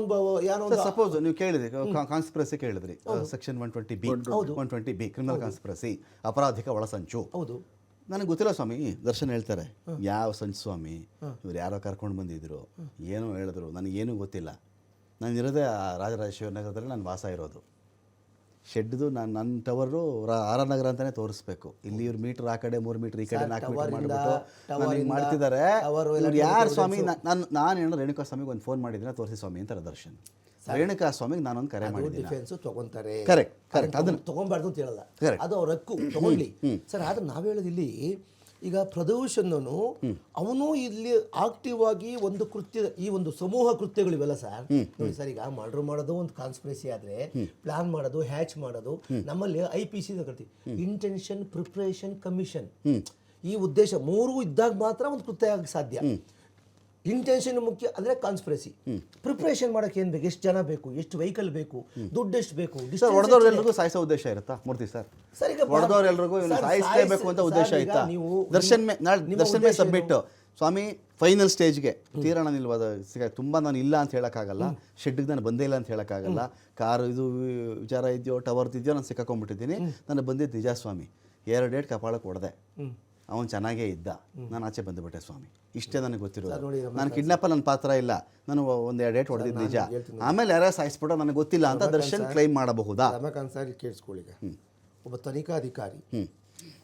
ಒಂದು ಸಪೋಸ್ ನೀವು ಕೇಳಿದ್ರಿ ಕಾನ್ಸ್ಪಿರಸಿ ಕೇಳಿದ್ರಿ, ಸೆಕ್ಷನ್ 120B ಕ್ರಿಮಿನಲ್ ಕಾನ್ಸ್ಪಿರಸಿ, ಅಪರಾಧಿಕ ಒಳಸಂಚು. ಹೌದು. ನನಗೆ ಗೊತ್ತಿಲ್ಲ ಸ್ವಾಮಿ. ದರ್ಶನ್ ಹೇಳ್ತಾರೆ ಯಾವ ಸಂಚು ಸ್ವಾಮಿ, ಇವ್ರು ಯಾರೋ ಕರ್ಕೊಂಡು ಬಂದಿದ್ರು, ಏನೋ ಹೇಳಿದ್ರು, ನನಗೇನೂ ಗೊತ್ತಿಲ್ಲ. ನಾನು ಇರೋದೇ ರಾಜರಾಜೇಶ್ವರ ನಗರದಲ್ಲಿ ನಾನು ವಾಸ ಇರೋದು. ಶೆಡ್ದು ನನ್ನ ಟವರು RR ನಗರ ಅಂತಲೇ ತೋರಿಸ್ಬೇಕು. ಇಲ್ಲಿ ಇವ್ರು ಮೀಟ್ರ್ ಆ ಕಡೆ 3 ಮೀಟ್ರ್ ಈ ಕಡೆ 4 ಮೀಟ್ರ್ ಮಾಡಿಬಿಟ್ಟು ನನಗೆ ಮಾಡ್ತಿದ್ದಾರೆ. ಇವ್ರು ಯಾರು ಸ್ವಾಮಿ? ನಾನು ಏನೋ ರೇಣುಕಾ ಸ್ವಾಮಿಗೆ ಒಂದು ಫೋನ್ ಮಾಡಿದ್ದೀನಿ, ತೋರಿಸಿ ಸ್ವಾಮಿ ಅಂತಾರೆ ದರ್ಶನ್. ರೇಣುಕಾ ಸ್ವಾಮಿಗೆ ನಾನೊಂದು ಕರೆ ಮಾಡಿದ್ದೀನಿ. ಡಿಫೆನ್ಸ್ ತಗೊಂತಾರೆ. ಕರೆಕ್ಟ್. ಅದನ್ನು ತಗೊಂಬಾರ್ದು ಅಂತ ಹೇಳಲ್ಲ, ಅದು ಅವ್ರ ಹಕ್ಕು, ತಗೊಳ್ಳಿ. ಸರ್, ಆದ್ರೆ ನಾವು ಹೇಳೋದಿಲ್ಲಿ ಈಗ ಪ್ರದೋಷನ್ನು ಅವನು ಇಲ್ಲಿ ಆಕ್ಟಿವ್ ಆಗಿ ಒಂದು ಕೃತ್ಯ, ಈ ಒಂದು ಸಮೂಹ ಕೃತ್ಯಗಳು ಇವೆಲ್ಲ ಸರ್. ನೋಡಿ ಸರ್, ಈಗ ಮರ್ಡರ್ ಮಾಡೋದು ಒಂದು ಕಾನ್ಸ್ಪಿರಸಿ ಆದ್ರೆ, ಪ್ಲಾನ್ ಮಾಡೋದು, ಹ್ಯಾಚ್ ಮಾಡೋದು, ನಮ್ಮಲ್ಲಿ IPC ಕರಿತೀವಿ, ಇಂಟೆನ್ಷನ್, ಪ್ರಿಪರೇಷನ್, ಕಮಿಷನ್. ಈ ಉದ್ದೇಶ 3 ಇದ್ದಾಗ ಮಾತ್ರ ಒಂದು ಕೃತ್ಯ ಆಗಕ್ಕೆ ಸಾಧ್ಯ. ಇಂಟೆನ್ಷನ್ ಮುಖ್ಯ ಅಂದರೆ ಕಾನ್ಸ್ಪಿರಸಿ. ಪ್ರಿಪ್ರೇಷನ್ ಮಾಡೋಕೆ ಏನು ಬೇಕು, ಎಷ್ಟು ಜನ ಬೇಕು, ಎಷ್ಟು ವೆಹಿಕಲ್ ಬೇಕು, ದುಡ್ಡು ಎಷ್ಟು ಬೇಕು. ಹೊಡೆದವ್ರೆಲ್ರಿಗೂ ಸಾಯಿಸೋ ಉದ್ದೇಶ ಇರುತ್ತಾ ಮೂರ್ತಿ ಸರ್? ಹೊಡೆದವ್ರೆಲ್ರಿಗೂ ಸಾಯಿಸಲೇಬೇಕು ಅಂತ ಉದ್ದೇಶ ಇತ್ತಾ? ದರ್ಶನ್ ಮೇ ಸಬ್ಮಿಟ್ ಸ್ವಾಮಿ ಫೈನಲ್ ಸ್ಟೇಜ್ಗೆ ತೀರಾ ನಾನು ಇಲ್ವಾದ ತುಂಬ ನಾನು ಇಲ್ಲ ಅಂತ ಹೇಳೋಕ್ಕಾಗಲ್ಲ, ಶೆಡ್ಗೆ ನಾನು ಬಂದೇ ಇಲ್ಲ ಅಂತ ಹೇಳೋಕ್ಕಾಗಲ್ಲ, ಕಾರು ಇದು ವಿಚಾರ ಇದೆಯೋ ಟವರ್ದು ಇದೆಯೋ ನಾನು ಸಿಕ್ಕಾಕೊಂಡ್ಬಿಟ್ಟಿದ್ದೀನಿ, ನಾನು ಬಂದಿದ್ದು ನಿಜ ಸ್ವಾಮಿ, 2 ಡೇಟ್ ಕಪಾಳಕ್ಕೆ ಹೊಡೆದೆ, ಅವನು ಚೆನ್ನಾಗೇ ಇದ್ದ, ನಾನು ಆಚೆ ಬಂದುಬಿಟ್ಟೆ ಸ್ವಾಮಿ, ಇಷ್ಟೇ ನನಗೆ ಗೊತ್ತಿರೋದು. ನಾನು ಕಿಡ್ನಾಪಲ್ಲಿ ನನ್ನ ಪಾತ್ರ ಇಲ್ಲ, ನಾನು 1-2 ಡೇಟ್ ಹೊಡೆದಿದ್ದು ನಿಜ, ಆಮೇಲೆ ಯಾರು ಸಾಯಿಸ್ಬಿಟ್ಟು ನನಗೆ ಗೊತ್ತಿಲ್ಲ ಅಂತ ದರ್ಶನ್ ಕ್ಲೈಮ್ ಮಾಡಬಹುದಾ? ರಮಾಕಾಂತ್ ಸರ್, ಕೇಳಿಸ್ಕೊಳ್ಳಿ. ಒಬ್ಬ ತನಿಖಾಧಿಕಾರಿ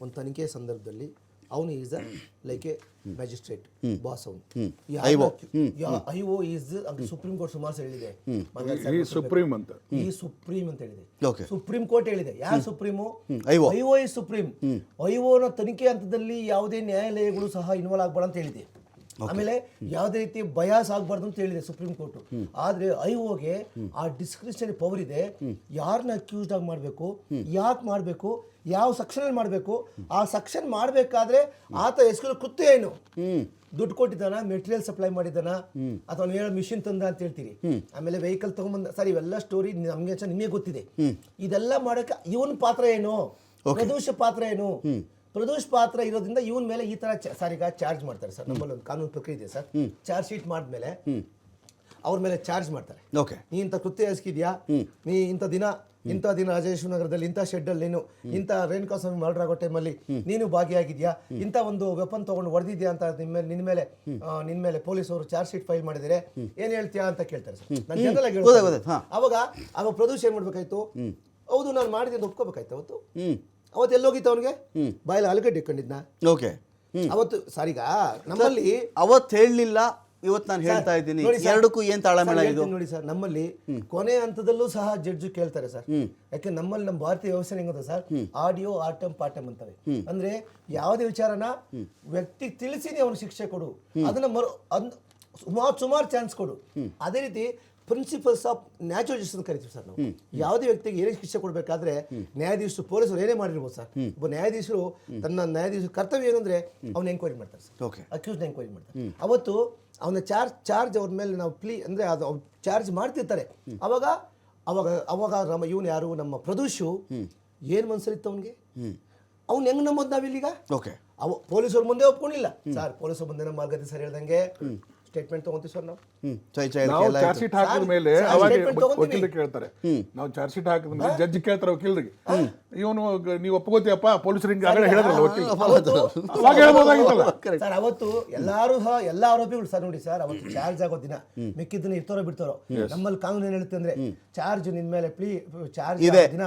ಒಂದು ತನಿಖೆ ಸಂದರ್ಭದಲ್ಲಿ ಅವನು is like a magistrate boss. ಅವನು IO ಈಸ್ ಸುಪ್ರೀಂ ಕೋರ್ಟ್ ಸುಮಾರು ಹೇಳಿದೆ, ಸುಪ್ರೀಂ ಅಂತ ಹೇಳಿದೆ. ಸುಪ್ರೀಂ ಕೋರ್ಟ್ ಹೇಳಿದೆ. ಯಾರು ಸುಪ್ರೀಮು? IO is supreme. IOನ ತನಿಖೆ ಹಂತದಲ್ಲಿ ಯಾವುದೇ ನ್ಯಾಯಾಲಯಗಳು ಸಹ ಇನ್ವಾಲ್ವ್ ಆಗ್ಬಾರ್ದು ಅಂತ ಹೇಳಿದೆ. ಆಮೇಲೆ ಯಾವುದೇ ರೀತಿ ಬಯಾಸ್ ಆಗಬಾರ್ದು ಅಂತ ಹೇಳಿದೆ ಸುಪ್ರೀಂ ಕೋರ್ಟ್. ಆದರೆ IOಗೆ ಆ ಡಿಸ್ಕ್ರಿಷನರಿ ಪವರ್ ಇದೆ. ಯಾರನ್ನ ಅಕ್ಯೂಸ್ಡ್ ಆಗಿ ಮಾಡಬೇಕು, ಯಾಕೆ ಮಾಡಬೇಕು, ಯಾವ ಸೆಕ್ಷನ್ ಮಾಡಬೇಕು, ಆ ಸೆಕ್ಷನ್ ಮಾಡಬೇಕಾದ್ರೆ ಆತ ಎಸ್ಕಲ್ ಕೃತ್ಯ ಏನು, ದುಡ್ಡು ಕೊಟ್ಟಿದ್ದಾನ, ಮೆಟೀರಿಯಲ್ ಸಪ್ಲೈ ಮಾಡಿದ್ದಾನ, ಅಥವಾ ಹೇಳೋ ಮಿಷಿನ್ ತಂದ ಅಂತ ಹೇಳ್ತೀರಿ, ಆಮೇಲೆ ವೆಹಿಕಲ್ ತಗೊಂಬಂದ. ಸರ್, ಇವೆಲ್ಲ ಸ್ಟೋರಿ ನಿಮಗೆ ಗೊತ್ತಿದೆ. ಇದೆಲ್ಲ ಮಾಡೋಕೆ ಇವನ್ ಪಾತ್ರ ಏನು, ಪ್ರದೋಷ ಪಾತ್ರ ಏನು? ಪ್ರದೋಷ್ ಪಾತ್ರ ಇರೋದ್ರಿಂದ ಇವನ್ ಮೇಲೆ ಈ ತರ ಈಗ ಚಾರ್ಜ್ ಮಾಡ್ತಾರೆ ಸರ್. ನಮ್ಮಲ್ಲಿ ಒಂದು ಕಾನೂನು ಪ್ರಕ್ರಿಯೆ ಇದೆ ಸರ್. ಚಾರ್ಜ್ ಶೀಟ್ ಮಾಡಿದ್ಮೇಲೆ ಅವ್ರ ಮೇಲೆ ಚಾರ್ಜ್ ಮಾಡ್ತಾರೆ. ನೀ ಇಂಥ ಕೃತ್ಯ ಎಸಗಿದ್ಯಾ, ನೀ ಇಂಥ ದಿನ ರಾಜೇಶ್ವರ ನಗರದಲ್ಲಿ ಇಂಥ ಶೆಡ್ಡಲ್ಲಿ ನೀನು ಇಂಥ ರೇಣುಕಾ ಸ್ವಾಮಿ ಮರ್ಡರ್ ಆಗೋ ಟೈಮಲ್ಲಿ ನೀನು ಭಾಗಿಯಾಗಿದ್ಯಾ, ಇಂಥ ಒಂದು ವೆಪನ್ ತಗೊಂಡು ಹೊಡೆದಿದ್ಯಾ ಅಂತ ನಿನ್ನ ಮೇಲೆ ಪೊಲೀಸರು ಚಾರ್ಜ್ ಶೀಟ್ ಫೈಲ್ ಮಾಡಿದರೆ ಏನ್ ಹೇಳ್ತೀಯಾ ಅಂತ ಕೇಳ್ತಾರೆ ಸರ್. ನಾನು ಜನರಲ್ ಆಗಿ ಅವಾಗ ಪ್ರದೋಷ್ ಏನ್ ಮಾಡ್ಬೇಕಾಯ್ತು? ಹೌದು, ನಾನು ಮಾಡಿದೆ ಅಂತ ಒಪ್ಕೋಬೇಕಾಯ್ತು. ಅವತ್ತು ಎಲ್ಲೋಗಿತ್ತು ಅವನಿಗೆ? ಬಾಯಲ್ಲಿ ಆಲೂಗಡ್ಡೆ ಇಟ್ಕೊಂಡಿದ್ನ. ಓಕೆ. ಅವತ್ತು ಸಾರೀಗ ನಮ್ಮಲ್ಲಿ ಅವತ್ತು ಹೇಳಲಿಲ್ಲ, ಇವತ್ತು ನಾನು ಹೇಳ್ತಾ ಇದ್ದೀನಿ. ಎರಡಕ್ಕೂ ಏನ್ ತಾಳಮೇಳ ಇದು ನೋಡಿ ಸರ್. ನಮ್ಮಲ್ಲಿ ಕೊನೆ ಹಂತದಲ್ಲೂ ಸಹ ಜಡ್ಜ್ ಕೇಳ್ತಾರೆ ಸರ್. ಯಾಕೆ ನಮ್ಮಲ್ಲಿ ನಮ್ಮ ಭಾರತೀಯ ವ್ಯವಸ್ಥೆ ಹೆಂಗದ ಸರ್, ಆಡಿಯೋ ಆಟಮ್ ಪಾಟಮ್ ಅಂತವೆ. ಅಂದ್ರೆ ಯಾವುದೇ ವಿಚಾರನ ವ್ಯಕ್ತಿ ತಿಳಿಸಿನೇ ಅವ್ನಿಗೆ ಶಿಕ್ಷೆ ಕೊಡು, ಅದನ್ನ ಸುಮಾರು ಚಾನ್ಸ್ ಕೊಡು. ಅದೇ ರೀತಿ ಪ್ರಿನ್ಸಿಪಲ್ಸ್ ಆಫ್ ನ್ಯಾಚುರಲ್ ಜಸ್ಟಿಸ್ ಅಂತ ಕರಿತೀವಿ ಸರ್ ನಾವು. ಯಾವುದೇ ವ್ಯಕ್ತಿಗೆ ಏನೇ ಶಿಕ್ಷೆ ಕೊಡಬೇಕಾದ್ರೆ ನ್ಯಾಯಾಧೀಶರು, ಪೊಲೀಸರು ಏನೇ ಮಾಡಿರ್ಬೋದು ಸರ್. ಒಬ್ಬ ನ್ಯಾಯಾಧೀಶರು ನ್ಯಾಯಾಧೀಶರ ಕರ್ತವ್ಯ ಏನಂದ್ರೆ ಅವ್ನ ಎಂಕ್ವೈರಿ ಮಾಡ್ತಾರೆ ಸರ್, ಅಕ್ಯೂಸ್ನ ಎಂಕ್ವೈರಿ ಮಾಡ್ತಾರೆ. ಅವತ್ತು ಅವನ ಚಾರ್ಜ್ ಅವ್ರ ಮೇಲೆ ನಾವು ಅಂದ್ರೆ ಅದು ಚಾರ್ಜ್ ಮಾಡ್ತಿರ್ತಾರೆ. ಅವಾಗ ಇವನು ಯಾರು, ನಮ್ಮ ಪ್ರದೋಷು ಏನ್ ಮನ್ಸಲ್ಲಿತ್ತು ಅವನಿಗೆ, ಅವ್ನು ಹೆಂಗ್ ನಂಬೋದು ನಾವಿಲ್ಲೀಗ? ಪೊಲೀಸರ ಮುಂದೆ ಒಪ್ಕೊಂಡಿಲ್ಲ ಸರ್. ಪೊಲೀಸರ ಮುಂದೆ ನಮ್ಮ ಮಾರ್ಗದರ್ಶಿ ಸರ್ ಹೇಳ್ದಂಗೆ ಸ್ಟೇಟ್ಮೆಂಟ್ ತಗೊಂತೀವಿ ಸರ್ ನಾವು. ನಾವು ಚಾರ್ಜ್ ಶೀಟ್ ಹಾಕಿದ ಮೇಲೆ ಸರ್, ಅವಾಗ statement ತಗೊಂತೀವಿ. ವಕೀಲರಿಗೆ ಕೇಳ್ತಾರೆ. ನಾವು ಚಾರ್ಜ್ ಶೀಟ್ ಹಾಕಿದ ಮೇಲೆ ಜಡ್ಜ್ ಕೇಳ್ತಾರೆ ವಕೀಲರಿಗೆ, ಇವನು ನೀವು ಒಪ್ಕೋತೀಯಪ್ಪ ಪೊಲೀಸರಿಗೆ ಆಗಲೇ ಹೇಳಿದ್ರಲ್ಲ ವಕೀಲ, ಅವಾಗ ಹೇಳ್ಬೋದಾಗಿತ್ತಲ್ಲ. ಸರ್ ಅವತ್ತು ಎಲ್ಲಾರು ಸಹ ಎಲ್ಲ ಆರೋಪಿಗಳು ಸರ್ ನೋಡಿ ಸರ್, ಅವತ್ತು ಚಾರ್ಜ್ ಆಗೋ ದಿನ ಮಿಕ್ಕಿದ್ದನ್ನ ಇರ್ತಾರೋ ಬಿಡ್ತಾರೋ, ನಮ್ಮಲ್ಲಿ ಕಾನೂನು ಏನ್ ಹೇಳುತ್ತೆ ಅಂದ್ರೆ ಚಾರ್ಜ್ ನಿನ್ ಮೇಲೆ ಚಾರ್ಜ್ ಇದೆ. ದಿನ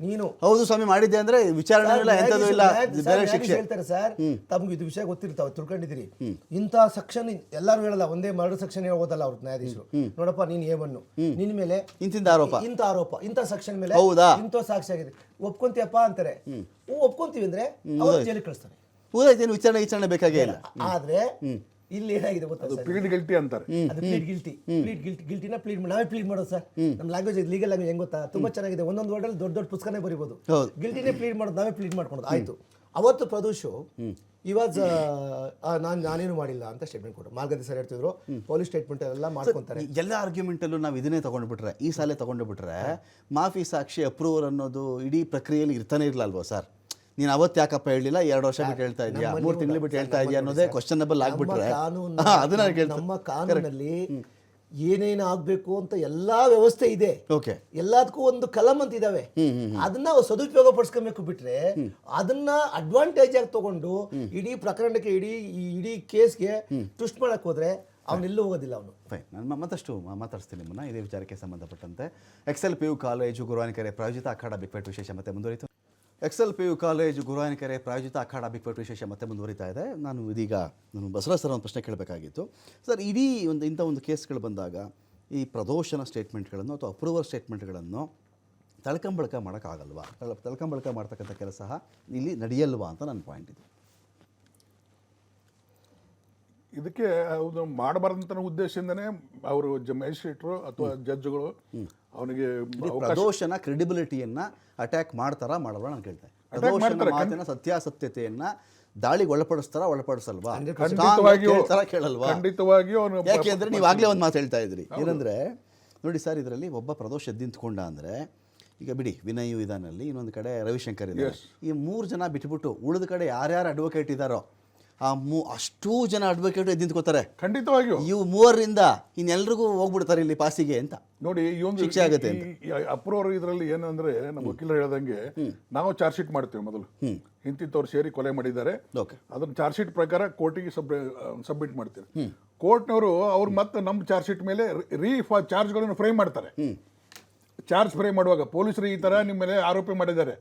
ನೀನು ಹೌದು ಸ್ವಾಮಿ ಮಾಡಿದ್ದೆ ಅಂದ್ರೆ ವಿಚಾರಣೆ ಇಲ್ಲ, ಎಂಥದ್ದು ಇಲ್ಲ, ಬೇರೆ ಶಿಕ್ಷೆ. ಹೇಳ್ತಾರೆ ಸರ್, ತಮ್ಗೆ ಇದು ವಿಷಯ ಗೊತ್ತಿರ್ತಾವ, ತಿಳ್ಕೊಂಡಿದ್ದೀರಿ. ಇಂಥ ಸೆಕ್ಷನ್ ಎಲ್ಲಾರು ಹೇಳಲ್ಲ, ಒಂದೇ ಮರ್ಡರ್ ಸೆಕ್ಷನ್ ಓದಲ್ಲ ಅವ್ರ ನ್ಯಾಯಾಧೀಶರು. ನೋಡಪ್ಪ ನೀನ್ ಏಮನ್ನು ನಿನ್ ಮೇಲೆ ಇಂತಿಂತ ಆರೋಪ, ಇಂಥ ಸೆಕ್ಷನ್ ಮೇಲೆ ಹೌದಾ ಇಂಥ ಸಾಕ್ಷಿ ಆಗಿದೆ, ಒಪ್ಕೊಂತೀಯಪ್ಪ ಅಂತಾರೆ. ಒಪ್ಕೊಂತೀವಿ ಅಂದ್ರೆ ಅವ್ರು ಜೈಲಿಗೆ ಕಳಿಸ್ತಾರೆ. ಉದಾಯ್ತೇನು ವಿಚಾರಣೆ ಬೇಕಾಗೇ ಇಲ್ಲ. ಆದ್ರೆ ಇಲ್ಲಿ ಏನಾಗಿದೆ ಗೊತ್ತಾ ಸರ್, ಪ್ಲೀಡ್ ಗಿಲ್ಟಿ ಅಂತಾರೆ. ಅದು ಗಿಲ್ಟಿನ ಪ್ಲೀಡ್ ನಾವೇ ಪ್ಲೀಡ್ ಮಾಡೋದು ಸರ್. ನಮ್ಮ ಲ್ಯಾಂಗ್ವೇಜ್ ಲೀಗಲ್ ಲ್ಯಾಂಗ್ವೇಜ್ ಹೆಂಗ್ ಗೊತ್ತಾ, ತುಂಬಾ ಚೆನ್ನಾಗಿದೆ. ಒಂದೊಂದು ವರ್ಡಲ್ಲಿ ದೊಡ್ಡ ದೊಡ್ಡ ಪುಸ್ತಕನೇ ಬರೀಬಹುದು. ಗಿಲ್ಟಿನೇ ಪ್ಲೀಡ್ ಮಾಡೋದು, ನಾವೇ ಪ್ಲೀಡ್ ಮಾಡ್ಕೊಳೋದು. ಆಯ್ತು, ಅವತ್ತು ಪ್ರದೋಷು ಇವಾಗ ನಾನೇನು ಮಾಡಿಲ್ಲ ಅಂತ ಸ್ಟೇಟ್ಮೆಂಟ್ ಕೊಟ್ಟರು. ಮಾರ್ಗದರ್ಶಿ ಸರ್ ಹೇಳ್ತಿದ್ರು ಪೊಲೀಸ್ ಸ್ಟೇಟ್ಮೆಂಟ್ ಎಲ್ಲ ಮಾಡ್ಕೊಂತಾರೆ. ಎಲ್ಲ ಆರ್ಗ್ಯುಮೆಂಟಲ್ಲೂ ನಾವು ಇದನ್ನೇ ತಗೊಂಡ್ಬಿಟ್ರೆ, ಈ ಸಾಲೆ ತಗೊಂಡ್ಬಿಟ್ರೆ ಮಾಫಿ ಸಾಕ್ಷಿ ಅಪ್ರೂವರ್ ಅನ್ನೋದು ಇಡೀ ಪ್ರಕ್ರಿಯೆಯಲ್ಲಿ ಇರ್ತಾನೆ ಇರಲ್ವಾ ಸರ್? ನೀನು ಅವತ್ತು ಯಾಕಪ್ಪ ಹೇಳಲಿಲ್ಲ, 2 ವರ್ಷ ಬಿಟ್ಟು ಹೇಳ್ತಾ ಇದೆಯಾ, 3 ತಿಂಗಳು ಬಿಟ್ಟು ಹೇಳ್ತಾ ಇದೆಯಾ ಅನ್ನೋದೇ ಕ್ವಶನಬಲ್ ಆಗ್ಬಿಟ್ರೆ, ನಮ್ಮ ಕಾನೂನಲ್ಲಿ ಏನೇನು ಆಗ್ಬೇಕು ಅಂತ ಎಲ್ಲಾ ವ್ಯವಸ್ಥೆ ಇದೆ. ಎಲ್ಲದಕ್ಕೂ ಒಂದು ಕಲಂ ಅಂತ ಇದಾವೆ. ಅದನ್ನ ಸದುಪಯೋಗ ಪಡಿಸ್ಕೊಬೇಕು. ಬಿಟ್ರೆ ಅದನ್ನ ಅಡ್ವಾಂಟೇಜ್ ಆಗಿ ತಗೊಂಡು ಇಡೀ ಪ್ರಕರಣಕ್ಕೆ ಇಡೀ ಕೇಸ್ಗೆ ಟ್ವಿಸ್ಟ್ ಮಾಡಕ್ ಹೋದ್ರೆ ಅವನೆಲ್ಲೂ ಹೋಗೋದಿಲ್ಲ ಅವನು. ಫೈನ್, ನಾನು ಮತ್ತಷ್ಟು ಮಾತಾಡ್ತೀನಿ ನಿಮ್ಮನ್ನ ಇದೇ ವಿಚಾರಕ್ಕೆ ಸಂಬಂಧಪಟ್ಟಂತೆ. ಎಕ್ಸೆಲ್ PU ಕಾಲೇಜು ಗುರುವಾನಕೆರೆ ಪ್ರಾಯೋಜಿತ ಅಖಾಡ ಬಿಗ್ ಫೈಟ್ ವಿಶೇಷ ಮತ್ತೆ ಮುಂದುವರಿತು. ಎಕ್ಸೆಲ್ PU ಕಾಲೇಜು ಗುರುವಾನಕೆರೆ ಪ್ರಾಯೋಜಿತ ಅಖಾಡ ಬಿಗ್ ಫೈಟ್ ವಿಶೇಷ ಮತ್ತೆ ಮುಂದುವರಿತಾ ಇದೆ. ನಾನು ಬಸವರಾಜ್ ಸರ್ ಒಂದು ಪ್ರಶ್ನೆ ಕೇಳಬೇಕಾಗಿತ್ತು. ಸರ್, ಇಡೀ ಇಂಥ ಒಂದು ಕೇಸ್ಗಳು ಬಂದಾಗ ಈ ಪ್ರದೋಷನ ಸ್ಟೇಟ್ಮೆಂಟ್ಗಳನ್ನು ಅಥವಾ ಅಪ್ರೂವರ್ ಸ್ಟೇಟ್ಮೆಂಟ್ಗಳನ್ನು ತಳ್ಕಂಬಳಕ ಮಾಡೋಕ್ಕಾಗಲ್ವಾ? ತಳ್ಕಂಬಳಕ ಮಾಡ್ತಕ್ಕಂಥ ಕೆಲಸ ಇಲ್ಲಿ ನಡೆಯಲ್ವಾ ಅಂತ ನನ್ನ ಪಾಯಿಂಟ್ ಇದೆ. ಇದಕ್ಕೆ ಅದು ಮಾಡಬಾರ್ದಂತ ಉದ್ದೇಶದಿಂದನೇ ಅವರು ಮ್ಯಾಜಿಸ್ಟ್ರೇಟ್ರು ಅಥವಾ ಜಡ್ಜ್ಗಳು ಅವನಿಗೆ ಪ್ರದೋಷನ ಕ್ರೆಡಿಬಿಲಿಟಿಯನ್ನ ಅಟ್ಯಾಕ್ ಮಾಡ್ತಾರಾ ಮಾಡಲ್ವಾ ನಾನು ಕೇಳ್ತೇನೆ. ಪ್ರದೋಷನ ಮಾತಿನ ಸತ್ಯಾಸತ್ಯತೆಯನ್ನ ದಾಳಿಗೆ ಒಳಪಡಿಸಲ್ವಾ? ಖಂಡಿತವಾಗಿಯೂ ಅವನು. ಯಾಕೆಂದ್ರೆ ನೀವು ಆಗ್ಲೇ ಒಂದು ಮಾತು ಹೇಳ್ತಾ ಇದ್ರಿ, ಏನಂದ್ರೆ ನೋಡಿ ಸರ್, ಇದರಲ್ಲಿ ಒಬ್ಬ ಪ್ರದೋಷ ಎದ್ದಿಂತ್ಕೊಂಡ ಅಂದ್ರೆ, ಈಗ ಬಿಡಿ ವಿನಯ್ ಇದಾನಲ್ಲಿ, ಇನ್ನೊಂದು ಕಡೆ ರವಿಶಂಕರ್ ಇದ್ದಾರೆ, ಈ 3 ಜನ ಬಿಟ್ಬಿಟ್ಟು ಉಳಿದ ಕಡೆ ಯಾರ್ಯಾರು ಅಡ್ವೊಕೇಟ್ ಇದ್ದಾರೋ ಅಷ್ಟೂ ಜನ ಅಡ್ವೊಕೇಟ್ ಎದ್ದಿಂತ್ಕೋತಾರೆ. ಖಂಡಿತವಾಗಿಯೂ ಇವು 3ರಿಂದ ಇನ್ನೆಲ್ರಿಗೂ ಹೋಗ್ಬಿಡ್ತಾರೆ ಇಲ್ಲಿ ಪಾಸಿಗೆ ಅಂತ. ನೋಡಿ, ಈ ಒಂದು ಶಿಕ್ಷೆ ಆಗುತ್ತೆ. ಅಪ್ರೂವರ್ ಇದರಲ್ಲಿ ಏನಂದ್ರೆ, ನಮ್ಮ ವಕೀಲರು ಹೇಳ್ದಂಗೆ ನಾವು ಚಾರ್ಜ್ ಶೀಟ್ ಮಾಡ್ತೀವಿ. ಮೊದಲು ಇಂತಿಂತವ್ರು ಸೇರಿ ಕೊಲೆ ಮಾಡಿದ್ದಾರೆ, ಅದನ್ನ ಚಾರ್ಜ್ ಶೀಟ್ ಪ್ರಕಾರ ಕೋರ್ಟಿಗೆ ಸಬ್ಮಿಟ್ ಮಾಡ್ತೀವಿ. ಕೋರ್ಟ್ನವರು ಅವ್ರು ಮತ್ತೆ ನಮ್ಮ ಚಾರ್ಜ್ ಶೀಟ್ ಮೇಲೆ ಚಾರ್ಜ್ಗಳನ್ನು ಫ್ರೇಮ್ ಮಾಡ್ತಾರೆ. ಚಾರ್ಜ್ ಫ್ರೇಮ್ ಮಾಡುವಾಗ ಪೊಲೀಸರು ಈ ತರ ನಿಮ್ಮ ಮೇಲೆ ಆರೋಪ ಮಾಡಿದ್ದಾರೆ,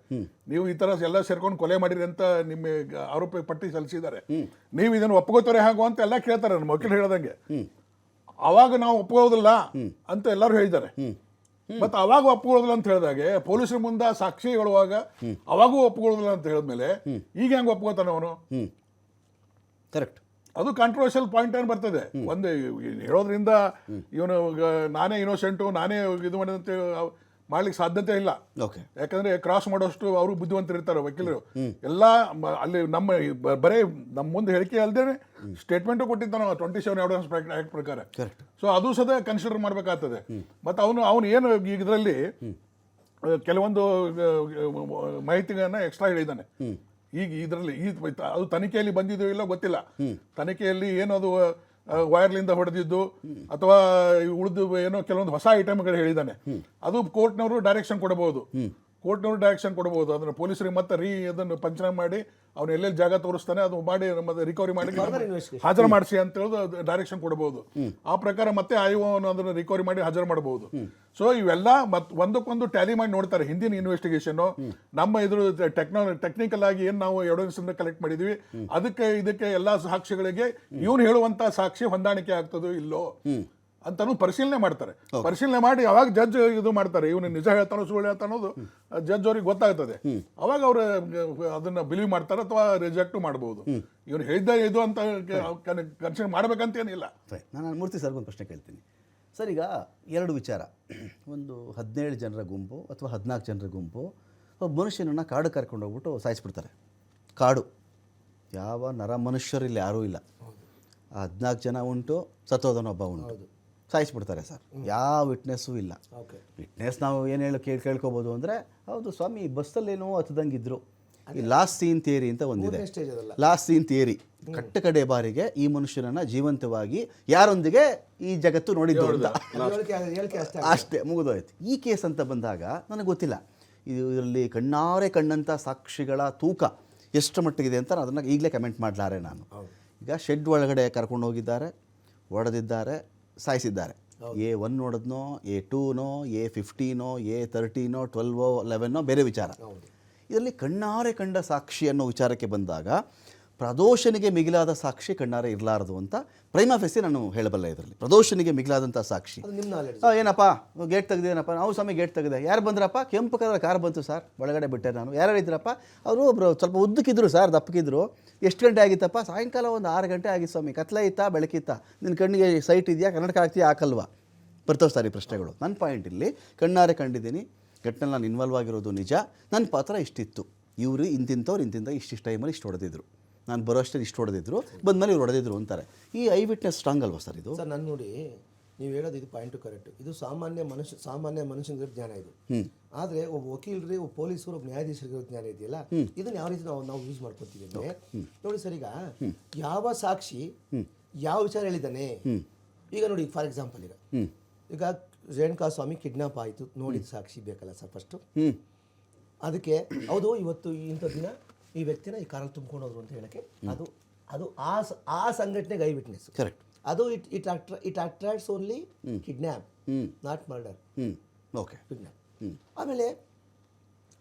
ನೀವು ಈ ತರ ಎಲ್ಲ ಸೇರ್ಕೊಂಡು ಕೊಲೆ ಮಾಡಿರಿ ಅಂತ ನಿಮ್ಮ ಆರೋಪ ಪಟ್ಟಿ ಸಲ್ಲಿಸಿದ್ದಾರೆ, ನೀವು ಇದನ್ನು ಒಪ್ಕೋತಾರೆ ಹಾಗು ಅಂತ ಎಲ್ಲ ಕೇಳ್ತಾರೆ ನಮ್ಮ ವಕೀಲರು ಹೇಳ್ದಂಗೆ. ಅವಾಗ ನಾವು ಒಪ್ಕೊಳ್ಳೋದಿಲ್ಲ ಅಂತ ಎಲ್ಲರೂ ಹೇಳಿದ್ದಾರೆ. ಮತ್ತೆ ಅವಾಗ ಒಪ್ಕೊಳ್ಳೋದಿಲ್ಲ ಅಂತ ಹೇಳಿದಾಗೆ ಪೊಲೀಸರ ಮುಂದೆ ಸಾಕ್ಷಿ ಹೇಳುವಾಗ ಅವಾಗೂ ಒಪ್ಕೊಳ್ಳೋದಿಲ್ಲ ಅಂತ ಹೇಳಿದ್ಮೇಲೆ ಈಗ ಹೆಂಗೆ ಒಪ್ಕೋತಾನೆ ಅವನು? ಕರೆಕ್ಟ್. ಅದು ಕಾಂಟ್ರವರ್ಷಿಯಲ್ ಪಾಯಿಂಟ್ ಏನು ಬರ್ತದೆ. ಒಂದು ಹೇಳೋದ್ರಿಂದ ಇವನು ನಾನೇ ಇನ್ನೋಸೆಂಟು, ನಾನೇ ಇದು ಮಾಡಿದಂತ ಮಾಡ್ಲಿಕ್ಕೆ ಸಾಧ್ಯತೆ ಇಲ್ಲ. ಯಾಕಂದ್ರೆ ಕ್ರಾಸ್ ಮಾಡೋಷ್ಟು ಅವರು ಬುದ್ಧಿವಂತರು ಇರ್ತಾರೆ ವಕೀಲರು ಎಲ್ಲ. ಅಲ್ಲಿ ಬರೇ ನಮ್ಮ ಮುಂದೆ ಹೇಳಿಕೆ ಅಲ್ಲದೆ ಸ್ಟೇಟ್ಮೆಂಟು ಕೊಟ್ಟಿದ್ದಾನೆ 27 ಎವಿಡೆನ್ಸ್ ಆಕ್ಟ್ ಪ್ರಕಾರ. ಸೊ ಅದು ಸದ ಕನ್ಸಿಡರ್ ಮಾಡ್ಬೇಕಾಗ್ತದೆ. ಮತ್ತು ಅವನು ಏನು ಇದರಲ್ಲಿ ಕೆಲವೊಂದು ಮಾಹಿತಿಗಳನ್ನ ಎಕ್ಸ್ಟ್ರಾ ಹೇಳಿದ್ದಾನೆ. ಈಗ ಇದರಲ್ಲಿ ಅದು ತನಿಖೆಯಲ್ಲಿ ಬಂದಿದೆಯೋ ಇಲ್ಲ ಗೊತ್ತಿಲ್ಲ. ತನಿಖೆಯಲ್ಲಿ ಏನದು ವೈರ್ಲಿಂದ ಹೊಡೆದಿದ್ದು ಅಥವಾ ಉಳಿದು ಏನೋ ಕೆಲವೊಂದು ಹೊಸ ಐಟಮ್ಗಳು ಹೇಳಿದ್ದಾನೆ. ಅದು ಕೋರ್ಟ್ನವರು ಡೈರೆಕ್ಷನ್ ಕೊಡಬಹುದು. ಅದನ್ನು ಪೊಲೀಸರಿಗೆ ಮತ್ತೆ ಅದನ್ನು ಪಂಚನಾಮ ಮಾಡಿ ಅವನು ಎಲ್ಲೆಲ್ಲಿ ಜಾಗ ತೋರಿಸ್ತಾನೆ ಅದು ಮಾಡಿ ಮತ್ತೆ ರಿಕವರಿ ಮಾಡಿ ಹಾಜರು ಮಾಡಿಸಿ ಅಂತ ಹೇಳಿ ಡೈರೆಕ್ಷನ್ ಕೊಡಬಹುದು. ಆ ಪ್ರಕಾರ ಮತ್ತೆ ಅದನ್ನು ರಿಕವರಿ ಮಾಡಿ ಹಾಜರು ಮಾಡಬಹುದು. ಸೊ ಇವೆಲ್ಲ ಒಂದಕ್ಕೊಂದು ಟ್ಯಾಲಿ ಮಾಡಿ ನೋಡ್ತಾರೆ. ಹಿಂದಿನ ಇನ್ವೆಸ್ಟಿಗೇಷನ್, ನಮ್ಮ ಇದ್ರ ಟೆಕ್ನಿಕಲ್ ಆಗಿ ಏನ್ ನಾವು ಎವಿಡೆನ್ಸ್ ಕಲೆಕ್ಟ್ ಮಾಡಿದ್ವಿ, ಇದಕ್ಕೆ ಎಲ್ಲಾ ಸಾಕ್ಷಿಗಳಿಗೆ ಇವನು ಹೇಳುವಂತ ಸಾಕ್ಷಿ ಹೊಂದಾಣಿಕೆ ಆಗ್ತದೋ ಇಲ್ಲೋ ಅಂತಾನು ಪರಿಶೀಲನೆ ಮಾಡ್ತಾರೆ. ಪರಿಶೀಲನೆ ಮಾಡಿ ಅವಾಗ ಜಡ್ಜ್ ಇದು ಮಾಡ್ತಾರೆ, ಇವನು ನಿಜ ಹೇಳ್ತಾನೋ ಸುಳ್ಳು ಹೇಳ್ತಾನೋದು ಜಡ್ಜ್ ಅವ್ರಿಗೆ ಗೊತ್ತಾಗ್ತದೆ. ಅವಾಗ ಅವ್ರು ಅದನ್ನ ಬಿಲೀವ್ ಮಾಡ್ತಾರೆ ಅಥವಾ ರಿಜೆಕ್ಟ್ ಮಾಡಬಹುದು. ಇವನು ಹೇಳಿದ್ದ ಇದು ಅಂತ ಕನ್ಸಿಡರ್ ಮಾಡ್ಬೇಕಂತ ಏನಿಲ್ಲ. ನಾನು ಮೂರ್ತಿ ಸರ್ ಒಂದು ಪ್ರಶ್ನೆ ಕೇಳ್ತೀನಿ ಸರ್. ಈಗ 2 ವಿಚಾರ, ಒಂದು 17 ಜನರ ಗುಂಪು ಅಥವಾ 14 ಜನರ ಗುಂಪು ಒಬ್ಬ ಮನುಷ್ಯನನ್ನು ಕಾಡು ಕರ್ಕೊಂಡು ಹೋಗ್ಬಿಟ್ಟು ಸಾಯಿಸ್ಬಿಡ್ತಾರೆ. ಕಾಡು, ಯಾವ ನರ ಮನುಷ್ಯರಿಲ್ಲಿ ಯಾರೂ ಇಲ್ಲ. 14 ಜನ ಉಂಟು, ಸತ್ತೋದನೊಬ್ಬ ಉಂಟು, ಸಾಯಿಸ್ಬಿಡ್ತಾರೆ ಸರ್. ಯಾವ ವಿಟ್ನೆಸ್ಸು ಇಲ್ಲ. ವಿಟ್ನೆಸ್ ನಾವು ಏನು ಕೇಳ್ಕೊಬೋದು ಅಂದರೆ, ಹೌದು ಸ್ವಾಮಿ ಬಸ್ಸಲ್ಲೇನೋ ಹತ್ತದಂಗಿದ್ರು, ಈ ಲಾಸ್ಟ್ ಸೀನ್ ಥಿಯರಿ ಅಂತ ಒಂದಿದೆ. ಸ್ಟೇಜ್ ಅದಲ್ಲ, ಲಾಸ್ಟ್ ಸೀನ್ ಥಿಯರಿ, ಕಡೆ ಬಾರಿಗೆ ಈ ಮನುಷ್ಯನನ್ನ ಜೀವಂತವಾಗಿ ಯಾರೊಂದಿಗೆ ಈ ಜಗತ್ತು ನೋಡಿದ್ದು ಅಂತ ಹೇಳಿಕೆ ಅಷ್ಟೇ. ಅಷ್ಟೇ, ಮುಗಿದೋಯ್ತು. ಈ ಕೇಸ್ ಅಂತ ಬಂದಾಗ ನನಗೆ ಗೊತ್ತಿಲ್ಲ ಇದರಲ್ಲಿ ಕಣ್ಣಾರೆ ಕಂಡಂಥ ಸಾಕ್ಷಿಗಳ ತೂಕ ಎಷ್ಟು ಮಟ್ಟಿಗಿದೆ ಅಂತ ಅದನ್ನು ಈಗಲೇ ಕಮೆಂಟ್ ಮಾಡಲಾರೆ ನಾನು. ಈಗ ಶೆಡ್ ಒಳಗಡೆ ಕರ್ಕೊಂಡು ಹೋಗಿದ್ದಾರೆ, ಹೊಡೆದಿದ್ದಾರೆ, ಸಾಯಿಸಿದ್ದಾರೆ. A1 ನೋಡಿದ್ನೋ, A2ನೋ, A15ನೋ, A13ನೋ, 12, 11ನೋ ಬೇರೆ ವಿಚಾರ. ಇದರಲ್ಲಿ ಕಣ್ಣಾರೆ ಕಂಡ ಸಾಕ್ಷಿ ಅನ್ನೋ ವಿಚಾರಕ್ಕೆ ಬಂದಾಗ ಪ್ರದೋಷನಿಗೆ ಮಿಗಿಲಾದ ಸಾಕ್ಷಿ ಕಣ್ಣಾರೆ ಇರಲಾರದು ಅಂತ ಪ್ರೈಮಾ ಫೆಸಿ ನಾನು ಹೇಳಬಲ್ಲ. ಇದರಲ್ಲಿ ಪ್ರದೋಷನಿಗೆ ಮಿಗಿಲಾದಂಥ ಸಾಕ್ಷಿ ಏನಪ್ಪ, ಗೇಟ್ ತೆಗೆದೇನಪ್ಪ, ನಾವು ಸ್ವಾಮಿ ಗೇಟ್ ತೆಗೆದೆ, ಯಾರು ಬಂದ್ರಪ್ಪ, ಕೆಂಪು ಕಲರ್ ಕಾರ್ ಬಂತು ಸರ್, ಒಳಗಡೆ ಬಿಟ್ಟೆ ನಾನು, ಯಾರು ಇದ್ರಪ್ಪ, ಅವರು ಒಬ್ಬರು ಸ್ವಲ್ಪ ಉದ್ದಕ್ಕಿದ್ರು ಸರ್, ದಪ್ಪಕ್ಕಿದ್ರು, ಎಷ್ಟು ಗಂಟೆ ಆಗಿತ್ತಪ್ಪ, ಸಾಯಂಕಾಲ ಒಂದು 6 ಗಂಟೆ ಆಗಿತ್ತು ಸ್ವಾಮಿ, ಕತ್ಲೆ ಇತ್ತಾ ಬೆಳಕಿತ್ತಾ, ನಿನ್ನ ಕಣ್ಣಿಗೆ ಸೈಟ್ ಇದೆಯಾ, ಕನ್ನಡಕ ಹಾಕ್ತೀಯಾ ಹಾಕಲ್ವಾ, ಬರ್ತವೆ ಸಾರಿ ಪ್ರಶ್ನೆಗಳು. ನನ್ನ ಪಾಯಿಂಟ್ ಇಲ್ಲಿ ಕಣ್ಣಾರೆ ಕಂಡಿದ್ದೀನಿ, ಘಟನೆಯಲ್ಲಿ ನಾನು ಇನ್ವಾಲ್ವ್ ಆಗಿರೋದು ನಿಜ, ನನ್ನ ಪಾತ್ರ ಇಷ್ಟಿತ್ತು, ಇವರು ಇಂತಿಂಥವ್ರು ಇಂತಿಂಥ ಇಷ್ಟಿಷ್ಟು ಟೈಮಲ್ಲಿ ಇಷ್ಟು ಹೊಡೆದಿದ್ರು, ನಾನು ಬರೋ ಅಷ್ಟೇ ಇಷ್ಟು ಹೊಡೆದಿದ್ರು, ಬಂದಮೇಲೆ ಇವ್ರು ಹೊಡೆದಿದ್ರು ಅಂತಾರೆ. ಈ ಐ ವಿಟ್ನೆಸ್ ಸ್ಟ್ರಾಂಗ್ ಅಲ್ವಾ ಸರ್ ಇದು? ಸರ್ ನಾನು ನೋಡಿ, ನೀವು ಹೇಳೋದು ಇದು ಪಾಯಿಂಟು ಕರೆಕ್ಟ್. ಇದು ಸಾಮಾನ್ಯ ಮನುಷ್ಯನಿಗೆ ಜ್ಞಾನ ಇದು. ಆದರೆ ಒಬ್ಬ ವಕೀಲರಿಗೆ, ಒಬ್ಬ ಪೊಲೀಸರು, ಒಬ್ಬ ನ್ಯಾಯಾಧೀಶರಿಗೆ ಜ್ಞಾನ ಇದೆಯಲ್ಲ, ಇದನ್ನ ಯಾವ ರೀತಿ ನಾವು ಯೂಸ್ ಮಾಡ್ಕೊತೀವಿ ಅಂದರೆ, ನೋಡಿ ಸರ್, ಈಗ ಯಾವ ಸಾಕ್ಷಿ ಯಾವ ವಿಚಾರ ಹೇಳಿದ್ದಾನೆ, ಈಗ ನೋಡಿ ಫಾರ್ ಎಕ್ಸಾಂಪಲ್, ಈಗ ರೇಣುಕಾ ಸ್ವಾಮಿ ಕಿಡ್ನಾಪ್ ಆಯಿತು, ನೋಡಿದ ಸಾಕ್ಷಿ ಬೇಕಲ್ಲ ಸರ್ ಫಸ್ಟು. ಅದಕ್ಕೆ ಹೌದು ಇವತ್ತು ಇಂಥ ದಿನ ಈ ವ್ಯಕ್ತಿನ ಈ ಕಾರಲ್ಲಿ ತುಂಬ್ಕೊಂಡು ಹೋದ್ರು ಅಂತ ಹೇಳಕ್ಕೆ ಅದು ಅದು ಆ ಸಂಘಟನೆಗೆ ಐ ವಿಟ್ನೆಸ್. ಕರೆಕ್ಟ್. ಅದು it attracts only kidnap, not murder. Okay, kidnap. ಆಮೇಲೆ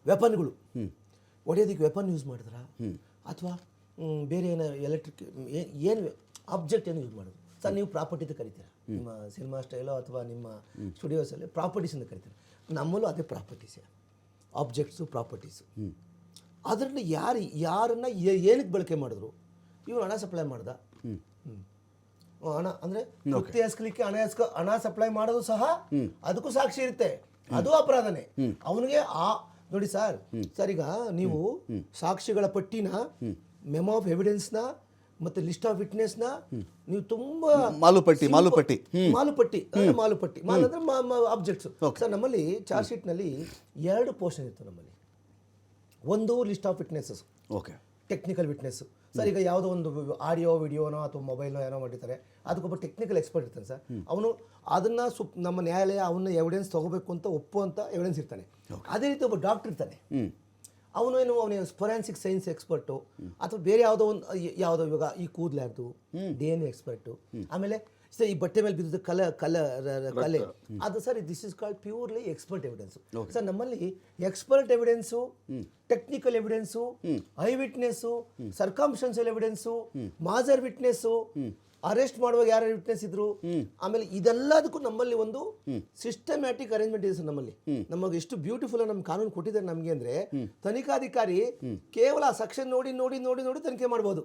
ವೆಪನ್ಗಳು, ಹೊಡೆಯೋದಕ್ಕೆ ವೆಪನ್ ಯೂಸ್ ಮಾಡಿದ್ರ ಅಥವಾ ಬೇರೆ ಏನೋ ಎಲೆಕ್ಟ್ರಿಕ್ ಏನು ಆಬ್ಜೆಕ್ಟ್ ಏನು ಯೂಸ್ ಮಾಡೋದು ಸರ್? ನೀವು ಪ್ರಾಪರ್ಟಿ ಅಂತ ಕರಿತೀರಾ, ನಿಮ್ಮ ಸಿನಿಮಾ ಸ್ಟೈಲೋ ಅಥವಾ ನಿಮ್ಮ ಸ್ಟುಡಿಯೋಸಲ್ಲಿ ಪ್ರಾಪರ್ಟೀಸ್ ಅಂತ ಕರಿತೀರಾ. ನಮ್ಮಲ್ಲೂ ಅದೇ ಪ್ರಾಪರ್ಟೀಸೇ, ಆಬ್ಜೆಕ್ಟ್ಸು, ಪ್ರಾಪರ್ಟೀಸು. ಅದನ್ನು ಯಾರನ್ನ ಏನಕ್ಕೆ ಬಳಕೆ ಮಾಡಿದ್ರು? ಇವ್ರು ಹಣ ಸಪ್ಲೈ ಮಾಡ್ದ, ಹಣ ಅಂದರೆ ವೃತ್ತಿ ಎಸ್ಕಲಿಕ್ಕೆ ಹಣ ಸಪ್ಲೈ ಮಾಡೋದು ಸಹ ಅದಕ್ಕೂ ಸಾಕ್ಷಿ ಇರುತ್ತೆ, ಅದು ಅಪರಾಧನೇ ಅವನಿಗೆ. ನೋಡಿ ಸರ್, ಈಗ ನೀವು ಸಾಕ್ಷಿಗಳ ಪಟ್ಟಿನ, ಮೆಮೋ ಆಫ್ ಎವಿಡೆನ್ಸ್ನ ಮತ್ತೆ ಲಿಸ್ಟ್ ಆಫ್ ವಿಟ್ನೆಸ್ನ ನೀವು ತುಂಬಾ ಮಾಲುಪಟ್ಟಿ ಅಂದ್ರೆ ಆಬ್ಜೆಕ್ಟ್ಸ್. ಸರ್ ನಮ್ಮಲ್ಲಿ ಚಾರ್ಜ್ ಶೀಟ್ನಲ್ಲಿ 2 ಪೋರ್ಷನ್ ಇತ್ತು ನಮ್ಮಲ್ಲಿ. ಒಂದು list of witnesses, okay, technical witness. Sir ಈಗ ಯಾವುದೋ ಒಂದು ಆಡಿಯೋ ವಿಡಿಯೋನೋ ಅಥವಾ ಮೊಬೈಲ್ನೋ ಏನೋ ಮಾಡಿರ್ತಾರೆ, ಅದಕ್ಕೊಬ್ಬ ಟೆಕ್ನಿಕಲ್ ಎಕ್ಸ್ಪರ್ಟ್ ಇರ್ತಾನೆ ಸರ್. ಅವನು ಅದನ್ನು ನಮ್ಮ ನ್ಯಾಯಾಲಯ ಅವನ್ನ ಎವಿಡೆನ್ಸ್ ತೊಗೋಬೇಕು ಅಂತ ಒಪ್ಪುವಂಥ ಎವಿಡೆನ್ಸ್ ಇರ್ತಾನೆ. ಅದೇ ರೀತಿ ಒಬ್ಬ ಡಾಕ್ಟರ್ ಇರ್ತಾನೆ, ಅವನು ಫೊರೆನ್ಸಿಕ್ ಸೈನ್ಸ್ ಎಕ್ಸ್ಪರ್ಟು ಅಥವಾ ಬೇರೆ ಯಾವುದೋ ಇವಾಗ ಈ ಕೂದಲಾರ್ದು DNA ಎಕ್ಸ್ಪರ್ಟು. ಆಮೇಲೆ ಸರ್ ಈ ಬಟ್ಟೆ ಮೇಲೆ ಬಿದ್ದ ಕಲೆ ಅದು sir, this is called purely expert evidence. Sir ನಮ್ಮಲ್ಲಿ expert evidence, technical evidence, eye witness, circumstantial evidence, mahazar witness, arrest ಮಾಡುವಾಗ ಯಾರು ವಿಟ್ನೆಸ್ ಇದ್ರು, ಆಮೇಲೆ ಇದೆಲ್ಲದಕ್ಕೂ ನಮ್ಮಲ್ಲಿ ಒಂದು ಸಿಸ್ಟಮ್ಯಾಟಿಕ್ ಅರೇಂಜ್ಮೆಂಟ್ ಇದೆ ಸರ್. ನಮ್ಮಲ್ಲಿ ನಮಗೆ ಎಷ್ಟು ಬ್ಯೂಟಿಫುಲ್ ನಮ್ಮ ಕಾನೂನು ಕೊಟ್ಟಿದ್ದಾರೆ ನಮಗೆ ಅಂದ್ರೆ, ತನಿಖಾಧಿಕಾರಿ ಕೇವಲ ಸೆಕ್ಷನ್ ನೋಡಿ ನೋಡಿ ನೋಡಿ ನೋಡಿ ತನಿಖೆ ಮಾಡ್ಬೋದು.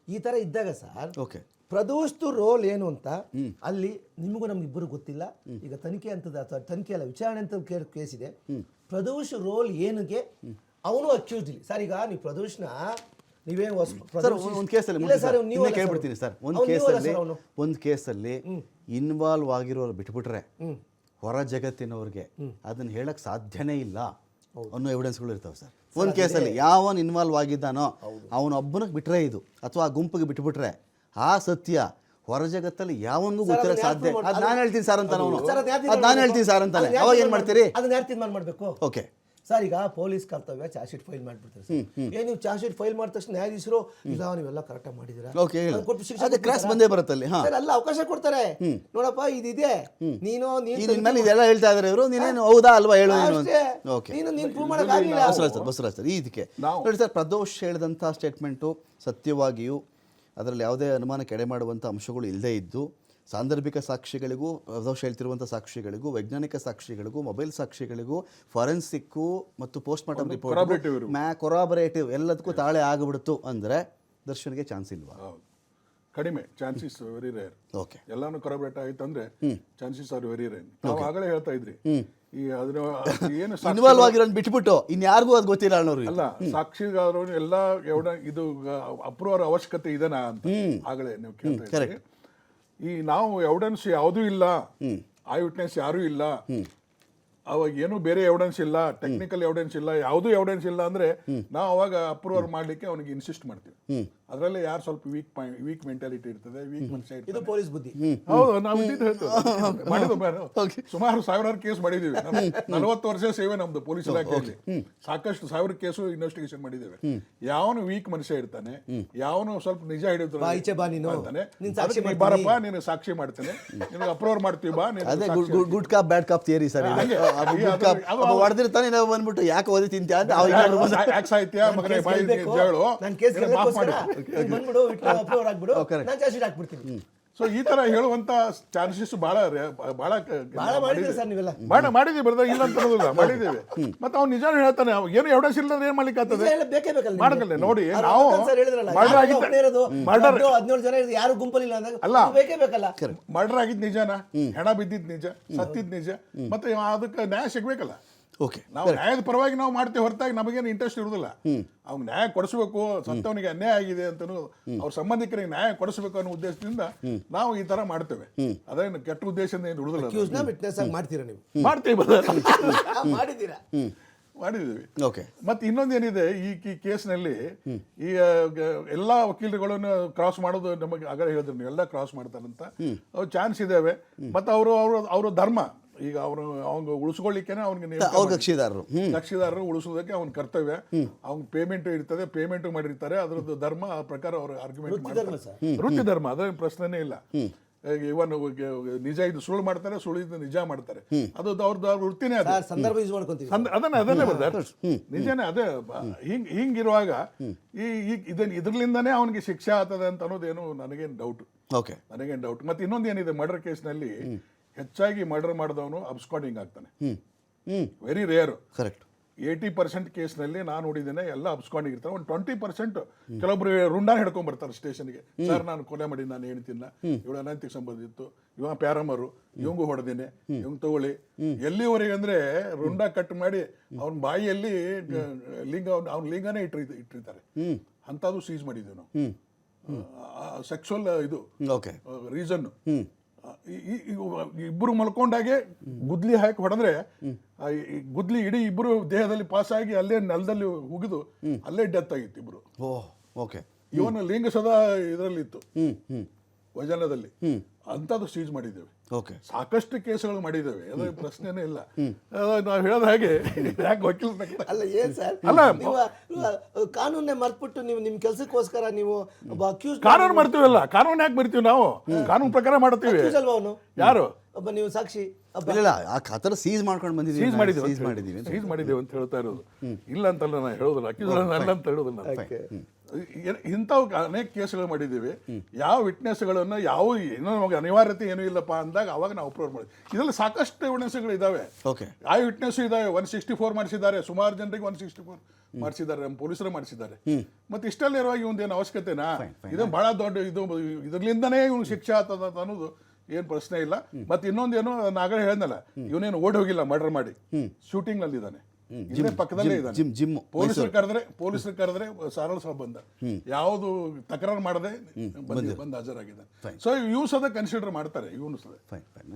ಈ ತರ ಇದ್ದಾಗ ಸರ್, ಓಕೆ, ಪ್ರದೋಷ್ದು ರೋಲ್ ಏನು ಅಂತ ಅಲ್ಲಿ ನಿಮಗೂ ನಮ್ಗಿಬ್ಬರು ಗೊತ್ತಿಲ್ಲ. ಈಗ ತನಿಖೆ ಅಂತದ ಅಥವಾ ತನಿಖೆ ಅಲ್ಲ, ವಿಚಾರಣೆ ಅಂತ ಕೇಸ್ ಇದೆ. ಪ್ರದೋಷ್ ರೋಲ್ ಏನಿಗೆ ಅವನು ಅಕ್ಯೂಸ್ಡ್ ಇಲ್ಲಿ ಸರ್. ಈಗ ನೀವು ಪ್ರದೋಷ್ನ ನೀವೇ ಒಂದು ಕೇಸಲ್ಲಿ ಕೇಳ್ಬಿಡ್ತೀನಿ ಸರ್, ಒಂದು ಕೇಸಲ್ಲಿ ಇನ್ವಾಲ್ವ್ ಆಗಿರೋರು ಬಿಟ್ಬಿಟ್ರೆ ಹೊರ ಜಗತ್ತಿನವ್ರಿಗೆ ಅದನ್ನ ಹೇಳಕ್ ಸಾಧ್ಯನೇ ಇಲ್ಲ ಅನ್ನೋ ಎವಿಡೆನ್ಸ್ಗಳು ಇರ್ತಾವೆ ಸರ್. ಒಂದು ಕೇಸಲ್ಲಿ ಯಾವನ್ ಇನ್ವಾಲ್ವ್ ಆಗಿದ್ದಾನೋ ಅವನೊಬ್ಬನಿಗೆ ಬಿಟ್ರೆ ಇದು, ಅಥವಾ ಆ ಗುಂಪಿಗೆ ಬಿಟ್ಬಿಟ್ರೆ ಆ ಸತ್ಯ ಹೊರ ಜಗತ್ತಲ್ಲಿ ಯಾವನಿಗೂ ಗೊತ್ತಿರಕ್ಕೆ ಸಾಧ್ಯ. ಅದು ನಾನು ಹೇಳ್ತೀನಿ ಸರ್ ಅಂತ, ನಾನು ಹೇಳ್ತೀನಿ ಸರ್ ಅಂತಾನೆ. ಅವಾಗ ಏನ್ ಮಾಡ್ತೀರಿ? ಅದನ್ನ ಯಾರು ತೀರ್ಮಾನ ಮಾಡಬೇಕು? ಓಕೆ ಸರ್, ಈಗ ಪೊಲೀಸ್ ಕರ್ತವ್ಯ ಚಾರ್ಜ್ ಶೀಟ್ ಫೈಲ್ ಮಾಡ್ಬಿಡ್ತಾರೆ ಸರ್. ನೀವು ಚಾರ್ಜ್ ಶೀಟ್ ಫೈಲ್ ಮಾಡಿದ ತಕ್ಷಣ ನ್ಯಾಯಾಧೀಶರು ಇಲ್ಲ ನೀವೆಲ್ಲ ಕರೆಕ್ಟಾಗಿ ಮಾಡಿದ್ದೀರಾ, ಕ್ರಾಸ್ ಬಂದೇ ಬರುತ್ತಲ್ಲಿ ಎಲ್ಲ ಅವಕಾಶ ಕೊಡ್ತಾರೆ. ನೋಡಪ್ಪ ಇದಿದೆ, ನೀನು ಇದೆಲ್ಲ ಹೇಳ್ತಾ ಇದಾರೆ ಇವರು, ನೀನೇನು ಹೌದಾ ಅಲ್ವಾ ಹೇಳು. ಬಸವರಾಜ್ ಸರ್, ಇದಕ್ಕೆ ನೋಡಿ ಸರ್, ಪ್ರದೋಷ್ ಹೇಳಿದಂಥ ಸ್ಟೇಟ್ಮೆಂಟು ಸತ್ಯವಾಗಿಯೂ ಅದರಲ್ಲಿ ಯಾವುದೇ ಅನುಮಾನಕ್ಕೆ ಎಡೆ ಮಾಡುವಂಥ ಅಂಶಗಳು ಇಲ್ಲದೇ ಇದ್ದು, ಸಾಂದರ್ಭಿಕ ಸಾಕ್ಷಿಗಳಿಗೂ, ಪ್ರದೋಷ ಹೇಳ್ತಿರುವಂಥ ಸಾಕ್ಷಿಗಳಿಗೂ, ವೈಜ್ಞಾನಿಕ ಸಾಕ್ಷಿಗಳಿಗೂ, ಮೊಬೈಲ್ ಸಾಕ್ಷಿಗಳಿಗೂ, ಫಾರೆನ್ಸಿಕ್ಕು ಮತ್ತು ಪೋಸ್ಟ್ಮಾರ್ಟಮ್ ರಿಪೋರ್ಟ್, ಕೊರಾಬರೇಟಿವ್ ಎಲ್ಲದಕ್ಕೂ ತಾಳೆ ಆಗಿಬಿಡ್ತು ಅಂದರೆ ದರ್ಶನ್ಗೆ ಚಾನ್ಸ್ ಇಲ್ವಾ? ಕಡಿಮೆ ಚಾನ್ಸಸ್, ವೆರಿ ರೇರ್. ಓಕೆ, ಎಲ್ಲಾನು ಕೊರಾಬರೇಟ್ ಆಯ್ತು ಅಂದ್ರೆ ಚಾನ್ಸಸ್ ಆರ್ ವೆರಿ ರೇರ್. ನಾವು ಆಗಲೇ ಹೇಳ್ತಾ ಇದ್ರಿ, ಈ ಅದ್ರ ಏನು ಇನ್ವಾಲ್ವ್ ಆಗಿರೋನ್ ಬಿಟ್ಬಿಟ್ಟು ಇನ್ಯಾರಿಗೂ ಅದು ಗೊತ್ತಿಲ್ಲ ಅನ್ನೋರು ಅಲ್ಲ, ಸಾಕ್ಷಿಗಾರರು ಎಲ್ಲ ಇದು ಅಪ್ರೂವರ್ ಅವಶ್ಯಕತೆ ಇದೆನಾ ಅಂತ ಆಗಲೇ ನೀವು ಕೇಳ್ತಾ ಇದ್ರಿ. ಈ ನಾವು ಎವಿಡೆನ್ಸ್ ಯಾವುದೂ ಇಲ್ಲ, ಐ ವಿಟ್ನೆಸ್ ಯಾರೂ ಇಲ್ಲ ಅವಾಗ ಏನು ಬೇರೆ ಎವಿಡೆನ್ಸ್ ಇಲ್ಲ, ಟೆಕ್ನಿಕಲ್ ಎವಿಡೆನ್ಸ್ ಇಲ್ಲ, ಯಾವುದೂ ಎವಿಡೆನ್ಸ್ ಇಲ್ಲ ಅಂದ್ರೆ ನಾವು ಅವಾಗ ಅಪ್ರೂವರ್ ಮಾಡ್ಲಿಕ್ಕೆ ಅವನಿಗೆ ಇನ್ಸಿಸ್ಟ್ ಮಾಡ್ತೀವಿ. ಅದರಲ್ಲಿ ಯಾರು ಸ್ವಲ್ಪ ವೀಕ್ ಮೆಂಟಾಲಿಟಿ ಇರ್ತದೆ, ವೀಕ್ ಮನುಷ್ಯ ಇದು ಇರ್ತದೆ. ಪೊಲೀಸ್ ಬುದ್ಧಿ. ಹೌದು, ನಾವು ಸುಮಾರು 1000 ಕೇಸ್ ಮಾಡಿದೀವಿ. 40 ವರ್ಷ ಸೇವೆ ನಮ್ದು ಪೊಲೀಸ್ ಇಲಾಖೆಯಲ್ಲಿ. ಸಾಕಷ್ಟು 1000 ಕೇಸು ಇನ್ವೆಸ್ಟಿಗೇಷನ್ ಮಾಡಿದ್ದೇವೆ. ಯಾವನು ವೀಕ್ ಮನುಷ್ಯ ಇರ್ತಾನೆ, ಯಾವನು ಸ್ವಲ್ಪ ನಿಜ ಹಿಡಿತಾನೆ, ಬಾರಪ್ಪ ನೀನು ಸಾಕ್ಷಿ ಮಾಡ್ತೇನೆ, ನಿನಗೆ ಅಪ್ರೂವರ್ ಮಾಡ್ತೀವಿ ಬಾ. ಅದೇ ಗುಡ್ ಕಾಪ್ ಬ್ಯಾಡ್ ಕಾಪ್ ಥಿಯರಿ ಸರ್. ಹೊಡೆದಿರ್ತಾನೆ, ನಾವು ಬಂದ್ಬಿಟ್ಟು ಯಾಕೆ ಓದಿ ತಿಂತ ಅಂತ ಸಾಹಿತ್ಯ ಮಗನೇ ಜಗಳು ಬಂದ್ಬಿಡು ಅಪ್ರೂವರ್ ಆಗ್ಬಿಡು, ನಾನು ಚಾರ್ಜ್ ಶೀಟ್ ಹಾಕ್ಬಿಡ್ತೀನಿ. ಸೊ ಈ ತರ ಹೇಳುವಂತ ಚಾನ್ಸಸ್ ಬಹಳ ಮಾಡಿದ್ದೀರಿ ಸರ್ ನೀವೆಲ್ಲ. ಮಾಡಿದೀವಿ ಬ್ರದರ್, ಇಲ್ಲ ಅಂತ ಅನ್ನೋದಿಲ್ಲ, ಮಾಡಿದ್ದೇವೆ. ಮತ್ತೆ ಅವ್ನು ನಿಜ ಹೇಳ್ತಾನೆ, ಏನು ಎವಿಡೆನ್ಸ್ ಇಲ್ಲ ಏನ್ ಮಾಡ್ಲಿಕ್ಕೆ ಆಗ್ತದೆ, ಬೇಕೇ ಬೇಕಲ್ಲ ಮಾಡಲ್ಲ. ನೋಡಿ ನಾವು ಮರ್ಡರ್ 17 ಜನ ಯಾರು ಗುಂಪಲ್ಲಿಲ್ಲ ಅಂದಾಗ ಬೇಕೇ ಬೇಕಲ್ಲ. ಮರ್ಡರ್ ಆಗಿದ್ ನಿಜಾನ, ಹೆಣ ಬಿದ್ದಿದ್ ನಿಜ, ಸತ್ತಿದ್ ನಿಜ, ಮತ್ತೆ ಅದಕ್ಕೆ ನ್ಯಾಯ ಸಿಗ್ಬೇಕಲ್ಲ. ಓಕೆ, ನಾವು ನ್ಯಾಯದ ಪರವಾಗಿ ನಾವು ಮಾಡ್ತೇವೆ ಹೊರತಾಗಿ ನಮಗೇನು ಇಂಟ್ರೆಸ್ಟ್ ಇರುವುದಿಲ್ಲ. ಅವ್ನು ನ್ಯಾಯ ಕೊಡಿಸ್ಬೇಕು, ಸತ್ತವನಿಗೆ ಅನ್ಯಾಯ ಆಗಿದೆ ಅಂತ ಅವ್ರ ಸಂಬಂಧಿಕರಿಗೆ ನ್ಯಾಯ ಕೊಡಿಸ್ಬೇಕು ಅನ್ನೋ ಉದ್ದೇಶದಿಂದ ನಾವು ಈ ತರ ಮಾಡ್ತೇವೆ. ಅದೇನು ಕೆಟ್ಟ ಉದ್ದೇಶದಿಂದ ಏನು ಇರುವುದಿಲ್ಲ. ಮಾಡ್ತೀರಾ ನೀವು? ಮಾಡ್ತೀವಿ, ಮಾಡಿದ್ದೀರಾ? ಮಾಡಿದ್ದೀವಿ. ಓಕೆ. ಮತ್ತೆ ಇನ್ನೊಂದೇನಿದೆ, ಈ ಕೇಸ್ನಲ್ಲಿ ಈಗ ಎಲ್ಲಾ ವಕೀಲರುಗಳನ್ನು ಕ್ರಾಸ್ ಮಾಡೋದು ನಮಗೆ ಆಗಲೇ ಹೇಳಿದ್ರು, ನೀವು ಎಲ್ಲ ಕ್ರಾಸ್ ಮಾಡ್ತಾರಂತ ಚಾನ್ಸ್ ಇದಾವೆ. ಮತ್ತೆ ಅವರು ಧರ್ಮ, ಈಗ ಅವ್ನು ಉಳಿಸ್ಕೊಳ್ಳಿಕ್ಕೇನೆ ಕಕ್ಷಿದಾರರು ಉಳಿಸೋದಕ್ಕೆ ಅವ್ನ ಕರ್ತವ್ಯ. ಅವ್ನ ಪೇಮೆಂಟ್ ಇರ್ತದೆ, ಪೇಮೆಂಟ್ ಮಾಡಿರ್ತಾರೆ, ಅದ್ರದ್ದು ಧರ್ಮ ಆ ಪ್ರಕಾರ ಅವ್ರು ಆರ್ಗ್ಯುಮೆಂಟ್ ಮಾಡ್ತಾರೆ. ವೃತ್ತಿ ಧರ್ಮ, ಅದ್ರ ಪ್ರಶ್ನೆನೇ ಇಲ್ಲ. ಇವನ್ ನಿಜ ಇದು ಸುಳ್ಳು ಮಾಡ್ತಾರೆ, ಸುಳ್ಳು ಇದು ನಿಜ ಮಾಡ್ತಾರೆ, ಅದು ಅವ್ರದ್ದು ವೃತ್ತಿನೇ. ಅದನ್ನೇ ಬರ್ತಾರೆ ನಿಜನೇ. ಅದೇ ಹಿಂಗಿರುವಾಗ ಇದ್ರಲಿಂದಾನೇ ಅವನಿಗೆ ಶಿಕ್ಷೆ ಆಗ್ತದೆ ಅಂತ ಅನ್ನೋದೇನು ನನಗೇನು ಡೌಟ್. ಮತ್ತೆ ಇನ್ನೊಂದೇನಿದೆ, ಮರ್ಡರ್ ಕೇಸ್ನಲ್ಲಿ ಹೆಚ್ಚಾಗಿ ಮರ್ಡರ್ ಮಾಡಿದವನು ಅಬ್ಸ್ಕಾಂಡಿಂಗ್ ಆಗ್ತಾನೆ. Very rare. ಕರೆಕ್ಟ್. 80% ಕೇಸ್ನಲ್ಲಿ ನಾನು ನೋಡಿದ್ದೇನೆ, ಎಲ್ಲ ಅಬ್ಸ್ಕಾಂಡಿಂಗ್ ಇರ್ತಾರೆ. ಒಂದು 20% ಕೆಲವೊಬ್ರು ರುಂಡಾನ ಹಿಡ್ಕೊಂಡ್ ಬರ್ತಾರೆ ಸ್ಟೇಷನ್ಗೆ. ಸರ್ ನಾನು ಕೊಲೆ ಮಾಡಿ, ನಾನು ಹೇಳ್ತಿಲ್ಲ, ಇವಳು ಅನೈತಿಕ ಸಂಬಂಧ ಇತ್ತು, ಇವ ಪ್ಯಾರಮರು, ಇವಂಗೂ ಹೊಡೆದೇನೆ, ಇವಂಗ್ ತಗೊಳ್ಳಿ. ಎಲ್ಲಿವರೆಗೆ ಅಂದ್ರೆ ರುಂಡ ಕಟ್ ಮಾಡಿ ಅವನ ಬಾಯಿಯಲ್ಲಿ ಅವ್ನ ಲಿಂಗನೇ ಇಟ್ಟಿರ್ತಾರೆ. ಅಂತದ್ದು ಸೀಸ್ ಮಾಡಿದ್ದೇವೆ ನಾವು. ಸೆಕ್ಸುವಲ್ ಇದು ರೀಸನ್. ಇಬ್ಬರು ಮಲ್ಕೊಂಡಾಗೆ ಗುದ್ಲಿ ಹಾಕಿ ಹೊಡೆದ್ರೆ ಗುದ್ಲಿ ಇಡೀ ಇಬ್ಬರು ದೇಹದಲ್ಲಿ ಪಾಸ್ ಆಗಿ ಅಲ್ಲೇ ನೆಲದಲ್ಲಿ ಉಗಿದು ಅಲ್ಲೇ ಡೆತ್ ಆಗಿತ್ತು ಇಬ್ರು. ಇವನ ಲಿಂಗ ಸದಾ ಇದರಲ್ಲಿ ಇತ್ತು, ವಜನದಲ್ಲಿ. ಅಂತದ್ದು ಸೀಜ್ ಮಾಡಿದ್ದೇವೆ. ಸಾಕಷ್ಟು ಕೇಸುಗಳು ಮಾಡಿದ್ದೇವೆ, ಅದ್ರ ಪ್ರಶ್ನೆನೇ ಇಲ್ಲ. ನಾವು ಹೇಳೋದ ಹಾಗೆ ಯಾಕೆ ವಕೀಲ ಅಲ್ಲ, ಏನ್ ಸರ್ ಕಾನೂನೇ ಮರ್ತ್ಬಿಟ್ಟು ನೀವು ನಿಮ್ ಕೆಲ್ಸಕ್ಕೋಸ್ಕರ ನೀವು ಕಾನೂನು ಮಾಡ್ತೀವಲ್ಲ. ಕಾನೂನು ಯಾಕೆ ಬರ್ತೀವಿ ನಾವು? ಕಾನೂನು ಪ್ರಕಾರ ಮಾಡ್ತೀವಿ. ಅವನು ಯಾರು ಒಬ್ಬ ನೀವು ಸಾಕ್ಷಿ ಸೀಸ್ ಮಾಡ್ಕೊಂಡು ಬಂದಿದ್ದೀವಿ, ಸೀಸ್ ಮಾಡಿದ್ದೇವೆ ಅಂತ ಹೇಳ್ತಾ ಇರೋದು. ಇಲ್ಲ ಅಂತಲ್ಲ ನಾನು ಹೇಳೋದಿಲ್ಲ, ಅಕ್ಯೂಸ್ ಅಲ್ಲ ಅಂತ ಹೇಳೋದಿಲ್ಲ. ಇಂಥವು ಅನೇಕ ಕೇಸುಗಳು ಮಾಡಿದ್ದೀವಿ. ಯಾವ ವಿಟ್ನೆಸ್ಗಳನ್ನು ಏನೋ ನಮಗೆ ಅನಿವಾರ್ಯತೆ ಏನೂ ಇಲ್ಲಪ್ಪ ಅಂದಾಗ ಅವಾಗ ನಾವು ಅಪ್ರೂವ್ ಮಾಡಿದ್ವಿ. ಇದರಲ್ಲಿ ಸಾಕಷ್ಟು ಎವಿಡೆನ್ಸ್ಗಳು ಇದಾವೆ. ಆ ವಿಟ್ನೆಸ್ ಇದಾವೆ. 164 ಮಾಡಿಸಿದ್ದಾರೆ, ಸುಮಾರು ಜನರಿಗೆ 164 ಮಾಡಿಸಿದ್ದಾರೆ, ನಮ್ಮ ಪೊಲೀಸರು ಮಾಡಿಸಿದ್ದಾರೆ. ಮತ್ತೆ ಇಷ್ಟಲ್ಲಿ ಇರುವಾಗ ಇವಂದೇನು ಅವಶ್ಯಕತೆನಾ? ಇದು ಬಹಳ ದೊಡ್ಡ ಇದರಿಂದನೇ ಇವ್ನು ಶಿಕ್ಷೆ ಆಗ್ತದ ಅನ್ನೋದು ಏನು ಪ್ರಶ್ನೆ ಇಲ್ಲ. ಮತ್ತೆ ಇನ್ನೊಂದೇನು, ನಾನು ಆಗಲೇ ಹೇಳ್ದಲ್ಲ, ಇವನೇನು ಓಡಿ ಹೋಗಿಲ್ಲ, ಮರ್ಡರ್ ಮಾಡಿ ಶೂಟಿಂಗ್ ನಲ್ಲಿ ಇದ್ದಾನೆ, ಪಕ್ಕದಲ್ಲೇ ಇದ್ದಾನೆ. ಪೊಲೀಸರು ಕರೆದ್ರೆ ಸರಳ ಸಂಬಂಧ, ಯಾವುದು ತಕರಾರು ಮಾಡದೆ ಬಂದು ಹಾಜರಾಗಿದ್ದಾನೆ. ಸೊ ಇವು ಸದ ಕನ್ಸಿಡರ್ ಮಾಡ್ತಾರೆ. ಇವನು ಸದ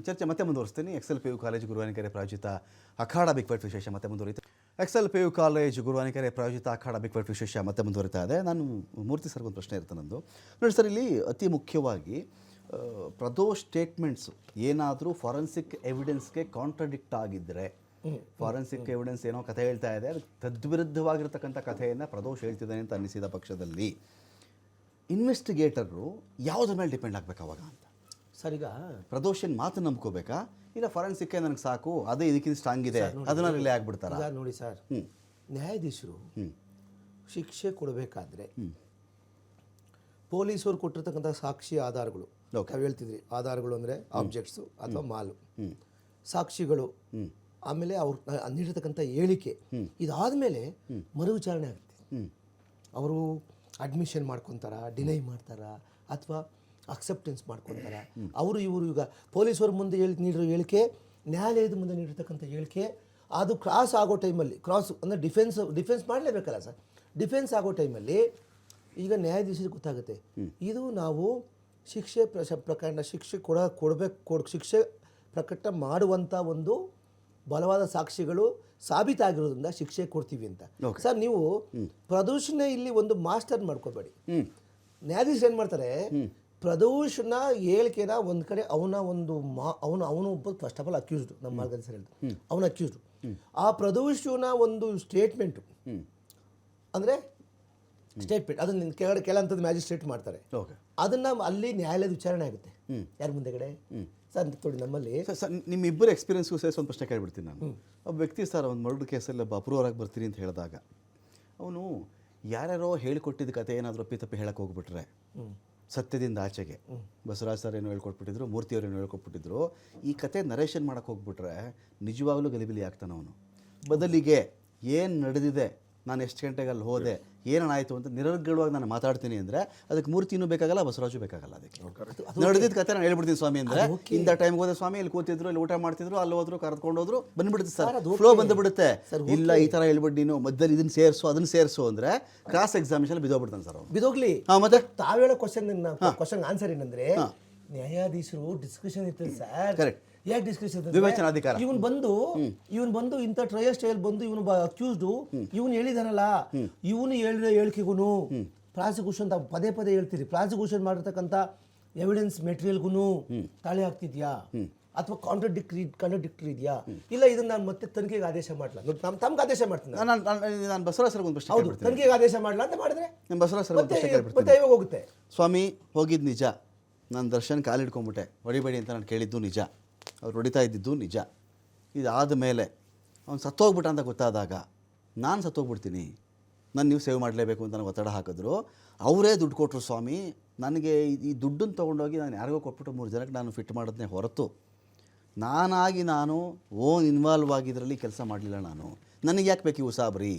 ಚರ್ಚೆ ಮತ್ತೆ ಮುಂದುವರಿಸ್ತೀನಿ. XL PU ಕಾಲೇಜು ಗುರುವಾನಿಕೆರೆ ಪ್ರಾಯೋಜಿತ ಅಖಾಡ ಬಿಗ್ ಫೈಟ್ ವಿಶೇಷ ಮತ್ತೆ ಮುಂದುವರಿತು. XL PU ಕಾಲೇಜು ಗುರುವಾನಿಕೆರೆ ಪ್ರಾಯೋಜಿತ ಅಖಾಡ ಬಿಗ್ ಫೈಟ್ ವಿಶೇಷ ಮತ್ತೆ ಮುಂದುವರಿತಾ ಇದೆ. ನಾನು ಮೂರ್ತಿ ಸರ್ಗೆ ಒಂದು ಪ್ರಶ್ನೆ ಇರ್ತದೆ ನಂದು. ನೋಡಿ ಸರ್, ಇಲ್ಲಿ ಅತಿ ಮುಖ್ಯವಾಗಿ ಪ್ರದೋಷ್ ಸ್ಟೇಟ್ಮೆಂಟ್ಸು ಏನಾದರೂ ಫಾರೆನ್ಸಿಕ್ ಎವಿಡೆನ್ಸ್ಗೆ ಕಾಂಟ್ರಡಿಕ್ಟ್ ಆಗಿದ್ದರೆ, ಫಾರೆನ್ಸಿಕ್ ಎವಿಡೆನ್ಸ್ ಏನೋ ಕಥೆ ಹೇಳ್ತಾ ಇದೆ, ಅದು ತದ್ವಿರುದ್ಧವಾಗಿರ್ತಕ್ಕಂಥ ಕಥೆಯನ್ನು ಪ್ರದೋಷ್ ಹೇಳ್ತಿದ್ದಾನೆ ಅಂತ ಅನ್ನಿಸಿದ ಪಕ್ಷದಲ್ಲಿ ಇನ್ವೆಸ್ಟಿಗೇಟರು ಯಾವುದ್ರ ಮೇಲೆ ಡಿಪೆಂಡ್ ಆಗಬೇಕು ಅವಾಗ ಅಂತ? ಸರ್, ಈಗ ಪ್ರದೋಷನ್ ಮಾತು ನಂಬ್ಕೋಬೇಕಾ, ಇಲ್ಲ ಫಾರೆನ್ಸಿಕ್ ನನಗೆ ಸಾಕು ಅದೇ ಇದಕ್ಕಿಂತ ಸ್ಟ್ರಾಂಗ್ ಇದೆ ಅದನ್ನ ರಿಲೇ ಆಗ್ಬಿಡ್ತಾರ? ನೋಡಿ ಸರ್, ನ್ಯಾಯಾಧೀಶರು ಶಿಕ್ಷೆ ಕೊಡಬೇಕಾದ್ರೆ ಪೊಲೀಸರು ಕೊಟ್ಟಿರ್ತಕ್ಕಂಥ ಸಾಕ್ಷಿ ಆಧಾರಗಳು, ನಾವು ಹೇಳ್ತಿದ್ರಿ ಆಧಾರಗಳು ಅಂದರೆ ಆಬ್ಜೆಕ್ಟ್ಸು ಅಥವಾ ಮಾಲು, ಸಾಕ್ಷಿಗಳು, ಆಮೇಲೆ ಅವ್ರು ನೀಡಿರ್ತಕ್ಕಂಥ ಹೇಳಿಕೆ, ಇದಾದಮೇಲೆ ಮರು ವಿಚಾರಣೆ ಆಗುತ್ತೆ. ಅವರು ಅಡ್ಮಿಷನ್ ಮಾಡ್ಕೊತಾರ, ಡಿನೈ ಮಾಡ್ತಾರ, ಅಥವಾ ಅಕ್ಸೆಪ್ಟೆನ್ಸ್ ಮಾಡ್ಕೊತಾರ. ಅವರು ಇವರು ಈಗ ಪೊಲೀಸವ್ರ ಮುಂದೆ ನೀಡಿರೋ ಹೇಳಿಕೆ, ನ್ಯಾಯಾಲಯದ ಮುಂದೆ ನೀಡಿರ್ತಕ್ಕಂಥ ಹೇಳಿಕೆ, ಅದು ಕ್ರಾಸ್ ಆಗೋ ಟೈಮಲ್ಲಿ, ಕ್ರಾಸ್ ಅಂದರೆ ಡಿಫೆನ್ಸ್ ಮಾಡಲೇಬೇಕಲ್ಲ ಸರ್. ಡಿಫೆನ್ಸ್ ಆಗೋ ಟೈಮಲ್ಲಿ ಈಗ ನ್ಯಾಯಾಧೀಶರಿಗೆ ಗೊತ್ತಾಗುತ್ತೆ, ಇದು ನಾವು ಶಿಕ್ಷೆ ಪ್ರಕರಣ ಶಿಕ್ಷೆ ಶಿಕ್ಷೆ ಪ್ರಕಟ ಮಾಡುವಂಥ ಒಂದು ಬಲವಾದ ಸಾಕ್ಷಿಗಳು ಸಾಬೀತಾಗಿರೋದ್ರಿಂದ ಶಿಕ್ಷೆ ಕೊಡ್ತೀವಿ ಅಂತ. ಸರ್ ನೀವು ಪ್ರದೂಷಣೆ ಇಲ್ಲಿ ಒಂದು ಮಾಸ್ಟರ್ ಮಾಡ್ಕೋಬೇಡಿ. ನ್ಯಾಯಾಧೀಶರು ಏನು ಮಾಡ್ತಾರೆ, ಪ್ರದೂಷಣ ಹೇಳಿಕೆನ ಒಂದು ಕಡೆ ಅವನು ಒಬ್ಬ ಫಸ್ಟ್ ಆಫ್ ಆಲ್ ಅಕ್ಯೂಸ್ಡ್, ನಮ್ಮ ಮಾರ್ಗದ ಸರ್ ಹೇಳಿದ್ರು ಅವನು ಅಕ್ಯೂಸ್ಡ್. ಆ ಪ್ರದೂಷಣ ಒಂದು ಸ್ಟೇಟ್ಮೆಂಟು ಅಂದರೆ ಸ್ಟೇಟ್ಮೆಂಟ್ ಅದನ್ನು ಕೆಲವಂಥದ್ದು ಮ್ಯಾಜಿಸ್ಟ್ರೇಟ್ ಮಾಡ್ತಾರೆ. ಅದನ್ನು ಅಲ್ಲಿ ನ್ಯಾಯಾಲಯದ ವಿಚಾರಣೆ ಆಗುತ್ತೆ. ಯಾರ ಮುಂದೆಗಡೆ ಸರ್ ನೋಡಿ ನಮ್ಮಲ್ಲಿ ಸರ್ ನಿಮ್ಮಿಬ್ಬರು ಎಕ್ಸ್ಪೀರಿಯನ್ಸ್ಗೂ ಸೇರಿಸಿ ಒಂದು ಪ್ರಶ್ನೆ ಕೇಳ್ಬಿಡ್ತೀನಿ ನಾನು. ಒಬ್ಬ ವ್ಯಕ್ತಿ ಸರ್ ಒಂದು ಮರ್ಡರ್ ಕೇಸಲ್ಲಿ ಒಬ್ಬ ಅಪ್ರೂವರ್ ಆಗಿ ಬರ್ತೀನಿ ಅಂತ ಹೇಳಿದಾಗ ಅವನು ಯಾರ್ಯಾರೋ ಹೇಳಿಕೊಟ್ಟಿದ್ದ ಕತೆ ಏನಾದರೂ ಅಪ್ಪಿತಪ್ಪಿ ಹೇಳಕ್ಕೆ ಹೋಗ್ಬಿಟ್ರೆ ಸತ್ಯದಿಂದ ಆಚೆಗೆ ಬಸವರಾಜ್ ಸರ್ ಏನೋ ಹೇಳ್ಕೊಟ್ಬಿಟ್ಟಿದ್ರು, ಮೂರ್ತಿಯವ್ರು ಏನೋ ಹೇಳ್ಕೊಟ್ಬಿಟ್ಟಿದ್ರು, ಈ ಕತೆ ನರೇಷನ್ ಮಾಡೋಕ್ಕೆ ಹೋಗ್ಬಿಟ್ರೆ ನಿಜವಾಗ್ಲೂ ಗಲಿಬಿಲಿ ಆಗ್ತಾನೆ ಅವನು. ಬದಲಿಗೆ ಏನು ನಡೆದಿದೆ, ನಾನು ಎಷ್ಟು ಗಂಟೆಗೆ ಅಲ್ಲಿ ಹೋದೆ, ಏನಾಯಿತು ಅಂತ ನಿರರ್ಗಳವಾಗಿ ನಾನು ಮಾತಾಡ್ತೀನಿ ಅಂದರೆ ಅದಕ್ಕೆ ಮೂರ್ತಿನೂ ಬೇಕಾಗಲ್ಲ, ಬಸವರಾಜು ಬೇಕಾಗಲ್ಲ. ಅದಕ್ಕೆ ನಡೆದಿದ್ದ ಕತೆ ನಾನು ಹೇಳ್ಬಿಡ್ತೀನಿ ಸ್ವಾಮಿ ಅಂದರೆ, ಇಂಥ ಟೈಮ್ಗೆ ಹೋದೆ ಸ್ವಾಮಿ, ಇಲ್ಲಿ ಕೂತಿದ್ರು, ಇಲ್ಲಿ ಊಟ ಮಾಡ್ತಿದ್ರು, ಅಲ್ಲಿ ಹೋದ್ರು, ಕರೆದುಕೊಂಡು ಹೋದ್ರು, ಬಂದ್ಬಿಡುತ್ತೆ ಸರ್, ಫ್ಲೋ ಬಂದುಬಿಡುತ್ತೆ. ಇಲ್ಲ ಈ ಥರ ಹೇಳ್ಬಿಟ್ಟು ನೀನು ಮಧ್ಯದಲ್ಲಿ ಇದನ್ನು ಸೇರಿಸು ಅದನ್ನು ಸೇರಿಸು ಅಂದರೆ ಕ್ರಾಸ್ ಎಕ್ಸಾಮಿನೇಷನ್ ಬಿದ್ದೋಗ್ಬಿಡ್ತಾನೆ ಸರ್ ಅವ್ನು. ಬಿದೋಗ್ಲಿ. ಮತ್ತೆ ತಾವು ಹೇಳೋ ಕ್ವಶನ್ ಆನ್ಸರ್ ಏನಂದ್ರೆ ನ್ಯಾಯಾಧೀಶರು ಡಿಸ್ಕಷನ್ ಇರ್ತದೆ ಸರ್. ಕರೆಕ್ಟ್. ಯಾಕೆ ಡಿಸ್ಕಷನ್ ವಿವೇಚನಾಧಿಕಾರ. ಇವನು ಬಂದು ಇಂಥ ಟ್ರಯಲ್ ಸ್ಟೈಲ್ ಬಂದು ಇವನು ಅಕ್ಯೂಸ್ಡು ಇವನು ಹೇಳಿದಾನಲ್ಲ, ಇವನು ಹೇಳಿರೋ ಹೇಳಿಕೆಗೂ ಪ್ರಾಸಿಕ್ಯೂಷನ್ ಪದೇ ಪದೇ ಹೇಳ್ತೀರಿ, ಪ್ರಾಸಿಕ್ಯೂಷನ್ ಮಾಡಿರ್ತಕ್ಕಂಥ ಎವಿಡೆನ್ಸ್ ಮೆಟೀರಿಯಲ್ಗೂ ತಾಳೆ ಆಗ್ತಿದ್ಯಾ ಅಥವಾ ಕಾಂಟ್ರಡಿಕ್ಟರಿ ಇದೆಯಾ? ಇಲ್ಲ ಇದನ್ನ ನಾನು ಮತ್ತೆ ತನಿಖೆಗೆ ಆದೇಶ ಮಾಡಲ್ಲ. ನೋಡಿ ತಮ್ಗೆ ಆದೇಶ ಮಾಡ್ತೀನಿ ನಾನು ಬಸವರಾಜ್ ಸರ್ ಒಂದು ಪ್ರಶ್ನೆ ಹೌದು, ತನಿಖೆಗೆ ಆದೇಶ ಮಾಡಲ್ಲ ಅಂತ ಮಾಡಿದ್ರೆ ಬಸವರಾಜ್ ಸರ್ ಮತ್ತೆ ಇವಾಗ ಹೋಗುತ್ತೆ. ಸ್ವಾಮಿ ಹೋಗಿದ್ದು ನಿಜ, ನಾನು ದರ್ಶನ್ ಕಾಲಿಡ್ಕೊಂಬಿಟ್ಟೆ, ಹೊಡಿಬೇಡಿ ಅಂತ ನಾನು ಕೇಳಿದ್ದು ನಿಜ, ಅವ್ರು ಹೊಡಿತಾ ಇದ್ದಿದ್ದು ನಿಜ. ಇದಾದ ಮೇಲೆ ಅವ್ನು ಸತ್ತೋಗ್ಬಿಟ್ಟ ಅಂತ ಗೊತ್ತಾದಾಗ ನಾನು ಸತ್ತೋಗ್ಬಿಡ್ತೀನಿ, ನಾನು ನೀವು ಸೇವ್ ಮಾಡಲೇಬೇಕು ಅಂತ ನನಗೆ ಒತ್ತಡ ಹಾಕಿದ್ರು. ಅವರೇ ದುಡ್ಡು ಕೊಟ್ಟರು ಸ್ವಾಮಿ, ನನಗೆ ಈ ದುಡ್ಡನ್ನು ತೊಗೊಂಡೋಗಿ ನಾನು ಯಾರಿಗೋ ಕೊಟ್ಬಿಟ್ಟು 3 ಜನಕ್ಕೆ ನಾನು ಫಿಟ್ ಮಾಡೋದನ್ನೇ ಹೊರತು ನಾನಾಗಿ ನಾನು ಇನ್ವಾಲ್ವ್ ಆಗಿದ್ರಲ್ಲಿ ಕೆಲಸ ಮಾಡಲಿಲ್ಲ. ನನಗೆ ಯಾಕೆ ಬೇಕು ಈ ಉಸಾಬರಿ,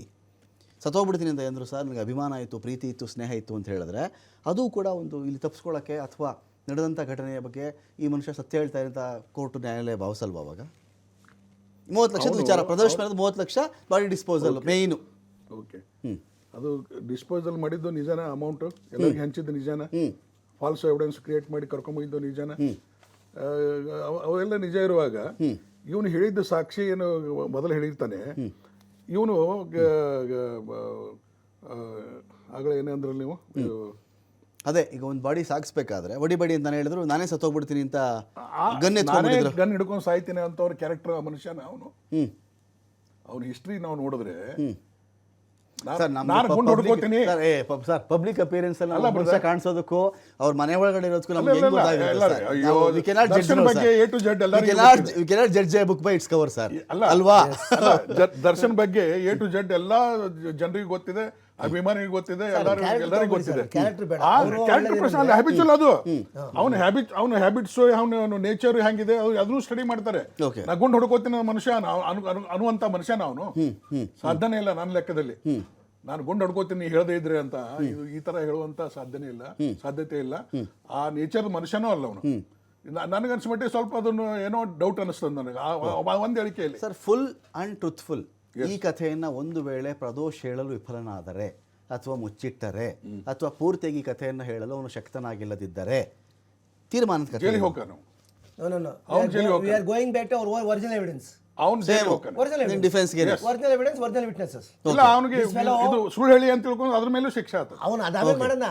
ಸತ್ತೋಗ್ಬಿಡ್ತೀನಿ ಅಂತ ಅಂದರು ಸರ್. ನನಗೆ ಅಭಿಮಾನ ಇತ್ತು, ಪ್ರೀತಿ ಇತ್ತು, ಸ್ನೇಹ ಇತ್ತು ಅಂತ ಹೇಳಿದ್ರೆ ಅದು ಕೂಡ ಒಂದು ಇಲ್ಲಿ ತಪ್ಪಿಸ್ಕೊಳ್ಳೋಕ್ಕೆ ಅಥವಾ ನಡೆದಂಥ ಘಟನೆಯ ಬಗ್ಗೆ ಈ ಮನುಷ್ಯ ಸತ್ಯ ಹೇಳ್ತಾ ಅಂತ ಕೋರ್ಟು ನ್ಯಾಯಾಲಯ ಭಾವಿಸಲ್ವ? ಅವಾಗ 30 ಲಕ್ಷದ ವಿಚಾರ, ಪ್ರದರ್ಶನದ 30 ಲಕ್ಷ ಬಾಡಿ ಡಿಸ್ಪೋಸಲ್ ಮೇಯ್ನು. ಓಕೆ, ಅದು ಡಿಸ್ಪೋಸಲ್ ಮಾಡಿದ್ದು ನಿಜನ, ಅಮೌಂಟು ಎಲ್ಲರಿಗೆ ಹಂಚಿದ್ದು ನಿಜನ, ಫಾಲ್ಸ್ ಎವಿಡೆನ್ಸ್ ಕ್ರಿಯೇಟ್ ಮಾಡಿ ಕರ್ಕೊಂಬಂದಿದ್ದು ನಿಜನ, ಅವೆಲ್ಲ ನಿಜ ಇರುವಾಗ ಇವನು ಹೇಳಿದ್ದ ಸಾಕ್ಷಿ ಏನು ಮೊದಲು ಹೇಳಿರ್ತಾನೆ, ಇವನು ಆಗಲೇ ಏನಂದ್ರಲ್ಲಿ ನೀವು ಅದೇ ಈಗ ಒಂದು ಬಾಡಿ ಸಾಗಿಸ್ಬೇಕಾದ್ರೆ ಹೊಡಿಬೇಡಿ ಅಂತ ಹೇಳಿದ್ರು, ನಾನೇ ಸತ್ತೋಗ್ಬಿಡ್ತೀನಿ ಅಂತ ಗನ್ ಹಿಡ್ಕೊಂಡು ಸಾಯ್ತೀನಿ ಅಂತ ಅವ್ರ ಕ್ಯಾರೆಕ್ಟರ್ ಮನುಷ್ಯನ ಅವನು. ಅವ್ನ ಹಿಸ್ಟ್ರಿ ನಾವು ನೋಡಿದ್ರೆ ಪಬ್ಲಿಕ್ ಅಪಿಯರೆನ್ಸ್ ಅಲ್ಲಿ ಕಾಣಿಸೋದಕ್ಕೂ ಅವ್ರ ಮನೆ ಒಳಗಡೆ ಇರೋದಕ್ಕೂ judge book by its cover sir ಅಲ್ವಾ? ದರ್ಶನ್ ಬಗ್ಗೆ A to Z ಎಲ್ಲ ಜನರಿಗೆ ಗೊತ್ತಿದೆ, ಅಭಿಮಾನಿಗೆ ಗೊತ್ತಿದೆ, ಎಲ್ಲರಿಗೂ ಗೊತ್ತಿದೆ. ಕ್ಯಾರೆಕ್ಟರ್ ಪ್ರಶ್ನೆ ಹ್ಯಾಬಿಚುವಲ್, ಅದು ಅವನ ಹ್ಯಾಬಿಟ್ಸ್, ಅವನ ನೇಚರ್ ಹೆಂಗಿದೆ ಅದನ್ನು ಸ್ಟಡಿ ಮಾಡ್ತಾರೆ. ನಾ ಗುಂಡು ಹೊಡ್ಕೋತೀನಿ ಮನುಷ್ಯ ಅನ್ನುವಂತ ಮನುಷ್ಯನ ಅವನು, ಸಾಧನೆ ಇಲ್ಲ ನನ್ನ ಲೆಕ್ಕದಲ್ಲಿ. ನಾನು ಗುಂಡು ಹೊಡ್ಕೋತೀನಿ ಹೇಳದೇ ಇದ್ರೆ ಅಂತ ಇದು ಈ ತರ ಹೇಳುವಂತ ಸಾಧ್ಯತೆ ಇಲ್ಲ. ಆ ನೇಚರ್ ಮನುಷ್ಯನೂ ಅಲ್ಲ ಅವನು. ನನಗನ್ಸ್ಮಟ್ಟಿಗೆ ಸ್ವಲ್ಪ ಅದನ್ನು ಏನೋ ಡೌಟ್ ಅನಿಸ್ತದೆ ನನಗೆ ಒಂದು ಹೇಳಿಕೆಯಲ್ಲಿ. ಸರ್, ಫುಲ್ ಅಂಡ್ ಟ್ರೂತ್ಫುಲ್ ಈ ಕಥೆಯನ್ನು ಒಂದು ವೇಳೆ ಪ್ರದೋಷ್ ಹೇಳಲು ವಿಫಲನಾದರೆ ಅಥವಾ ಮುಚ್ಚಿಟ್ಟರೆ ಅಥವಾ ಪೂರ್ತಿಯಾಗಿ ಈ ಕಥೆಯನ್ನು ಹೇಳಲು ಅವನು ಶಕ್ತನಾಗಿಲ್ಲದಿದ್ದರೆ ತೀರ್ಮಾನದ ಕಥೆ ಜೈಲಿಗೆ ಹೋಗ್ತಾನೆ. ಅವನಿಗೆ ಇದು ಸುಳ್ಳು ಹೇಳಿ ಅಂತ ತಿಳ್ಕೊಂಡು ಅದ್ರ ಮೇಲೂ ಶಿಕ್ಷೆ ಆಗ್ತದೆ. ಅವನು ಅದಾವೆ ಮಾಡೋಣ.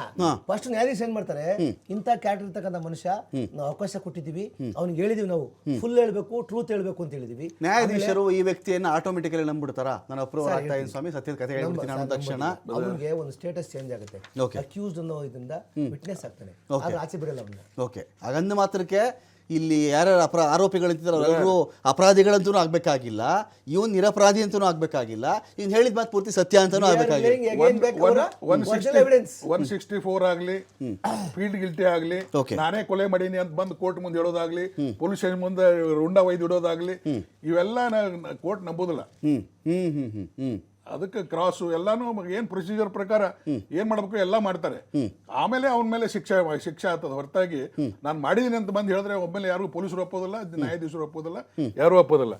ಫಸ್ಟ್ ನ್ಯಾಯಾಧೀಶ ಏನ್ ಮಾಡ್ತಾರೆ, ಇಂಥ ಕ್ಯಾರೆಕ್ಟರ್ ಇರ್ತಕ್ಕಂಥ ಮನುಷ್ಯ ನಾವು ಅವಕಾಶ ಕೊಟ್ಟಿದ್ದೀವಿ, ಅವ್ನಿಗೆ ಹೇಳಿದೀವಿ ನಾವು ಫುಲ್ ಹೇಳ್ಬೇಕು, ಟ್ರೂತ್ ಹೇಳ್ಬೇಕು ಅಂತ ಹೇಳಿದೀವಿ. ನ್ಯಾಯಾಧೀಶರು ಈ ವ್ಯಕ್ತಿಯನ್ನು ಆಟೋಮೆಟಿಕಲಿ ನಂಬಿಡ್ತಾರ, ನಾನು ಅಪ್ರೂವಲ್ ಆಗ್ತಾ ಇದ್ದೀನಿ ಸ್ವಾಮಿ, ಸತ್ಯದ ಕಥೆ ಹೇಳ್ಬಿಡ್ತೀನಿ ಅನ್ನೋ ತಕ್ಷಣ ಅವನಿಗೆ ಒಂದು ಸ್ಟೇಟಸ್ ಚೇಂಜ್ ಆಗುತ್ತೆ. ಅಕ್ಯೂಸ್ಡ್ ಅನ್ನೋ ಇದರಿಂದ ವಿಟ್ನೆಸ್ ಆಗ್ತಾನೆ, ಆಚೆ ಬಿಡಲ್ಲ ಅವನ್ನ. ಓಕೆ, ಹಾಗಂದ ಮಾತ್ರಕ್ಕೆ ಇಲ್ಲಿ ಯಾರ್ಯಾರು ಆರೋಪಿಗಳಿರ್ತಾರೆ ಅವರೆಲ್ಲರೂ ಅಪರಾಧಿಗಳಂತೂ ಆಗಬೇಕಾಗಿಲ್ಲ, ಇವನು ನಿರಪರಾಧಿ ಅಂತೂ ಆಗಬೇಕಾಗಿಲ್ಲ, ಇವ್ನು ಹೇಳಿದ ಮಾತು ಪೂರ್ತಿ ಸತ್ಯ ಅಂತಲೂ ಆಗಬೇಕಾಗಿಲ್ಲ. 164 ಆಗಲಿ, ಫೀಲ್ಡ್ ಗಿಲ್ಟಿ ಆಗಲಿ, ನಾನೇ ಕೊಲೆ ಮಾಡೀನಿ ಅಂತ ಬಂದು ಕೋರ್ಟ್ ಮುಂದೆ ಹೇಳೋದಾಗ್ಲಿ, ಪೊಲೀಸ್ ಸ್ಟೇಷನ್ ಮುಂದೆ ರುಂಡ ಒಯ್ದು ಇಡೋದಾಗ್ಲಿ, ಇವೆಲ್ಲ ಕೋರ್ಟ್ ನಂಬೋದಿಲ್ಲ. ಅದಕ್ಕೆ ಕ್ರಾಸು ಎಲ್ಲಾನು ಏನ್ ಪ್ರೊಸೀಜರ್ ಪ್ರಕಾರ ಏನ್ ಮಾಡ್ಬೇಕು ಎಲ್ಲ ಮಾಡ್ತಾರೆ. ಆಮೇಲೆ ಅವನ ಮೇಲೆ ಶಿಕ್ಷೆ ಆಗ್ತದೆ ಹೊರತಾಗಿ ನಾನು ಮಾಡಿದೀನಿ ಅಂತ ಬಂದು ಹೇಳಿದ್ರೆ ಒಮ್ಮೆಲೆ ಯಾರು ಪೊಲೀಸರು ಒಪ್ಪೋದಿಲ್ಲ, ನ್ಯಾಯಾಧೀಶರು ಒಪ್ಪೋದಿಲ್ಲ, ಯಾರು ಒಪ್ಪೋದಿಲ್ಲ.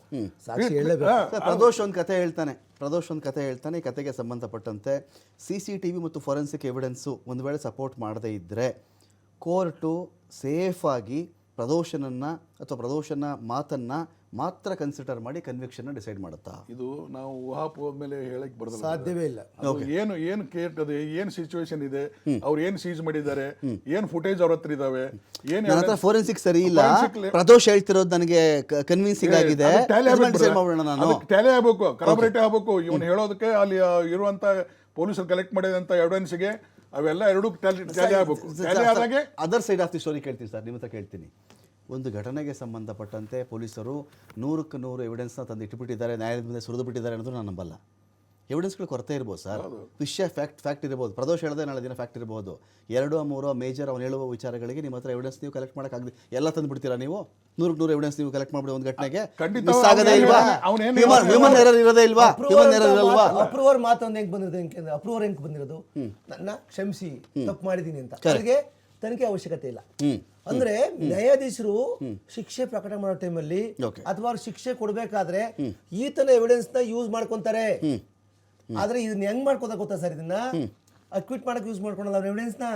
ಪ್ರದೋಷ್ ಒಂದು ಕತೆ ಹೇಳ್ತಾನೆ. ಈ ಕತೆಗೆ ಸಂಬಂಧಪಟ್ಟಂತೆ CCTV ಮತ್ತು ಫೊರೆನ್ಸಿಕ್ ಎವಿಡೆನ್ಸು ಒಂದು ವೇಳೆ ಸಪೋರ್ಟ್ ಮಾಡದೇ ಇದ್ದರೆ ಕೋರ್ಟು ಸೇಫಾಗಿ ಪ್ರದೋಷನ ಮಾತನ್ನು ಮಾತ್ರ ಕನ್ಸಿಡರ್ ಮಾಡಿ ಕನ್ವಿಕ್ಷನ್ನ ಡಿಸೈಡ್ ಮಾಡುತ್ತಾ? ಇದು ನಾವು ಊಹಾಪೋಹ ಮೇಲೆ ಹೇಳಕ್ ಬರೋದಿಲ್ಲ. ಸಾಧ್ಯವೇ ಇಲ್ಲ. ಅದು ಏನು ಕೇಳ್ತದೆ, ಏನ್ ಸಿಚುವೇಶನ್ ಇದೆ, ಅವ್ರು ಏನ್ ಸೀಸ್ ಮಾಡಿದ್ದಾರೆ, ಏನ್ ಫುಟೇಜ್ ಅವ್ರ ಹತ್ರ ಇದಾವೆ, ಏನ್ ನನ್ನ ಹತ್ರ ಫೋರೆನ್ಸಿಕ್ ಸರಿ ಇಲ್ಲ, ಪ್ರದೋಷ್ ಹೇಳ್ತಿರೋದು ನನಗೆ ಕನ್ವಿನ್ಸಿಂಗ್ ಆಗಿದೆ, ನಾನು ಟ್ಯಾಲಿ ಆಗ್ಬೇಕು, ಕರಾಬರೇಟಿವ್ ಆಗ್ಬೇಕು. ಇವನು ಹೇಳೋದಕ್ಕೆ ಅಲ್ಲಿ ಇರುವಂತ ಪೊಲೀಸರು ಕಲೆಕ್ಟ್ ಮಾಡಿದಂತ ಎವಿಡೆನ್ಸ್ಗೆ ಅವೆಲ್ಲ ಎರಡೂ ಟ್ಯಾಲಿ ಆಗ್ಬೇಕು. ಟ್ಯಾಲಿ ಆದಾಗೆ other side of the story ಕೇಳ್ತೀನಿ ಸರ್, ನಿಮ್ಮ ಹತ್ರ ಕೇಳ್ತೀನಿ. ಒಂದು ಘಟನೆಗೆ ಸಂಬಂಧಪಟ್ಟಂತೆ ಪೊಲೀಸರು 100ಕ್ಕೆ 100 ಎವಿಡೆನ್ಸ್ನ ತಂದು ಇಟ್ಟುಬಿಟ್ಟಿದ್ದಾರೆ, ನ್ಯಾಯಾಲಯದ ಮುಂದೆ ಸುರಿದು ಬಿಟ್ಟಿದ್ದಾರೆ ಅನ್ನೋದು ನಾನು ನಂಬಲ್ಲ. ಎವಿಡೆನ್ಸ್ಗಳು ಕೊರತೆ ಇರ್ಬೋದು ಸರ್, ವಿಷಯ ಫ್ಯಾಕ್ಟ್ ಇರ್ಬೋದು, ಪ್ರದೋಷ್ ಹೇಳದೆ ನಾಳೆ ದಿನ ಫ್ಯಾಕ್ಟ್ ಇರ್ಬೋದು, 2-3 ಮೇಜರ್ ಅವನು ಹೇಳುವ ವಿಚಾರಗಳಿಗೆ ನಿಮ್ಮ ಹತ್ರ ಎವಿಡೆನ್ಸ್ ನೀವು ಕಲೆಕ್ಟ್ ಮಾಡೋಕ್ಕಾಗಲಿ, ಎಲ್ಲ ತಂದು ಬಿಡ್ತೀರಾ ನೀವು? 100ಕ್ಕೆ 100 ಎವಿಡೆನ್ಸ್ ನೀವು ಕಲೆಕ್ಟ್ ಮಾಡಿಬಿಡಿ ಒಂದು ಘಟನೆಗೆ, ಮಿಸ್ ಆಗದೇ ಇಲ್ವಾ? ಹ್ಯೂಮನ್ ಎರರ್ ಇರೋದೇ ಇಲ್ವಾ? ಹ್ಯೂಮನ್ ಎರರ್ ಇರಲ್ವಾ? ಅಪ್ರೂವರ್ ಮಾತೊಂದು ಹೆಂಗ್ ಬಂದಿರೋದು, ಅಪ್ರೂವರ್ ಹೆಂಗ್ ಬಂದಿರೋದು, ನನ್ನ ಕ್ಷಮಿಸಿ ತಪ್ಪು ಮಾಡಿದೀನಿ ಅಂತ, ಅವರಿಗೆ ತನಿಖೆ ಅವಶ್ಯಕತೆ ಇಲ್ಲ. ಅಂದ್ರೆ ನ್ಯಾಯಾಧೀಶರು ಶಿಕ್ಷೆ ಪ್ರಕಟ ಮಾಡೋ ಟೈಮಲ್ಲಿ ಅಥವಾ ಅವ್ರು ಶಿಕ್ಷೆ ಕೊಡ್ಬೇಕಾದ್ರೆ ಈತನ ಎವಿಡೆನ್ಸ್ ನ ಯೂಸ್ ಮಾಡ್ಕೊಂತಾರೆ. ಆದ್ರೆ ಇದನ್ನ ಹೆಂಗ್ ಮಾಡ್ಕೋತ ಗೊತ್ತಾ ಸರ್, ಇದನ್ನ ಅಕ್ವಿಟ್ ಮಾಡಕ್ ಯೂಸ್ ಮಾಡ್ಕೊಳಲ್ಲ, ಅವ್ರ ಎವಿಡೆನ್ಸ್ ನ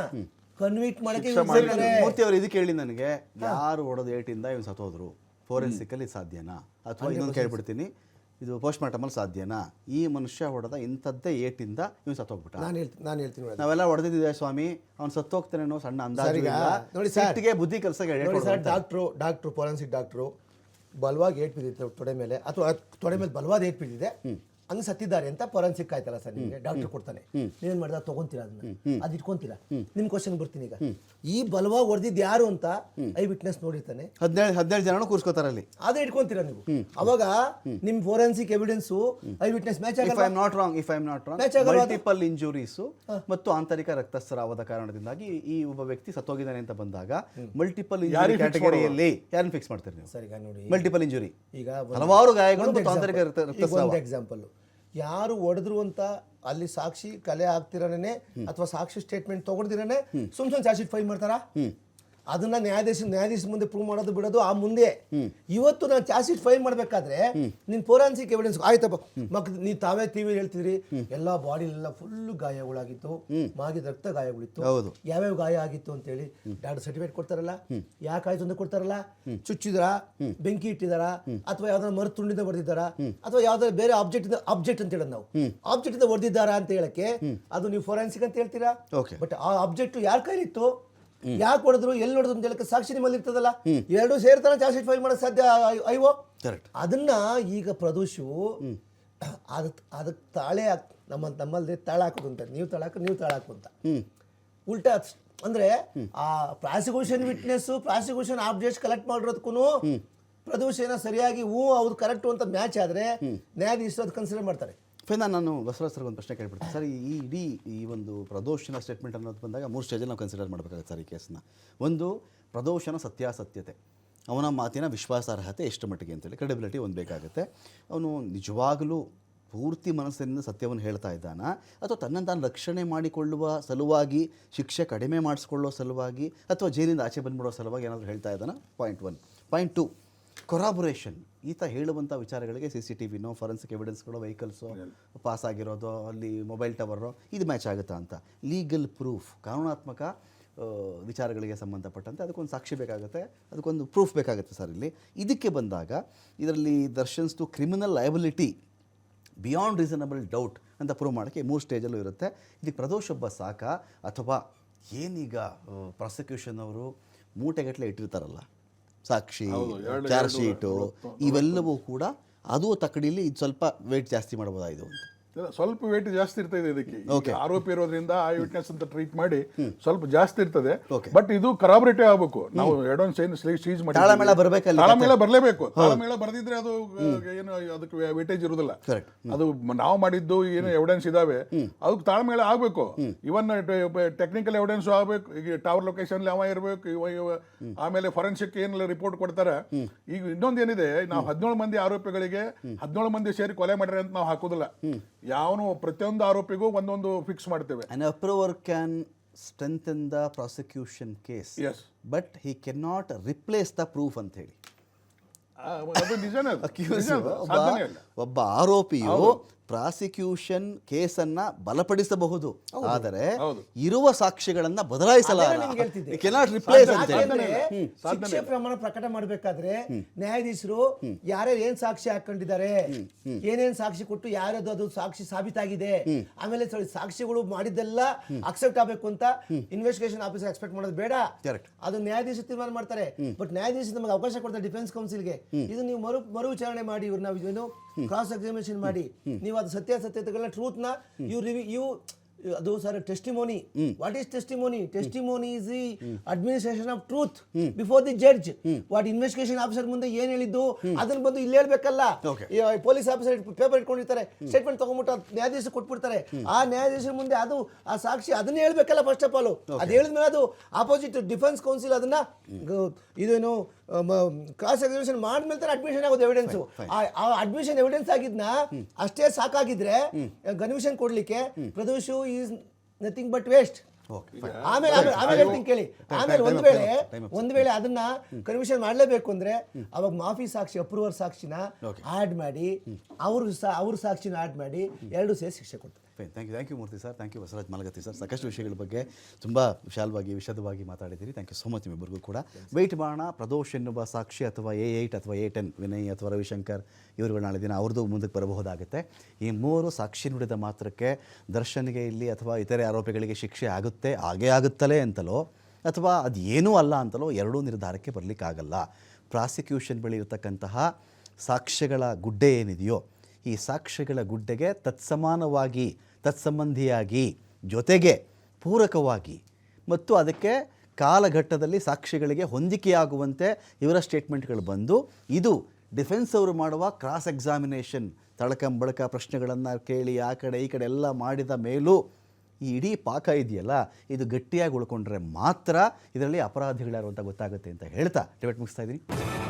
ಕನ್ವಿಕ್ಟ್ ಮಾಡಕ್ಕೆ ಯೂಸ್ ಮಾಡ್ತಾರೆ. ಮೂರ್ತಿ ಅವರು ಇದಕ್ಕೆ ಹೇಳಿ ನನಗೆ, ಯಾರು ಹೊಡೆದ ಏಟಿಂದ ಇವ್ನು ಸತ್ತೋದ್ರು, ಫೋರೆನ್ಸಿಕಲ್ಲಿ ಸಾಧ್ಯನಾ? ಅಥವಾ ಇನ್ನೊಂದು ಕೇಳ್ಬಿಡ್ತೀನಿ, ಇದು ಪೋಸ್ಟ್ ಮಾರ್ಟಮಲ್ಲಿ ಸಾಧ್ಯನಾ? ಈ ಮನುಷ್ಯ ಹೊಡೆದ ಇಂಥದ್ದೇ ಏಟಿಂದ ಇವ್ನು ಸತ್ತೋಗ್ಬಿಟ್ಟ. ನಾನು ಹೇಳ್ತೀನಿ ನಾವೆಲ್ಲ ಹೊಡೆದಿದ್ದೆ ಸ್ವಾಮಿ, ಅವ್ನು ಸತ್ತೋಗ್ತಾನೆ ಅನ್ನೋ ಸಣ್ಣ ಅಂದಾಜು ನೋಡಿ ಸಿಟ್ಟಿಗೆ ಬುದ್ಧಿ ಕಲ್ಸಕ್ಕೆ ಡಾಕ್ಟ್ರು ಫೋರೆನ್ಸಿಕ್ ಡಾಕ್ಟ್ರು ಬಲವಾಗಿ ಏಟ್ ಬಿದ್ದಿತ್ತು ತೊಡೆ ಮೇಲೆ, ಅಥವಾ ತೊಡೆ ಮೇಲೆ ಬಲವಾದ ಏಟ್ ಬಿದ್ದಿದೆ, ಹಂಗೆ ಸತ್ತಿದ್ದಾರೆ ಅಂತ ಫೋರೆನ್ಸಿಕ್ ಆಯ್ತಲ್ಲ ಸರ್, ನಿಮಗೆ ಡಾಕ್ಟರ್ ಕೊಡ್ತಾನೆ, ನೀವೇನ್ ಮಾಡಿದ ತಗೊಂತೀರಾ ಅದನ್ನ, ಅದು ಇಟ್ಕೊಂತೀರಾ? ನಿಮ್ ಕ್ವಶನ್ ಬರ್ತೀನಿ ಈಗ, ಈ ಬಲವಾಗಿ ಹೊಡೆದಿದ್ದು ಯಾರು ಅಂತ ಐ ವಿಟ್ನೆಸ್ ನೋಡಿರ್ತಾನೆ, 17 ಜನ ಕೂರ್ಸ್ಕೋತಾರೆ ಅಲ್ಲಿ, ಅದೇ ಇಟ್ಕೊಂತೀರಾ ನೀವು. ಅವಾಗ ನಿಮ್ forensic evidence eye witness match ಆಗಲ್ಲ. If I am not wrong, multiple injuries ಮತ್ತು ಆಂತರಿಕ ರಕ್ತಸ್ರಾವದ ಕಾರಣದಿಂದಾಗಿ ಈ ಒಬ್ಬ ವ್ಯಕ್ತಿ ಸತ್ತೋಗಿದ್ದಾನೆ ಅಂತ ಬಂದಾಗ ಮಲ್ಟಿಪಲ್ ಇಂಜುರಿ ಕ್ಯಾಟಗರಿಯಲ್ಲಿ ಯಾರನ್ನ ಫಿಕ್ಸ್ ಮಾಡ್ತೀರಿ ನೀವು? ಸರಿಗ ನೋಡಿ, ಮಲ್ಟಿಪಲ್ ಇಂಜುರಿ ಈಗ ಹಲವಾರು ಗಾಯಗಳು ಮತ್ತು ಆಂತರಿಕ ರಕ್ತಸ್ರಾವ. ಎಕ್ಸಾಂಪಲ್, ಯಾರು ಹೊಡೆದ್ರು ಅಂತ ಅಲ್ಲಿ ಸಾಕ್ಷಿ ಕಲೆ ಆಗ್ತಿರನೇ ಅಥವಾ ಸಾಕ್ಷಿ ಸ್ಟೇಟ್ಮೆಂಟ್ ತಗೊಂಡಿರನೇ ಸುಮ್ನೆ ಚಾರ್ಜ್ ಶೀಟ್ ಫೈಲ್ ಮಾಡ್ತಾರಾ? ಅದನ್ನ ನ್ಯಾಯಾಧೀಶ ಮುಂದೆ ಪ್ರೂವ್ ಮಾಡೋದು ಬಿಡೋದು ಆ ಮುಂದೆ. ಇವತ್ತು ನಾನು ಚಾರ್ಜ್ ಶೀಟ್ ಫೈಲ್ ಮಾಡ್ಬೇಕಾದ್ರೆ ನಿನ್ ಫೋರೆನ್ಸಿಕ್ ಎವಿಡೆನ್ಸ್ ಆಯ್ತಪ್ಪ, ನೀವು ತಾವೇ ಟಿವಿ ಹೇಳ್ತಿದ್ರಿ ಎಲ್ಲ ಬಾಡಿಲೆಲ್ಲ ಫುಲ್ ಗಾಯಗಳಾಗಿತ್ತು, ಮಾಗಿದ ರಕ್ತ ಗಾಯಗಳಿತ್ತು, ಯಾವ್ಯಾವ ಗಾಯ ಆಗಿತ್ತು ಅಂತ ಹೇಳಿ ಡಾಕ್ಟರ್ ಸರ್ಟಿಫಿಕೇಟ್ ಕೊಡ್ತಾರಲ್ಲ, ಯಾಕಾಯ್ತು ಅಂತ ಕೊಡ್ತಾರಲ್ಲ, ಚುಚ್ಚಿದಾರ, ಬೆಂಕಿ ಇಟ್ಟಿದಾರ, ಅಥವಾ ಯಾವ್ದಾರ ಮರು ತುಂಡಿಂದ ಹೊಡೆದಿದ್ದಾರ, ಅಥವಾ ಯಾವ್ದಾರ ಬೇರೆ ಆಬ್ಜೆಕ್ಟ್ ಅಂತ ಹೇಳೋದು ನಾವು, ಆಬ್ಜೆಕ್ಟ್ ಇಂದ ಹೊಡೆದಿದ್ದಾರಾ ಅಂತ ಹೇಳಕ್ಕೆ ಅದು ನೀವು ಫೋರೆನ್ಸಿಕ್ ಅಂತ ಹೇಳ್ತೀರಾ. ಬಟ್ ಆ ಆಬ್ಜೆಕ್ಟ್ ಯಾರ ಕೈಲಿತ್ತು, ಯಾಕೆ ಹೊಡೆದ್ರು, ಎಲ್ಲಿ ಹೊಡೆದ್ರು ಅಂತ ಹೇಳಕ್ಕೆ ಸಾಕ್ಷಿ ನಿಮ್ಮಲ್ಲಿ ಇರ್ತದಲ್ಲ, ಎರಡು ಸೇರ್ತಾನೆ ಚಾರ್ಜ್ ಶೀಟ್ ಫೈಲ್ ಮಾಡೋದು ಸಾಧ್ಯ ಐವೋ. ಅದನ್ನ ಈಗ ಪ್ರದೋಷು ಅದಕ್ಕೆ ತಾಳೆ ನಮ್ಮಲ್ಲಿ ತಾಳ ಹಾಕೋದು ಅಂತ, ನೀವು ತಾಳ ಹಾಕು ಅಂತ ಉಲ್ಟಾ. ಅಂದ್ರೆ ಆ prosecution witness, prosecution objects collect ಮಾಡಿರೋದಕ್ಕೂ ಪ್ರದೋಷ ಏನೋ ಸರಿಯಾಗಿ ಅವ್ರು ಕರೆಕ್ಟು ಅಂತ ಮ್ಯಾಚ್ ಆದ್ರೆ ನ್ಯಾಯಾಧೀಶರು ಅದು ಕನ್ಸಿಡರ್ ಮಾಡ್ತಾರೆ. ನಾನು ಬಸವರಾಜ್ ಸರ್ಗೆ ಒಂದು ಪ್ರಶ್ನೆ ಕೇಳ್ಬಿಡ್ತೀನಿ ಸರ್. ಈ ಒಂದು ಪ್ರದೋಷನ ಸ್ಟೇಟ್ಮೆಂಟ್ ಅನ್ನೋದು ಬಂದಾಗ 3 ಸ್ಟೇಜಲ್ಲಿ ನಾವು ಕನ್ಸಿಡರ್ ಮಾಡಬೇಕಾಗುತ್ತೆ ಸರ್ ಈ ಕೇಸನ್ನ. ಒಂದು, ಪ್ರದೋಷನ ಸತ್ಯಾಸತ್ಯತೆ, ಅವನ ಮಾತಿನ ವಿಶ್ವಾಸಾರ್ಹತೆ ಎಷ್ಟು ಮಟ್ಟಿಗೆ ಅಂತೇಳಿ ಕ್ರೆಡಿಬಿಲಿಟಿ ಒಂದು ಬೇಕಾಗುತ್ತೆ. ಅವನು ನಿಜವಾಗಲೂ ಪೂರ್ತಿ ಮನಸ್ಸಿನಿಂದ ಸತ್ಯವನ್ನು ಹೇಳ್ತಾ ಇದ್ದಾನ, ಅಥವಾ ತನ್ನನ್ನು ತಾನು ರಕ್ಷಣೆ ಮಾಡಿಕೊಳ್ಳುವ ಸಲುವಾಗಿ, ಶಿಕ್ಷೆ ಕಡಿಮೆ ಮಾಡಿಸ್ಕೊಳ್ಳೋ ಸಲುವಾಗಿ, ಅಥವಾ ಜೈಲಿಂದ ಆಚೆ ಬಂದ್ಬಿಡೋ ಸಲುವಾಗಿ ಏನಾದರೂ ಹೇಳ್ತಾ ಇದ್ದಾನ? ಪಾಯಿಂಟ್ 1. ಪಾಯಿಂಟ್ 2, ಕೊರಾಬೊರೇಷನ್. ಈತ ಹೇಳುವಂಥ ವಿಚಾರಗಳಿಗೆ CCTVನೋ, ಫಾರೆನ್ಸಿಕ್ ಎವಿಡೆನ್ಸ್ಗಳೋ, ವೆಹಿಕಲ್ಸೋ ಪಾಸ್ ಆಗಿರೋದು, ಅಲ್ಲಿ ಮೊಬೈಲ್ ಟವರೋ, ಇದು ಮ್ಯಾಚ್ ಆಗುತ್ತಾ ಅಂತ. ಲೀಗಲ್ ಪ್ರೂಫ್, ಕಾನೂನಾತ್ಮಕ ವಿಚಾರಗಳಿಗೆ ಸಂಬಂಧಪಟ್ಟಂತೆ ಅದಕ್ಕೊಂದು ಸಾಕ್ಷಿ ಬೇಕಾಗುತ್ತೆ, ಅದಕ್ಕೊಂದು ಪ್ರೂಫ್ ಬೇಕಾಗುತ್ತೆ ಸರ್. ಇದಕ್ಕೆ ಬಂದಾಗ ಇದರಲ್ಲಿ ದರ್ಶನ್ಸ್ದು criminal liability beyond reasonable doubt ಅಂತ ಪ್ರೂವ್ ಮಾಡೋಕ್ಕೆ 3 ಸ್ಟೇಜಲ್ಲೂ ಇರುತ್ತೆ. ಇದಕ್ಕೆ ಪ್ರದೋಷ್ ಒಬ್ಬ ಸಾಕ, ಅಥವಾ ಏನೀಗ ಪ್ರಾಸಿಕ್ಯೂಷನ್ ಅವರು ಮೂಟೆಗಟ್ಟಲೆ ಇಟ್ಟಿರ್ತಾರಲ್ಲ ಸಾಕ್ಷಿ, ಚಾರ್ಜ್ ಶೀಟು, ಇವೆಲ್ಲವೂ ಕೂಡ ಅದು ತಕ್ಕಡಿಲಿ ಇದು ಸ್ವಲ್ಪ ವೇಟ್ ಜಾಸ್ತಿ ಮಾಡ್ಬೋದಾಯಿತು ಅಂತ. ಸ್ವಲ್ಪ ವೇಟ್ ಜಾಸ್ತಿ ಇರ್ತದೆ ಇದಕ್ಕೆ, ಆರೋಪಿ ಇರೋದ್ರಿಂದ ಆ ವಿಟ್ನೆಸ್ ಅಂತ ಟ್ರೀಟ್ ಮಾಡಿ ಸ್ವಲ್ಪ ಜಾಸ್ತಿ ಇರ್ತದೆ. ಬಟ್ ಇದು ಕರಾಬರೇಟಿವ್ ಆಗಬೇಕು. ನಾವು ಎವಿಡೆನ್ಸ್ ಏನು ಸೀಸ್ ಮಾಡಿ ತಾಳಮೇಳ ಬರಬೇಕಲ್ಲ, ತಾಳಮೇಳ ಬರಲೇಬೇಕು. ತಾಳಮೇಳ ಬರದಿದ್ರೆ ಅದು ಏನು ಅದಕ್ಕೆ ವೇಟೇಜ್ ಇರುವುದಿಲ್ಲ. ಅದು ನಾವು ಮಾಡಿದ್ದು ಏನು ಎವಿಡೆನ್ಸ್ ಇದಾವೆ ಅದಕ್ಕೆ ತಾಳಮೇಳ ಆಗಬೇಕು. ಇವನ್ ಟೆಕ್ನಿಕಲ್ ಎವಿಡೆನ್ಸ್ ಆಗಬೇಕು. ಈಗ ಟವರ್ ಲೊಕೇಶನ್ ಯಾವ ಇರಬೇಕು, ಆಮೇಲೆ ಫೊರೆನ್ಸಿಕ್ ಏನೆಲ್ಲ ರಿಪೋರ್ಟ್ ಕೊಡ್ತಾರೆ. ಈಗ ಇನ್ನೊಂದು ಏನಿದೆ, ನಾವು 17 ಮಂದಿ ಆರೋಪಿಗಳಿಗೆ 17 ಮಂದಿ ಸೇರಿ ಕೊಲೆ ಮಾಡ್ರಿ ಅಂತ ನಾವು ಹಾಕೋದಿಲ್ಲ. ಯಾವನು ಪ್ರತಿಯೊಂದು ಆರೋಪಿಗೂ ಒಂದೊಂದು ಫಿಕ್ಸ್ ಮಾಡ್ತೇವೆ. An approver can strengthen the prosecution case, yes, but he cannot replace the proof ಅಂತ ಹೇಳಿ. ಅದು ನಿಜನೇ. ಒಬ್ಬ ಆರೋಪಿಯು ಪ್ರಾಸಿಕ್ಯೂಷನ್ ಕೇಸನ್ನ ಬಲಪಡಿಸಬಹುದು, ಆದರೆ ಹೌದು. ಇರುವ ಸಾಕ್ಷ್ಯಗಳನ್ನ ಬದಲಾಯಿಸಲಾರ. ನಿಮ್ಗೆ ಹೇಳ್ತಿದ್ದೆ. ಕೆನಾಟ್ ರಿಪ್ಲೇಸ್ ಅಂತ ಹೇಳಿ. ಯಾಕೆಂದ್ರೆ ಶಿಕ್ಷೆ ಪ್ರಮಾಣ ಪ್ರಕಟ ಮಾಡಬೇಕಾದ್ರೆ ನ್ಯಾಯಾಧೀಶರು ಯಾರ್ಯಾರು ಏನ್ ಸಾಕ್ಷಿ ಹಾಕೊಂಡಿದ್ದಾರೆ, ಏನೇನ್ ಸಾಕ್ಷಿ ಕೊಟ್ಟು ಯಾರ್ಯಾರು ಅದು ಸಾಕ್ಷಿ ಸಾಬೀತಾಗಿದೆ, ಆಮೇಲೆ ಸಾಕ್ಷಿಗಳು ಮಾಡಿದ್ದೆಲ್ಲ ಅಕ್ಸೆಪ್ಟ್ ಆಗಬೇಕು ಅಂತ ಇನ್ವೆಸ್ಟಿಗೇಷನ್ ಆಫೀಸರ್ ಎಕ್ಸ್ಪೆಕ್ಟ್ ಮಾಡೋದು ಬೇಡ. Correct. ಅದು ನ್ಯಾಯಾಧೀಶ ತೀರ್ಮಾನ ಮಾಡ್ತಾರೆ. ಬಟ್ ನ್ಯಾಯಾಧೀಶ ನಮಗೆ ಅವಕಾಶ ಕೊಡ್ತಾರೆ ಡಿಫೆನ್ಸ್ ಕೌನ್ಸಿಲ್ಗೆ, ಇದು ನೀವು ಮರು ವಿಚಾರಣೆ ಮಾಡಿ, ಇವ್ರನ್ನ ಏನು ಕ್ರಾಸ್ ಎಕ್ಸಾಮಿನೇಷನ್ ಮಾಡಿ, ನೀವು ಅದು ಸತ್ಯಾಸತ್ಯತೆಗಳನ್ನ ಟ್ರೂತ್ ನ ಯು ಅದು sir testimony. What is testimony? Testimony is the administration of truth before the judge. What investigation officer ಮುಂದೆ ಏನ್ ಹೇಳಿದ್ದು ಅದನ್ನ ಬಂದು ಇಲ್ಲಿ ಹೇಳ್ಬೇಕಲ್ಲ. ಪೊಲೀಸ್ ಆಫೀಸರ್ ಪೇಪರ್ ಇಟ್ಕೊಂಡಿರ್ತಾರೆ, ಸ್ಟೇಟ್ಮೆಂಟ್ ತಗೊಂಡ್ಬಿಟ್ಟು ನ್ಯಾಯಾಧೀಶ ಕೊಟ್ಬಿಡ್ತಾರೆ. ಆ ನ್ಯಾಯಾಧೀಶರ ಮುಂದೆ ಅದು ಆ ಸಾಕ್ಷಿ ಅದನ್ನ ಹೇಳ್ಬೇಕಲ್ಲ ಫಸ್ಟ್ ಆಫ್ ಆಲ್. ಅದು ಹೇಳಿದ್ಮೇಲೆ ಅದು ಆಪೋಸಿಟ್ ಡಿಫೆನ್ಸ್ ಕೌನ್ಸಿಲ್ ಅದನ್ನ ಇದೇನು ಕ್ರಾಸ್ ಎಕ್ಸಾಮಿನೇಷನ್ ಮಾಡಿದ್ಮೇಲೆ ತಾನೆ ಅಡ್ಮಿಷನ್ ಆಗೋದು ಎವಿಡೆನ್ಸ್. ಆ ಅಡ್ಮಿಷನ್ ಎವಿಡೆನ್ಸ್ ಆಗಿದ್ನ ಅಷ್ಟೇ ಸಾಕಾಗಿದ್ರೆ ಕನ್ವಿಷನ್ ಕೊಡ್ಲಿಕ್ಕೆ Pradosh is nothing but waste. ಆಮೇಲೆ ಹೇಳ್ತೀನಿ ಕೇಳಿ. ಆಮೇಲೆ ಒಂದ್ ವೇಳೆ ಅದನ್ನ ಕನ್ವಿಷನ್ ಮಾಡ್ಲೇಬೇಕು ಅಂದ್ರೆ ಅವಾಗ ಮಾಫಿ ಸಾಕ್ಷಿ ಅಪ್ರೂವರ್ ಸಾಕ್ಷಿನ ಆಡ್ ಮಾಡಿ ಅವ್ರ ಸಾಕ್ಷಿನ ಆಡ್ ಮಾಡಿ ಎರಡು ಸೇರಿ ಶಿಕ್ಷೆ ಕೊಡ್ತಾರೆ. Thank you Murthy sir, thank you Basavaraj Malagatti sir. ಸಾಕಷ್ಟು ವಿಷಯಗಳ ಬಗ್ಗೆ ತುಂಬ ವಿಶಾಲವಾಗಿ ವಿಶದವಾಗಿ ಮಾತಾಡಿದ್ದೀರಿ. ಥ್ಯಾಂಕ್ ಯು ಸೋ ಮಚ್ ನಿಮ್ಮಿಬ್ಬರಿಗೂ ಕೂಡ. ವೆಯ್ಟ್ ಮಾಡೋಣ, ಪ್ರದೋಷ್ ಎನ್ನುವ ಸಾಕ್ಷಿ ಅಥವಾ A8 ಅಥವಾ A10 ವಿನಯ್ ಅಥವಾ ರವಿಶಂಕರ್ ಇವರುಗಳು ನಾಳೆ ದಿನ ಅವ್ರದ್ದು ಮುಂದಕ್ಕೆ ಬರಬಹುದಾಗುತ್ತೆ. ಈ ಮೂವರು ಸಾಕ್ಷಿ ನುಡಿದ ಮಾತ್ರಕ್ಕೆ ದರ್ಶನ್ಗೆ ಇಲ್ಲಿ ಅಥವಾ ಇತರೆ ಆರೋಪಿಗಳಿಗೆ ಶಿಕ್ಷೆ ಆಗೇ ಆಗುತ್ತಲೇ ಅಂತಲೋ ಅಥವಾ ಅದು ಏನೂ ಅಲ್ಲ ಅಂತಲೋ ಎರಡೂ ನಿರ್ಧಾರಕ್ಕೆ ಬರಲಿಕ್ಕಾಗಲ್ಲ. ಪ್ರಾಸಿಕ್ಯೂಷನ್ ಬಳಿ ಇರತಕ್ಕಂತಹ ಸಾಕ್ಷ್ಯಗಳ ಗುಡ್ಡೆ ಏನಿದೆಯೋ, ಈ ಸಾಕ್ಷ್ಯಗಳ ಗುಡ್ಡೆಗೆ ತತ್ಸಂಬಂಧಿಯಾಗಿ ಜೊತೆಗೆ ಪೂರಕವಾಗಿ ಮತ್ತು ಅದಕ್ಕೆ ಕಾಲಘಟ್ಟದಲ್ಲಿ ಸಾಕ್ಷಿಗಳಿಗೆ ಹೊಂದಿಕೆಯಾಗುವಂತೆ ಇವರ ಸ್ಟೇಟ್ಮೆಂಟ್ಗಳು ಬಂದು ಇದು ಡಿಫೆನ್ಸ್ ಅವರು ಮಾಡುವ ಕ್ರಾಸ್ ಎಕ್ಸಾಮಿನೇಷನ್ ತಳಕಂಬಳಕ ಪ್ರಶ್ನೆಗಳನ್ನು ಕೇಳಿ ಆ ಕಡೆ ಈ ಕಡೆ ಎಲ್ಲ ಮಾಡಿದ ಮೇಲೂ ಈ ಇಡೀ ಪಾಕ ಇದೆಯಲ್ಲ ಇದು ಗಟ್ಟಿಯಾಗಿ ಉಳ್ಕೊಂಡ್ರೆ ಮಾತ್ರ ಇದರಲ್ಲಿ ಅಪರಾಧಿಗಳ್ಯಾರು ಅಂತ ಗೊತ್ತಾಗುತ್ತೆ ಅಂತ ಹೇಳ್ತಾ ಡಿಬೇಟ್ ಮುಗಿಸ್ತಾ ಇದ್ದೀನಿ.